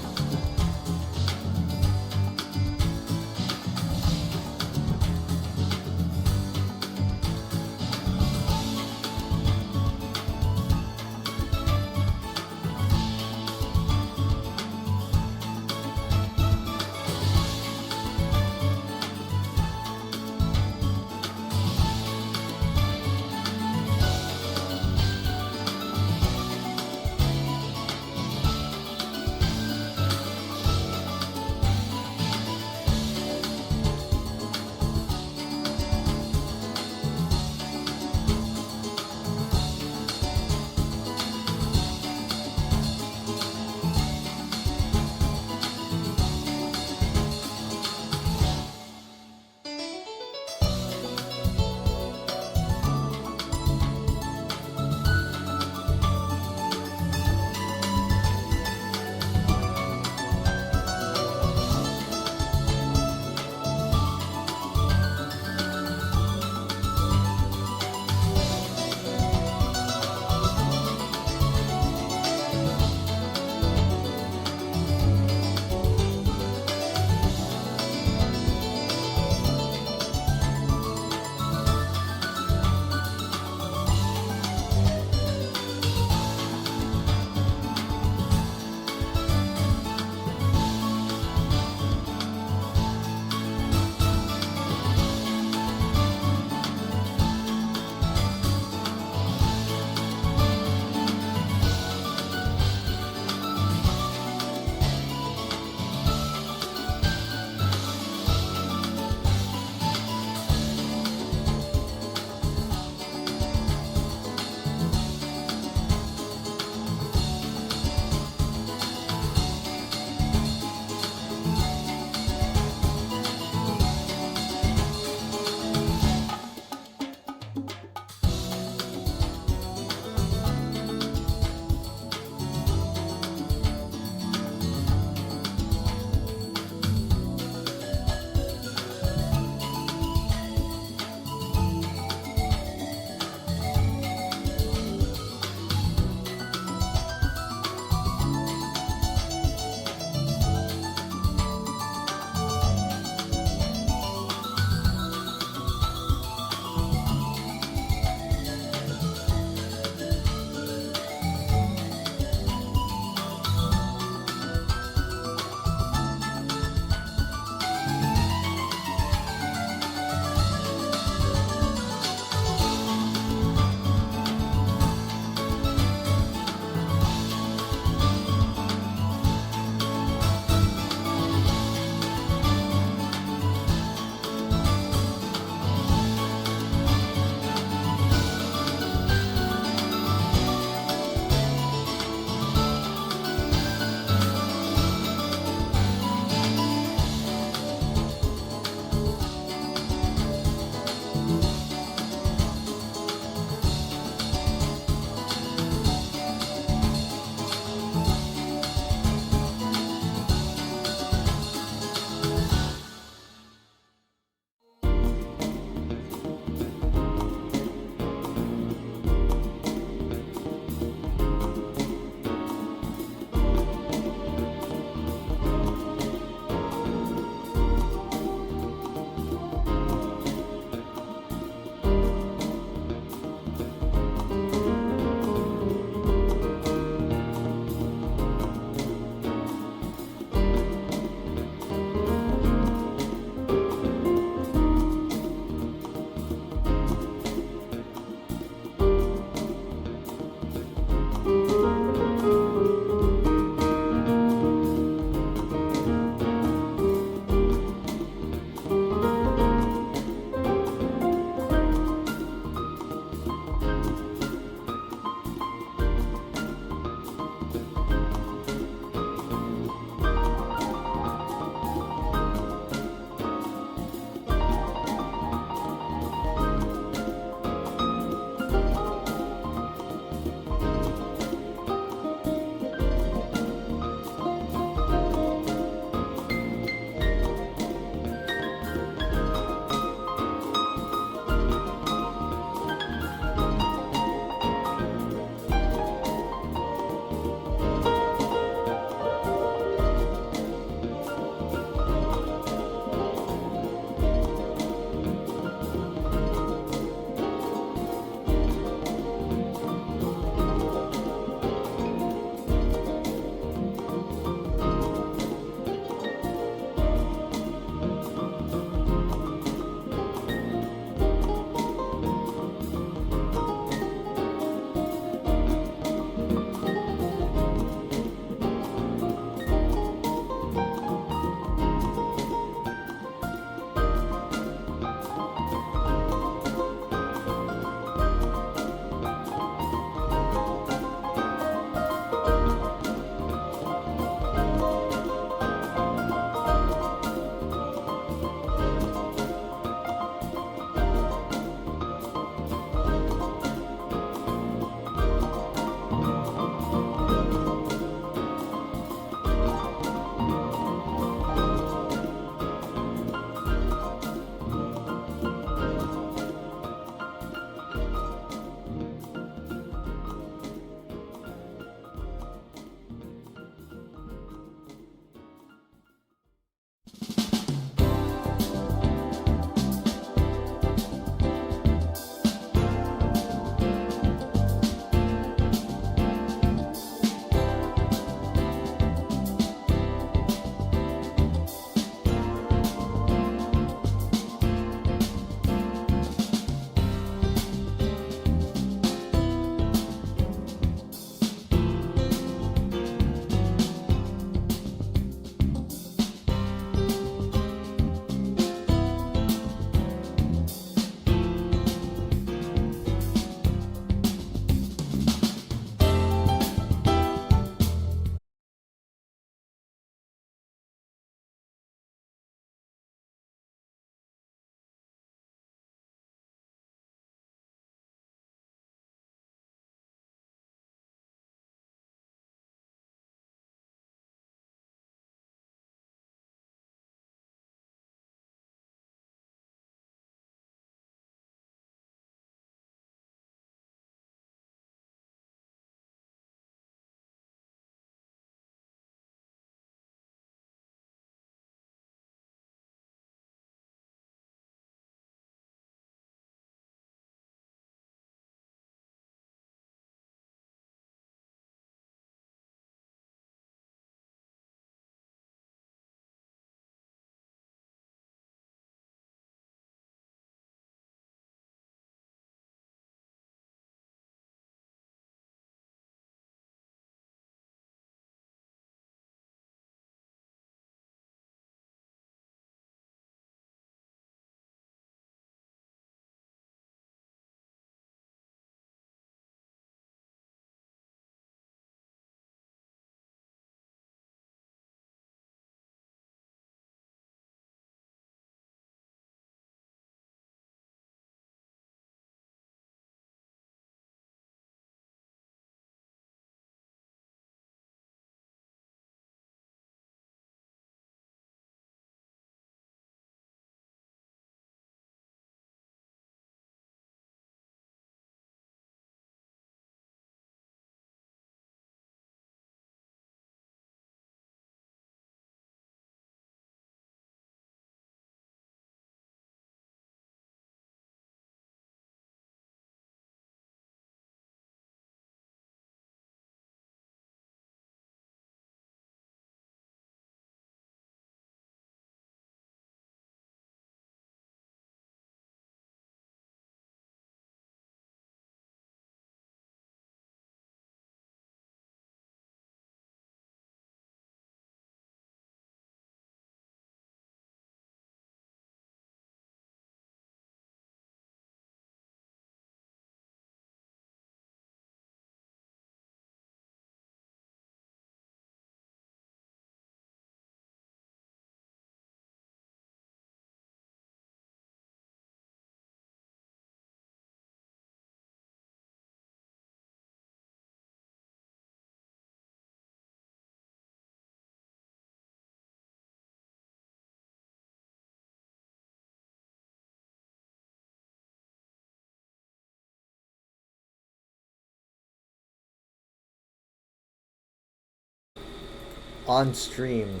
Speaker 1: on stream.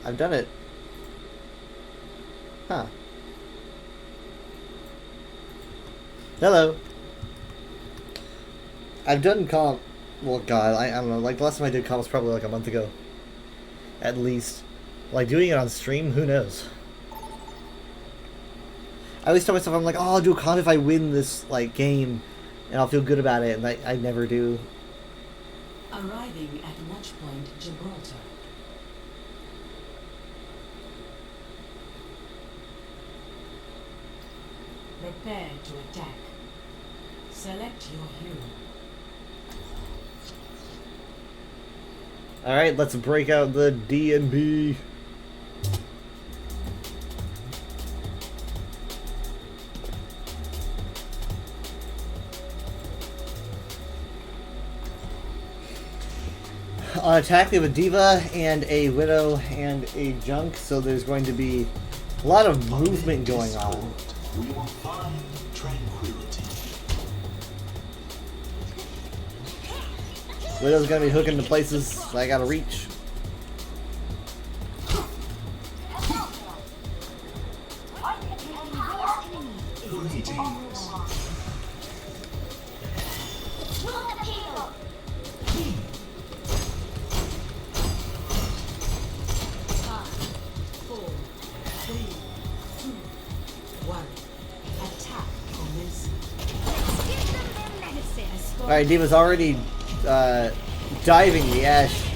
Speaker 1: I've done it. Huh. Hello. I've done comp. Well, God, I don't know. Like, the last time I did comp was probably like a month ago. At least. Like, doing it on stream, who knows? I always tell myself, I'm like, oh, I'll do a comp if I win this, like, game. And I'll feel good about it, and I never do.
Speaker 7: Arriving at Watchpoint Gibraltar. Prepare to attack. Select your hero.
Speaker 1: Alright, let's break out the D&B. On attack, they have a Diva and a Widow and a Junk, so there's going to be a lot of movement going on.
Speaker 8: We will find tranquility.
Speaker 1: Widow's gonna be hooking to places I gotta reach. Alright, Diva's already diving the Ashe.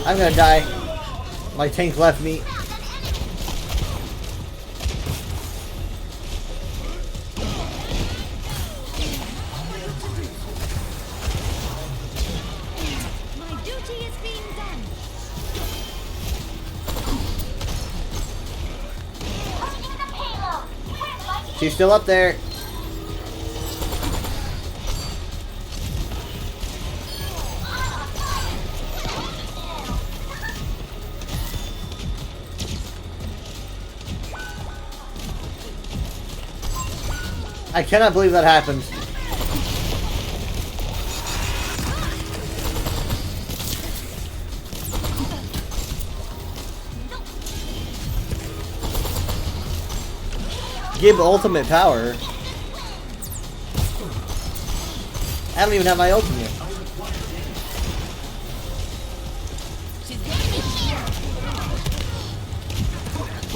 Speaker 1: I'm gonna die. My tank left me.
Speaker 21: My duty is being done.
Speaker 1: She's still up there. I cannot believe that happened. Give ultimate power. I don't even have my ultimate.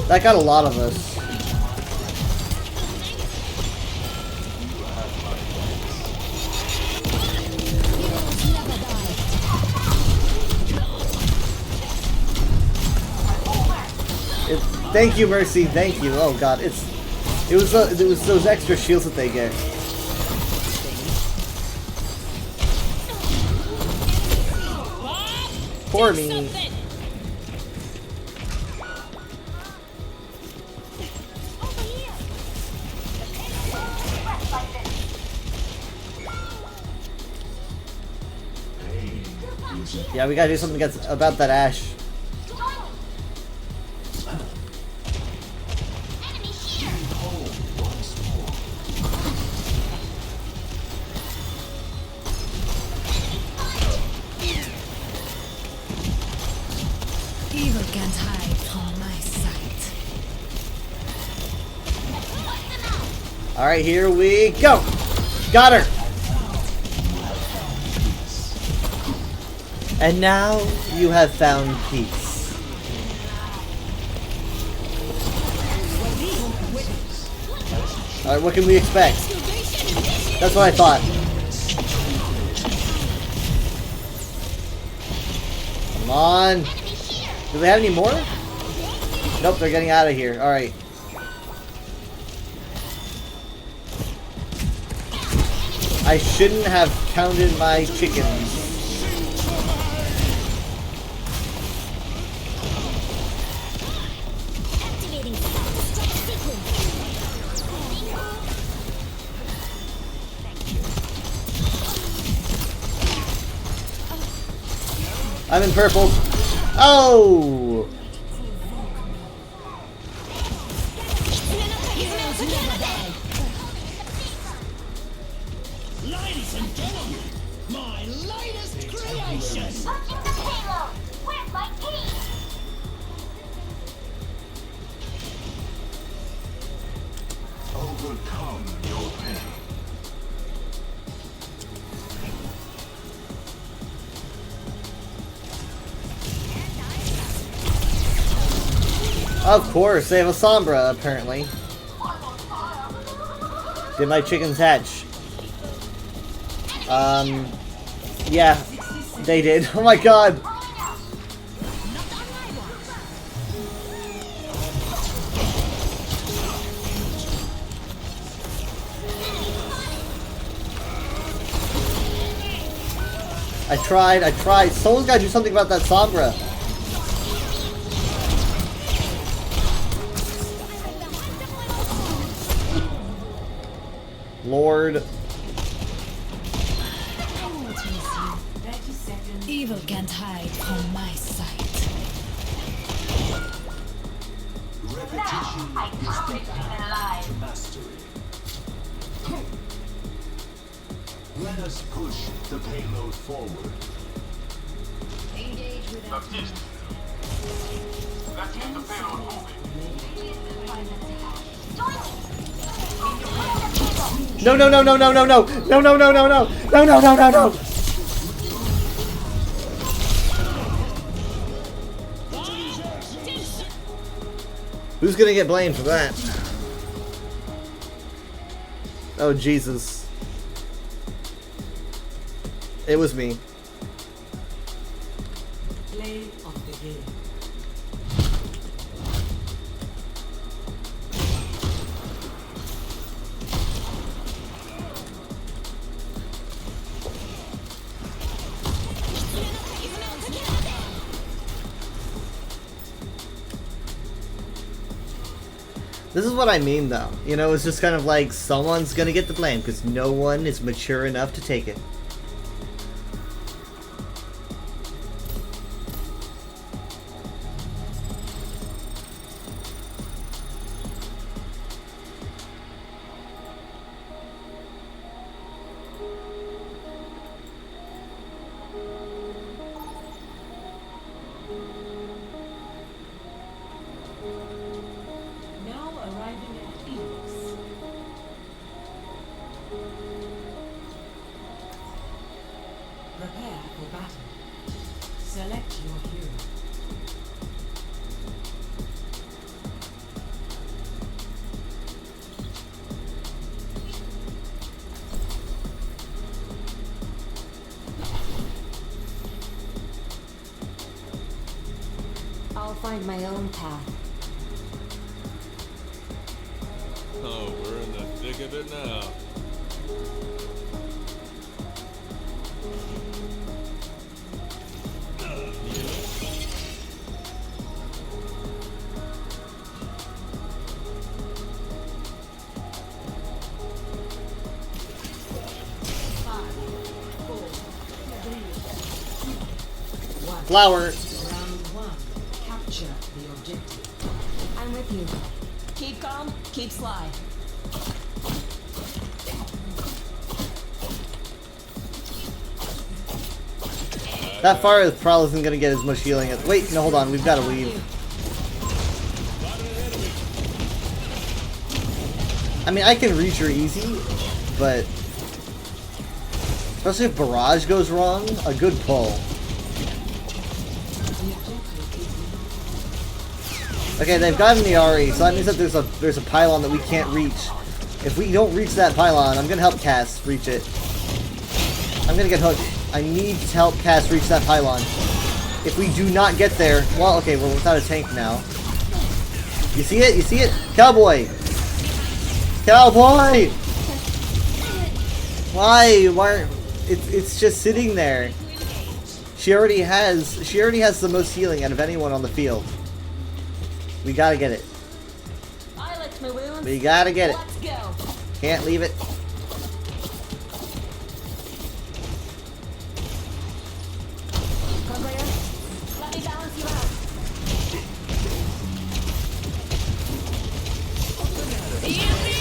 Speaker 1: That got a lot of us. Thank you, Mercy. Thank you. Oh God, it was those extra shields that they get. Poor me. Yeah, we gotta do something about that Ashe.
Speaker 21: Evil can't hide from my sight.
Speaker 1: Alright, here we go! Got her! And now you have found peace. Alright, what can we expect? That's what I thought. Come on! Do they have any more? Nope, they're getting out of here. Alright. I shouldn't have counted my chickens. I'm in purple. Oh!
Speaker 21: Heroes never die.
Speaker 8: Ladies and gentlemen, my latest creation!
Speaker 21: Touching the payload! Where's my key?
Speaker 8: Overcome your pain.
Speaker 1: Of course, they have a Sombra, apparently. Did my chickens hatch? Yeah, they did. Oh my god! I tried. Someone's gotta do something about that Sombra. Lord.
Speaker 21: Evil can't hide from my sight.
Speaker 8: Repetition is the path to mastery. Let us push the payload forward.
Speaker 21: Engage with
Speaker 8: Baptiste, let's get the payload moving.
Speaker 1: No, no, no, no, no, no, no, no, no, no, no, no, no, no, no, no, no. Who's gonna get blamed for that? Oh, Jesus. It was me.
Speaker 7: Play of the game.
Speaker 1: This is what I mean, though. You know, it's just kind of like someone's gonna get the blame because no one is mature enough to take it.
Speaker 7: Now arriving at Phoenix. Prepare for battle. Select your hero.
Speaker 4: I'll find my own path.
Speaker 22: Oh, we're in the thick of it now.
Speaker 1: Flower.
Speaker 7: Round one. Capture the objective.
Speaker 4: I'm with you.
Speaker 7: Keep calm, keep sly.
Speaker 1: That fire probably isn't gonna get as much healing as. Wait, no, hold on. We've got to leave. I mean, I can reach her easy, but especially if barrage goes wrong, a good pull. Okay, they've gotten the Ari, so that means that there's a pylon that we can't reach. If we don't reach that pylon, I'm gonna help Cass reach it. I'm gonna get hooked. I need to help Cass reach that pylon. If we do not get there, well, okay, we're without a tank now. You see it? You see it? Cowboy! Cowboy! Why? Why? It's just sitting there. She already has the most healing out of anyone on the field. We gotta get it.
Speaker 7: I licked my wounds.
Speaker 1: We gotta get it.
Speaker 7: Let's go.
Speaker 1: Can't leave it.
Speaker 7: Let me balance you out.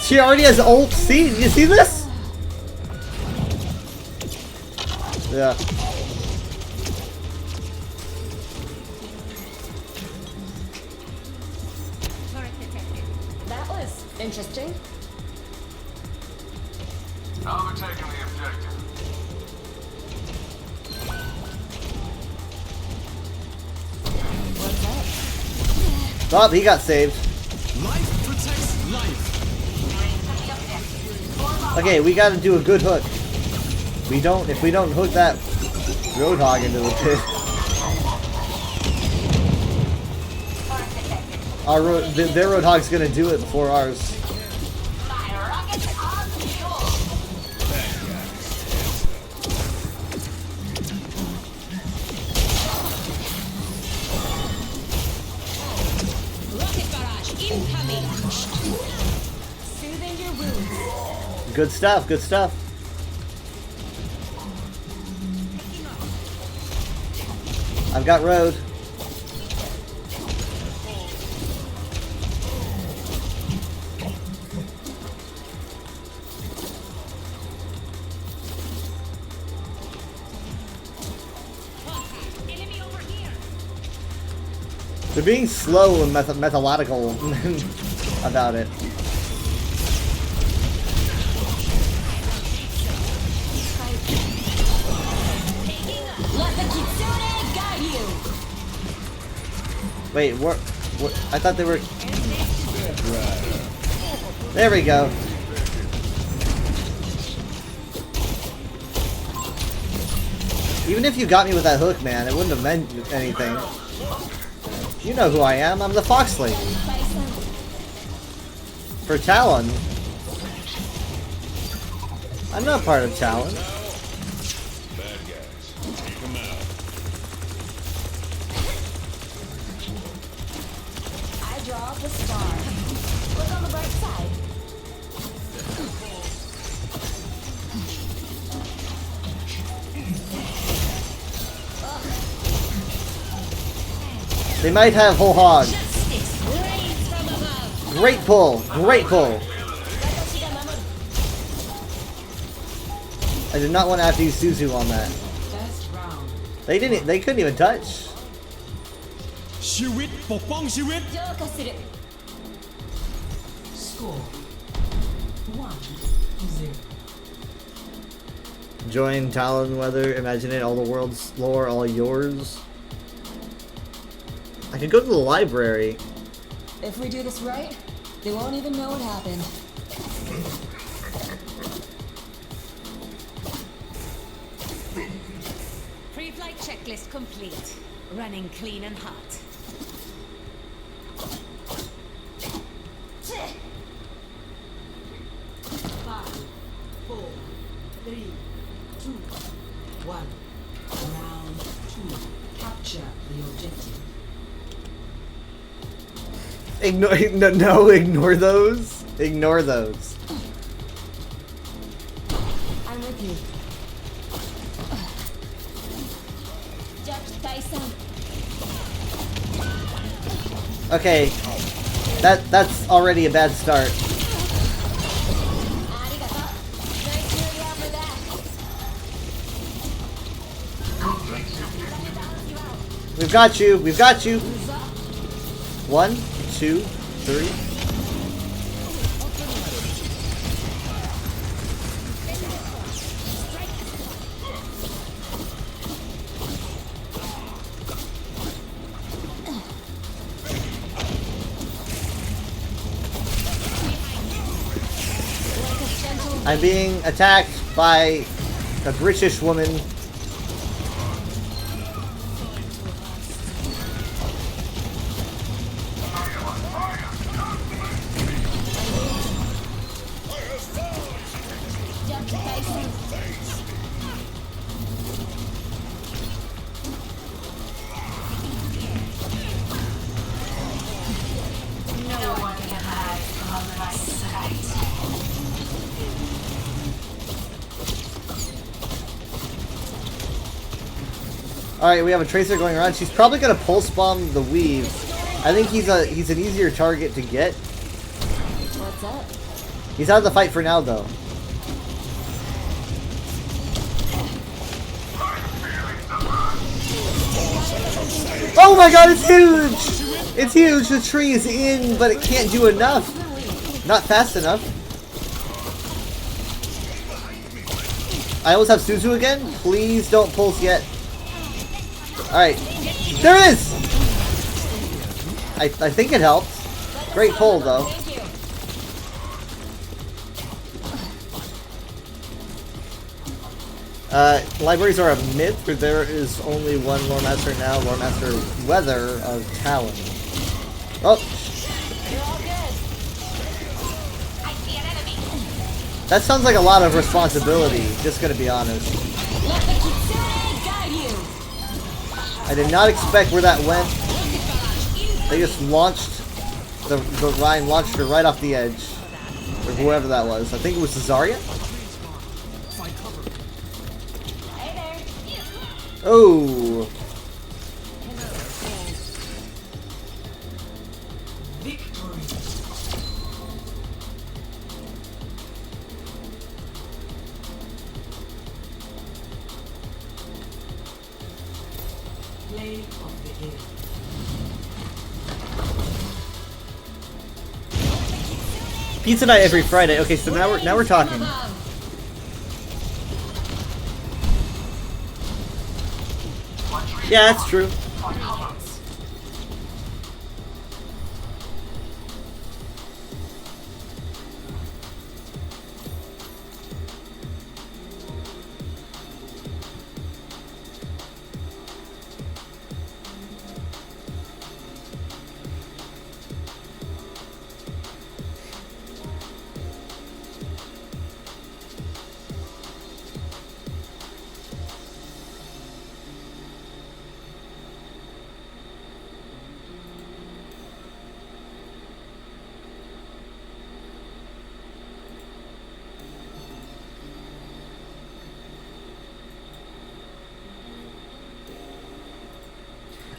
Speaker 1: She already has ult. See? Did you see this? Yeah.
Speaker 20: That was interesting.
Speaker 2: Overtaking the objective.
Speaker 20: What's
Speaker 1: Oh, he got saved.
Speaker 2: Life protects life.
Speaker 1: Okay, we gotta do a good hook. If we don't hook that Roadhog into the pit. Their Roadhog's gonna do it before ours.
Speaker 21: Rocket barrage incoming. Soothing your wounds.
Speaker 1: Good stuff, good stuff. I've got road. They're being slow and methodical about it.
Speaker 21: Let the Kitsune guide you.
Speaker 1: Wait, what? I thought they were. There we go. Even if you got me with that hook, man, it wouldn't have meant anything. You know who I am. I'm the Fox Lady. For Talon. I'm not part of Talon.
Speaker 2: Bad guys. Take them out.
Speaker 20: I draw up a star. Look on the bright side.
Speaker 1: They might have whole hog. Great pull. Great pull. I did not want to have to use Suzu on that. They didn't. They couldn't even touch.
Speaker 2: ชีวิตปกป้องชีวิต
Speaker 7: Score 1-0.
Speaker 1: Join Talon Weather. Imagine it. All the world's lore, all yours. I could go to the library.
Speaker 21: If we do this right, they won't even know what happened. Pre-flight checklist complete. Running clean and hot.
Speaker 7: Five, 4, 3, 2, 1. Round 2. Capture the objective.
Speaker 1: Ignore those. Ignore those.
Speaker 20: I'm with you. Judge Tyson.
Speaker 1: Okay, that's already a bad start. We've got you. We've got you. 1, 2, 3. I'm being attacked by a British woman. Alright, we have a Tracer going around. She's probably gonna pulse bomb the Weave. I think he's an easier target to get.
Speaker 20: What's up?
Speaker 1: He's out of the fight for now, though. Oh my god, it's huge! It's huge! The tree is in, but it can't do enough. Not fast enough. I almost have Suzu again? Please don't pulse yet. Alright. There it is! I think it helped. Great pull, though. Libraries are a myth, but there is only one Lore Master now, Lore Master Weather of Talon. Oh! That sounds like a lot of responsibility, just gonna be honest. I did not expect where that went. They just launched, the Ryan launched her right off the edge. Or whoever that was. I think it was Zarya? Oh! Pizza night every Friday. Okay, so now we're talking. Yeah, that's true.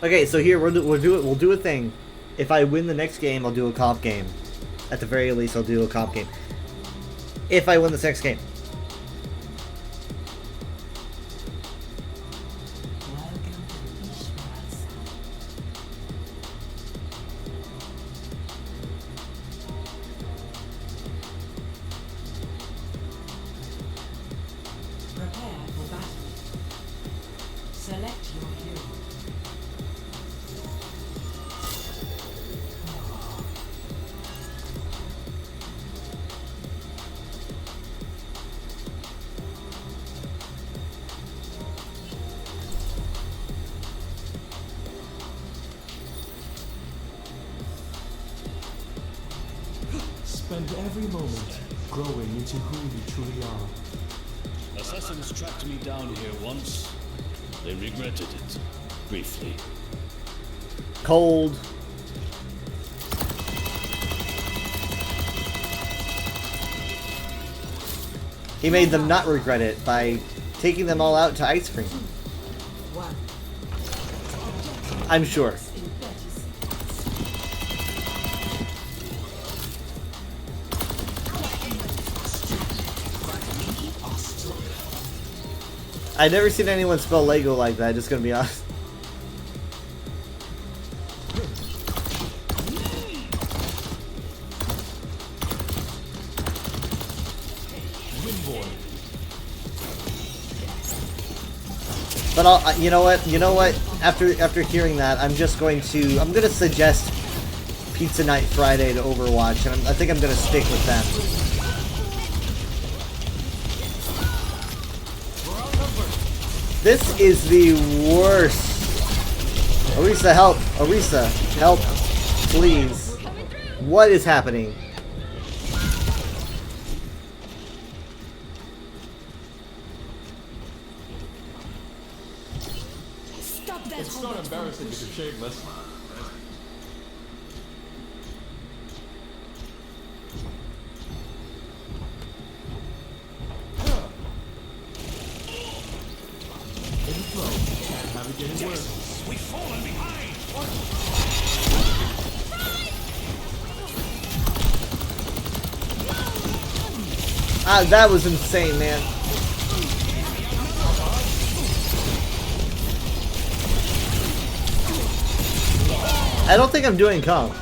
Speaker 1: Okay, so here we'll do a thing. If I win the next game, I'll do a comp game. At the very least, I'll do a comp game. If I win this next game.
Speaker 7: Prepare for battle. Select your hero.
Speaker 5: Spend every moment growing into who you truly are.
Speaker 2: Assassins tracked me down here once. They regretted it. Briefly.
Speaker 1: Cold. He made them not regret it by taking them all out to ice cream. I'm sure. I've never seen anyone spell Lego like that, just gonna be honest. But you know what? After hearing that, I'm gonna suggest Pizza Night Friday to Overwatch, and I think I'm gonna stick with them. This is the worst. Orisa, help! Orisa, help! Please. What is happening?
Speaker 5: It's not embarrassing if you're shameless.
Speaker 2: We've fallen behind!
Speaker 1: Ah, that was insane, man. I don't think I'm doing comp.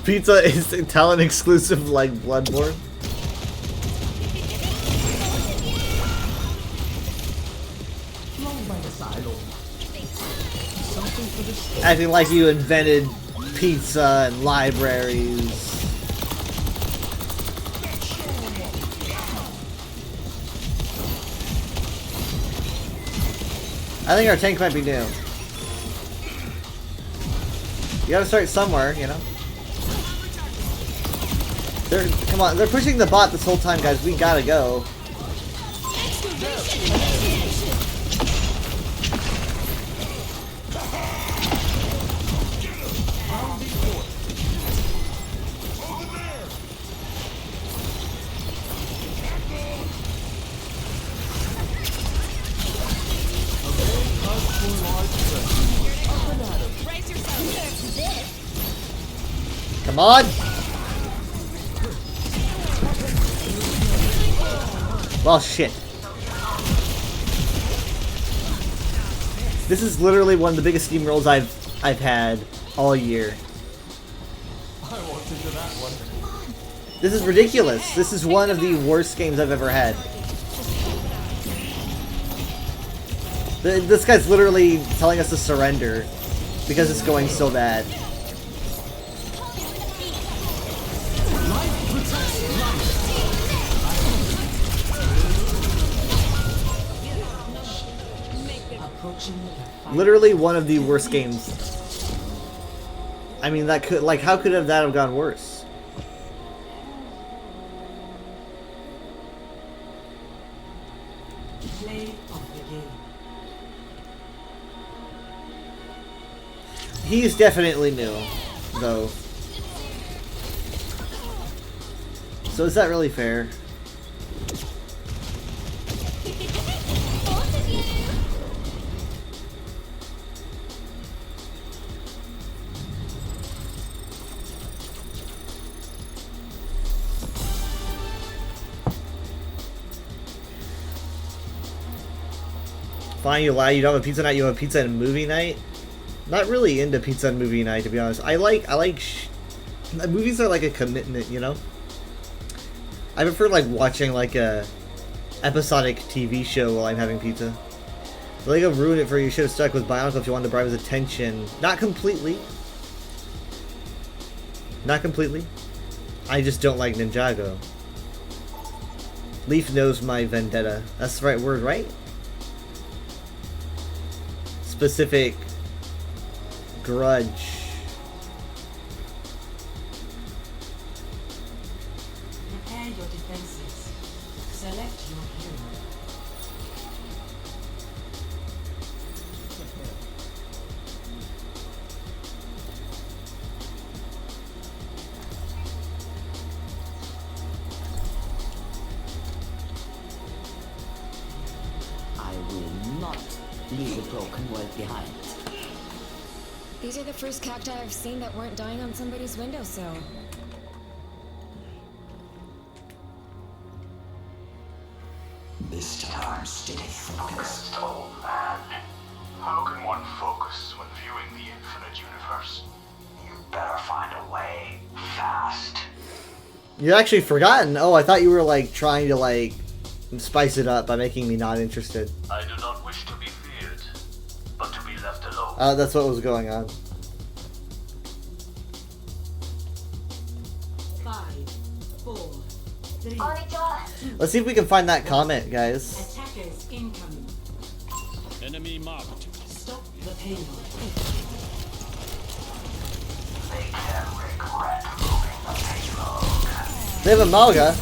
Speaker 1: Pizza is talent exclusive like Bloodborne. Acting like you invented pizza and libraries. I think our tank might be new. You gotta start somewhere, you know? Come on, they're pushing the bot this whole time, guys. We gotta go. Come on! Well, shit. This is literally one of the biggest Steam rolls I've had all year.
Speaker 5: I walked into that one.
Speaker 1: This is ridiculous. This is one of the worst games I've ever had. This guy's literally telling us to surrender because it's going so bad. Literally one of the worst games. I mean, that could, like, how could that have gone worse?
Speaker 7: Play of the game.
Speaker 1: He's definitely new, though. So is that really fair? Fine, you lie, you don't have a pizza night, you have a pizza and movie night? Not really into pizza and movie night, to be honest. I like movies are like a commitment, you know? I prefer like watching like a episodic TV show while I'm having pizza. The Lego ruined it for you. You should have stuck with Bionicle if you wanted to bribe his attention. Not completely. Not completely. I just don't like Ninjago. Leaf knows my vendetta. That's the right word, right? Specific grudge.
Speaker 7: Prepare your defenses. Select your hero.
Speaker 10: I will not leave the broken world behind.
Speaker 4: These are the first cacti I've seen that weren't dying on somebody's windowsill.
Speaker 10: This time, stay focused.
Speaker 11: Old man. How can one focus when viewing the infinite universe?
Speaker 10: You better find a way, fast.
Speaker 1: You're actually forgotten. Oh, I thought you were like trying to like spice it up by making me not interested.
Speaker 11: I do not wish to be feared, but to be left alone.
Speaker 1: That's what was going on.
Speaker 7: 5, 4, 3.
Speaker 1: Let's see if we can find that comment, guys.
Speaker 7: Attackers incoming.
Speaker 2: Enemy marked.
Speaker 7: Stop the payload.
Speaker 11: They can regret moving the payload.
Speaker 1: They have a Malga.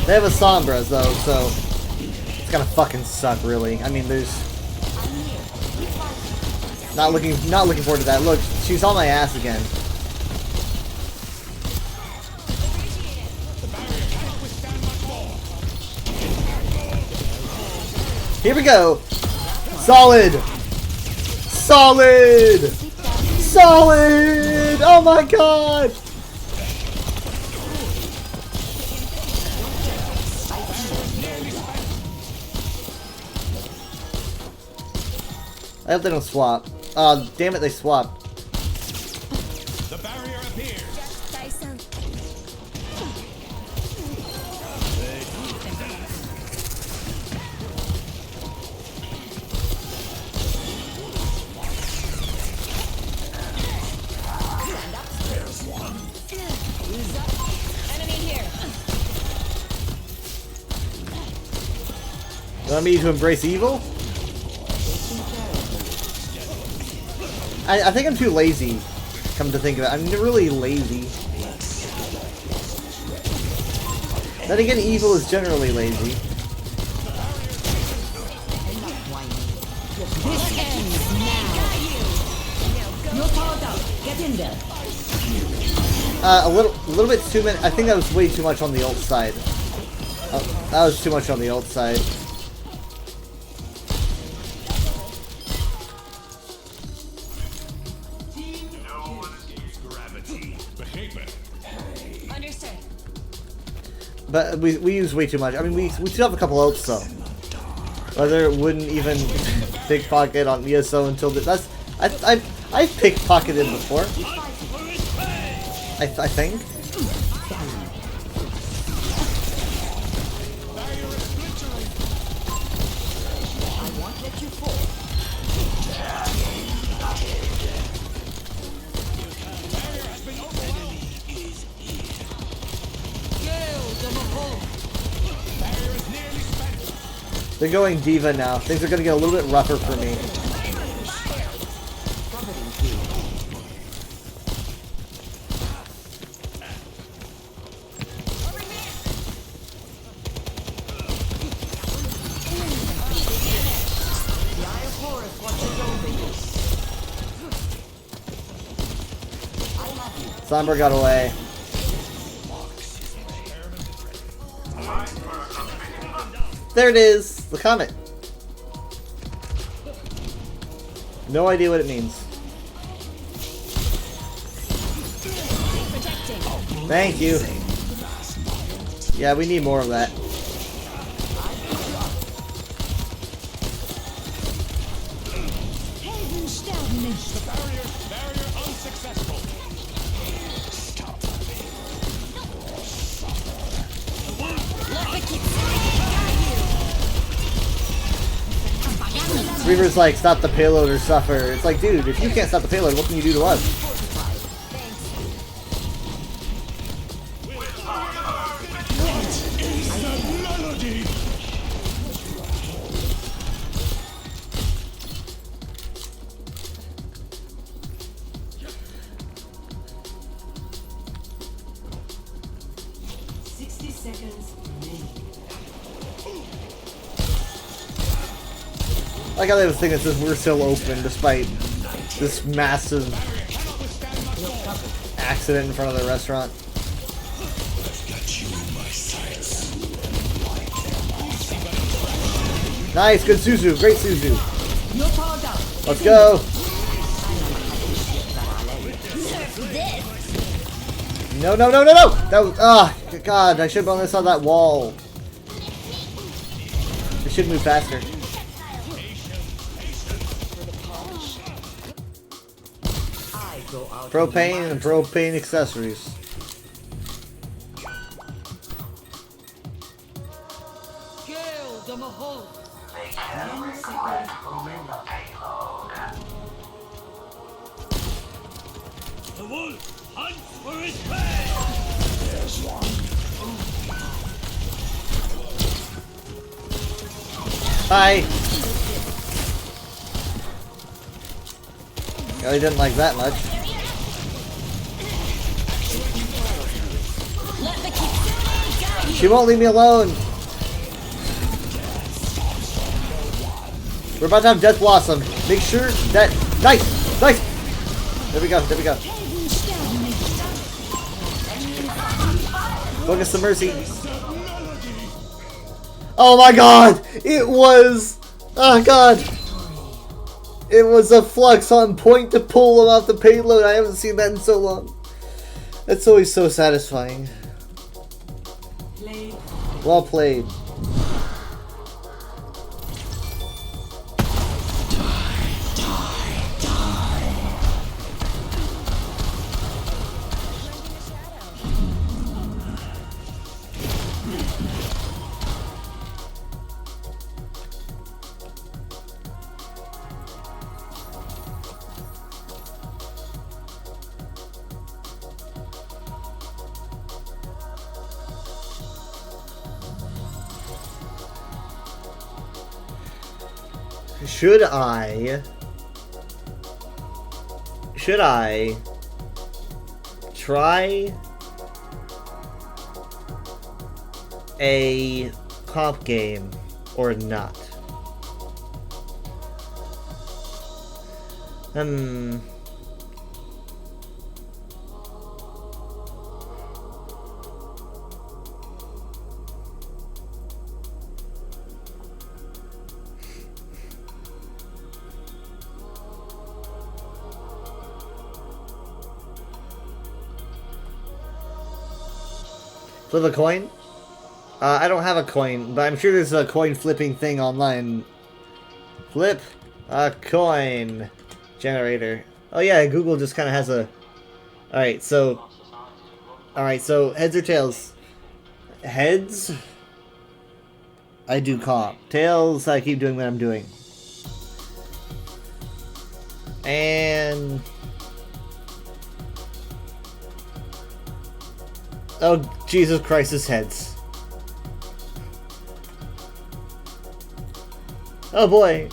Speaker 1: They have a Sombras though, so it's gonna fucking suck, really. I mean, there's not looking forward to that. Look, she's on my ass again. Here we go. Solid. Solid. Solid. Oh my god! I hope they don't swap. Oh, damn it, they swapped.
Speaker 22: The barrier appears.
Speaker 21: There's one.
Speaker 4: Enemy here.
Speaker 1: You want me to embrace evil? I think I'm too lazy, come to think of it. I'm really lazy. Then again, evil is generally lazy.
Speaker 21: This ends now. You're powered up. Get in there.
Speaker 1: A little bit too many. I think that was way too much on the ult side. That was too much on the ult side.
Speaker 4: Understood.
Speaker 1: But we use way too much. I mean, we still have a couple ults though. Whether it wouldn't even pickpocket on ESO until that's I've pickpocketed before. I think. They're going Diva now. Things are going to get a little bit rougher for me. Sombra got away. There it is! The comet! No idea what it means. Thank you. Yeah, we need more of that. Reaver's like, stop the payload or suffer. It's like, dude, if you can't stop the payload, what can you do to us? I got this thing that says we're still open despite this massive accident in front of the restaurant. Nice, good Suzu, great Suzu. Let's go. No, no, no, no, no! That was, God, I should have on this on that wall. We should move faster. Propane and propane accessories.
Speaker 2: The wolf hunts for his prey. There's one.
Speaker 1: Bye. Really didn't like that much. She won't leave me alone. We're about to have Death Blossom. Make sure that... Nice! Nice! There we go, there we go. Focus the Mercy. Oh my god! It was... Oh god! It was a flux on point to pull him off the payload. I haven't seen that in so long. That's always so satisfying. Well played. Should I try a comp game or not? Flip a coin? I don't have a coin, but I'm sure there's a coin flipping thing online. Flip a coin generator. Oh yeah, Google just kind of has a... Alright, so heads or tails? Heads? I do comp. Tails, I keep doing what I'm doing. And... oh, Jesus Christ's heads. Oh boy.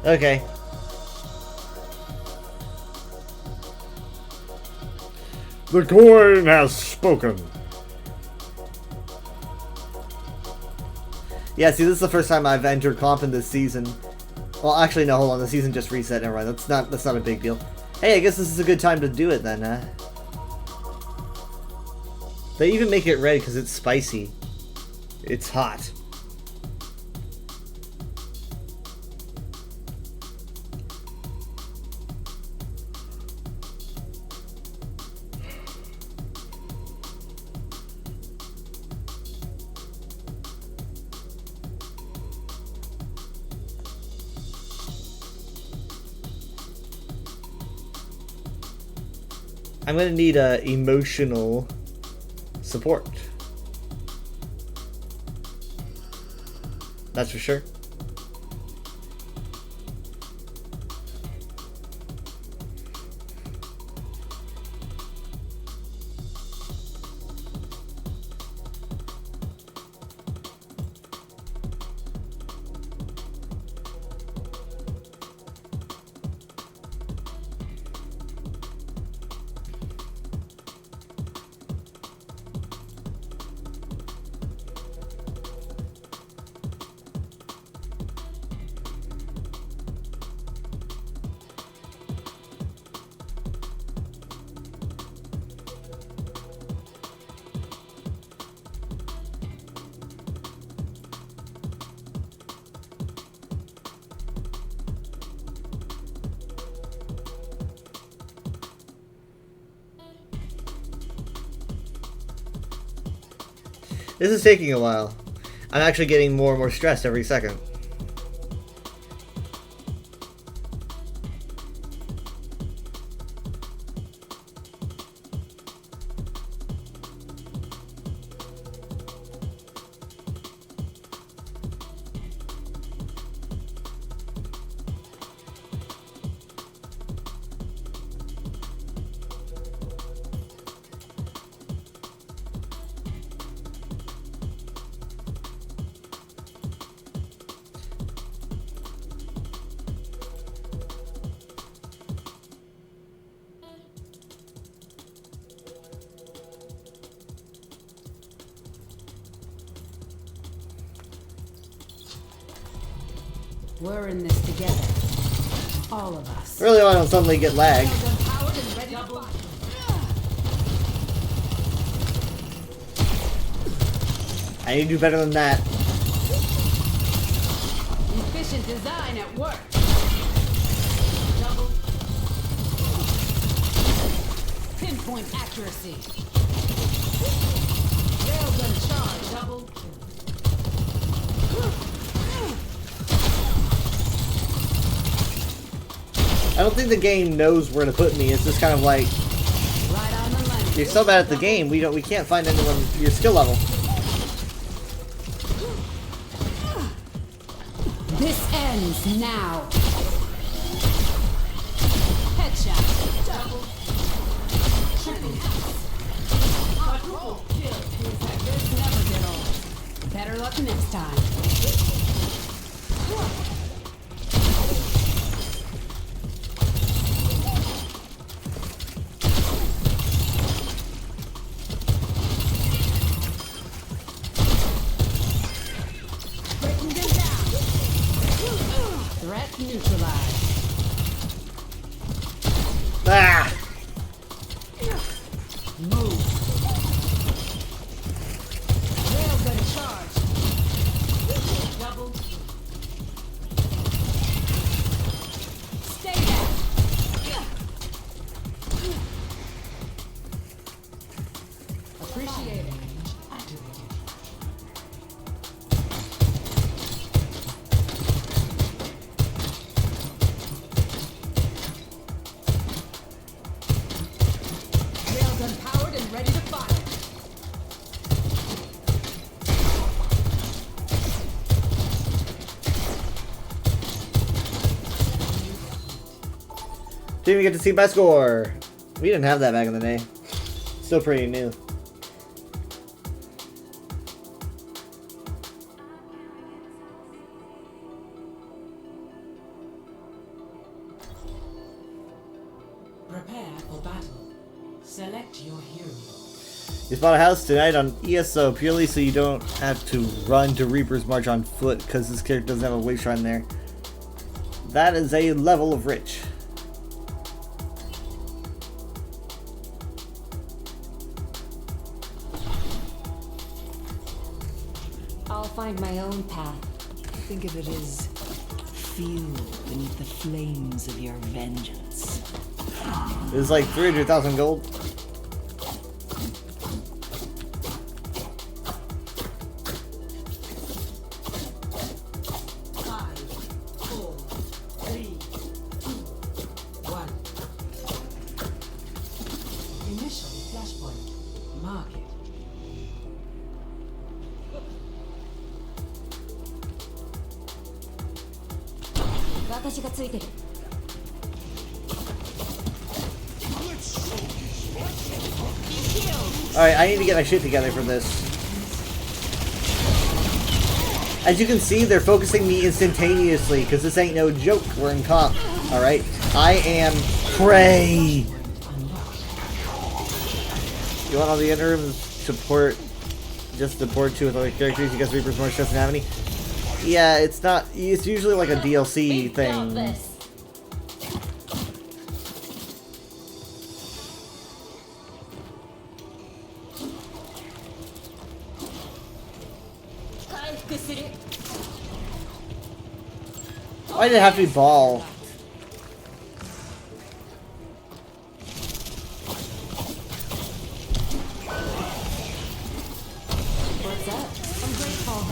Speaker 1: Okay. The coin has spoken. Yeah, see, this is the first time I've entered comp in this season. Well, actually, no, hold on. The season just reset. Never mind. That's not a big deal. Hey, I guess this is a good time to do it then, huh? They even make it red because it's spicy. It's hot. I'm gonna need emotional support. That's for sure. This is taking a while. I'm actually getting more and more stressed every second.
Speaker 3: We're in this together. All of us.
Speaker 1: Really want to suddenly get lag. I need to do better than that.
Speaker 3: Efficient design at work. Double. Pinpoint accuracy. Railgun charge. Double.
Speaker 1: I don't think the game knows where to put me. It's just kind of like, you're so bad at the game, we can't find anyone your skill level.
Speaker 3: This ends now. Headshot. Double. Triple. Quadruple kill. This never get old. Better luck next time. Breaking them down. Threat neutralized.
Speaker 1: Ah!
Speaker 3: Move. Railgun charge. Double. Stay down. Appreciate it. Railgun powered and ready to fire.
Speaker 1: Didn't even get to see my score. We didn't have that back in the day. Still pretty new.
Speaker 3: Prepare for battle. Select your hero.
Speaker 1: You bought a house tonight on ESO purely so you don't have to run to Reaper's March on foot because this character doesn't have a witch shrine there. That is a level of rich.
Speaker 4: I'll find my own path.
Speaker 7: Think of it as fuel beneath the flames of your vengeance.
Speaker 1: It was like 300,000 gold.
Speaker 3: Initial flashpoint. Mark it.
Speaker 1: Alright, I need to get my shit together for this. As you can see, they're focusing me instantaneously, because this ain't no joke. We're in comp. Alright? I am prey! You want all the interim support, just support you with other characters because Reaper's March doesn't have any? Yeah, it's not, it's usually like a DLC thing. Why did it have to be ball?
Speaker 4: What's up? I'm grateful.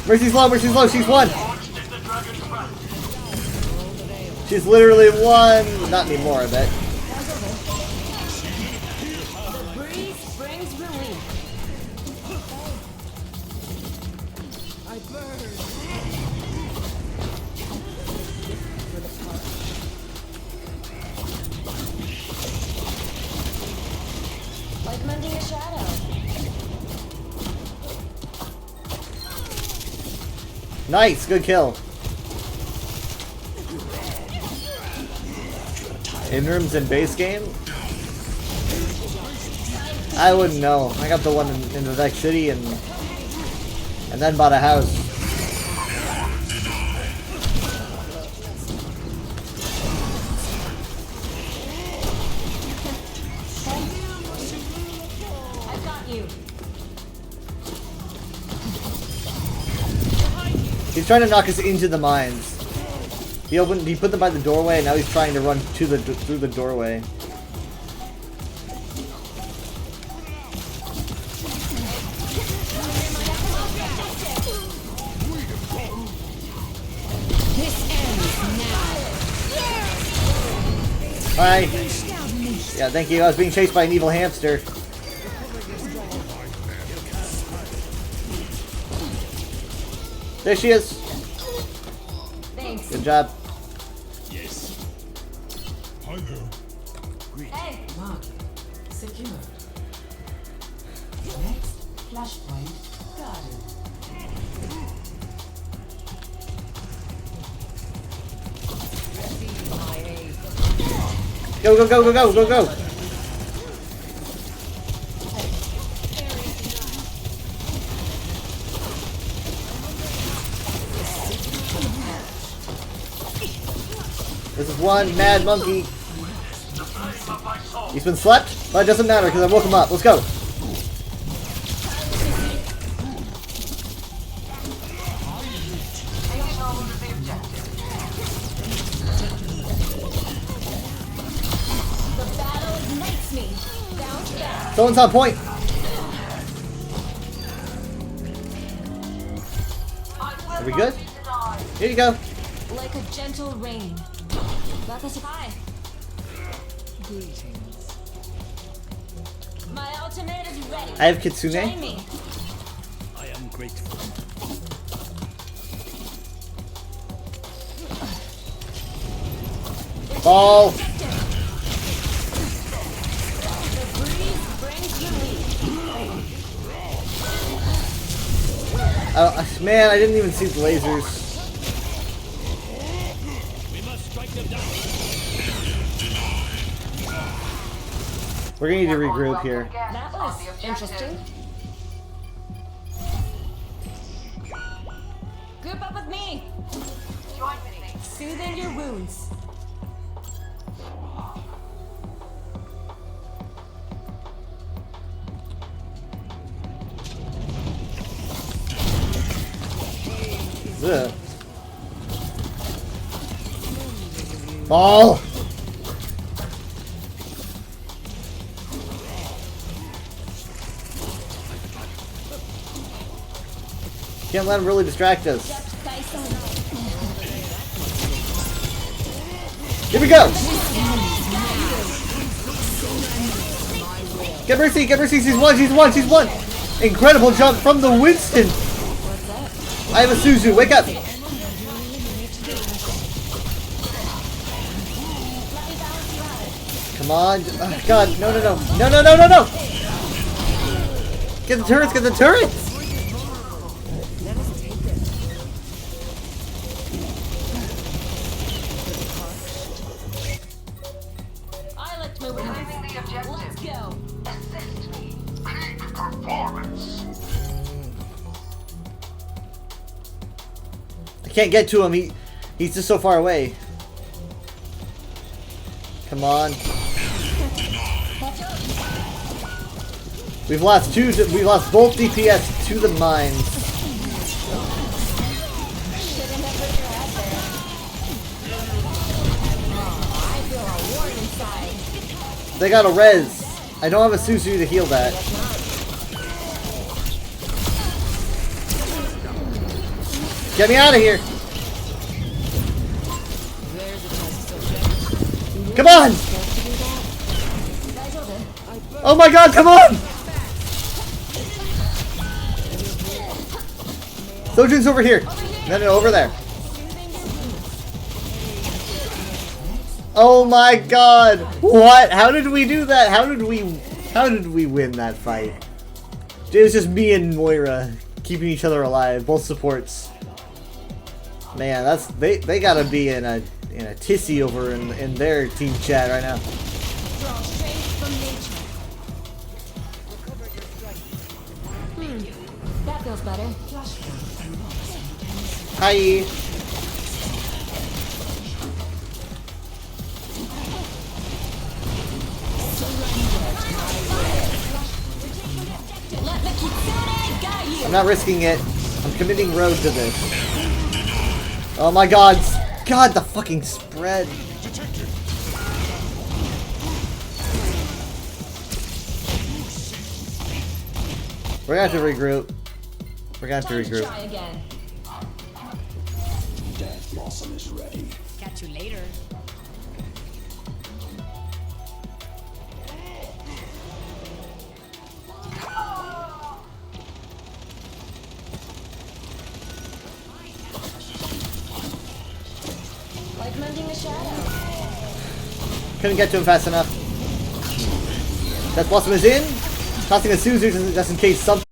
Speaker 1: Mercy's low, she's one! She's literally one! Not anymore, I bet.
Speaker 4: The breeze brings relief.
Speaker 3: I burn.
Speaker 4: Like mending a shadow.
Speaker 1: Nice, good kill. Interims in base game? I wouldn't know. I got the one in the next city and then bought a house.
Speaker 4: I've got
Speaker 21: you.
Speaker 1: He's trying to knock us into the mines. He put them by the doorway, and now he's trying to run to the through the doorway. Hi. Yeah, thank you. I was being chased by an evil hamster. There she is.
Speaker 21: Thanks.
Speaker 1: Good job.
Speaker 2: Yes.
Speaker 8: Hi there.
Speaker 21: Hey. Mark. Secure. Next flashpoint guarded.
Speaker 1: Go, go, go, go, go, go, go. This is one mad monkey. He's been slept, but it doesn't matter because I woke him up. Let's go. Someone's on point. Are we good? Here you go.
Speaker 21: Like a gentle rain. That's a high. Greetings. My ultimate is ready.
Speaker 1: I have Kitsune.
Speaker 21: Join me.
Speaker 2: I am grateful.
Speaker 1: Ball. Man, I didn't even see the lasers.
Speaker 2: We must strike them down.
Speaker 1: We're gonna need to regroup here.
Speaker 21: That was interesting. Group up with me. Join with me. Soothing your wounds.
Speaker 1: Ugh. Ball. Can't let him really distract us. Here we go. Get Mercy, get Mercy. She's one, she's one, she's one. Incredible jump from the Winston. I have a Suzu. Wake up. Come on. Oh, God. No, no, no. No, no, no, no, no. Get the turrets. Get the turrets.
Speaker 21: I liked my wins. Let's go.
Speaker 11: Assist me. Peak performance.
Speaker 1: I can't get to him. He's just so far away. Come on. We've lost both DPS to the mines. They got a res. I don't have a Suzu to heal that. Get me out of here! Come on! Oh my God, come on! Sojin's over here. No, no, over there. Oh my God! What? How did we do that? How did we win that fight? It was just me and Moira keeping each other alive, both supports. Man, that's they gotta be in a tissy over in their team chat right now.
Speaker 21: Draw strength from nature. That feels better.
Speaker 1: Hi. I'm not risking it. I'm committing road to this. Oh my god. God, the fucking spread. We're gonna have to regroup. We're gonna have to regroup.
Speaker 4: Try again.
Speaker 8: Death Blossom is ready.
Speaker 21: Catch you later.
Speaker 4: Like mending a shadow.
Speaker 1: Couldn't get to him fast enough. Death Blossom is in. Tossing a Suzu just in case something.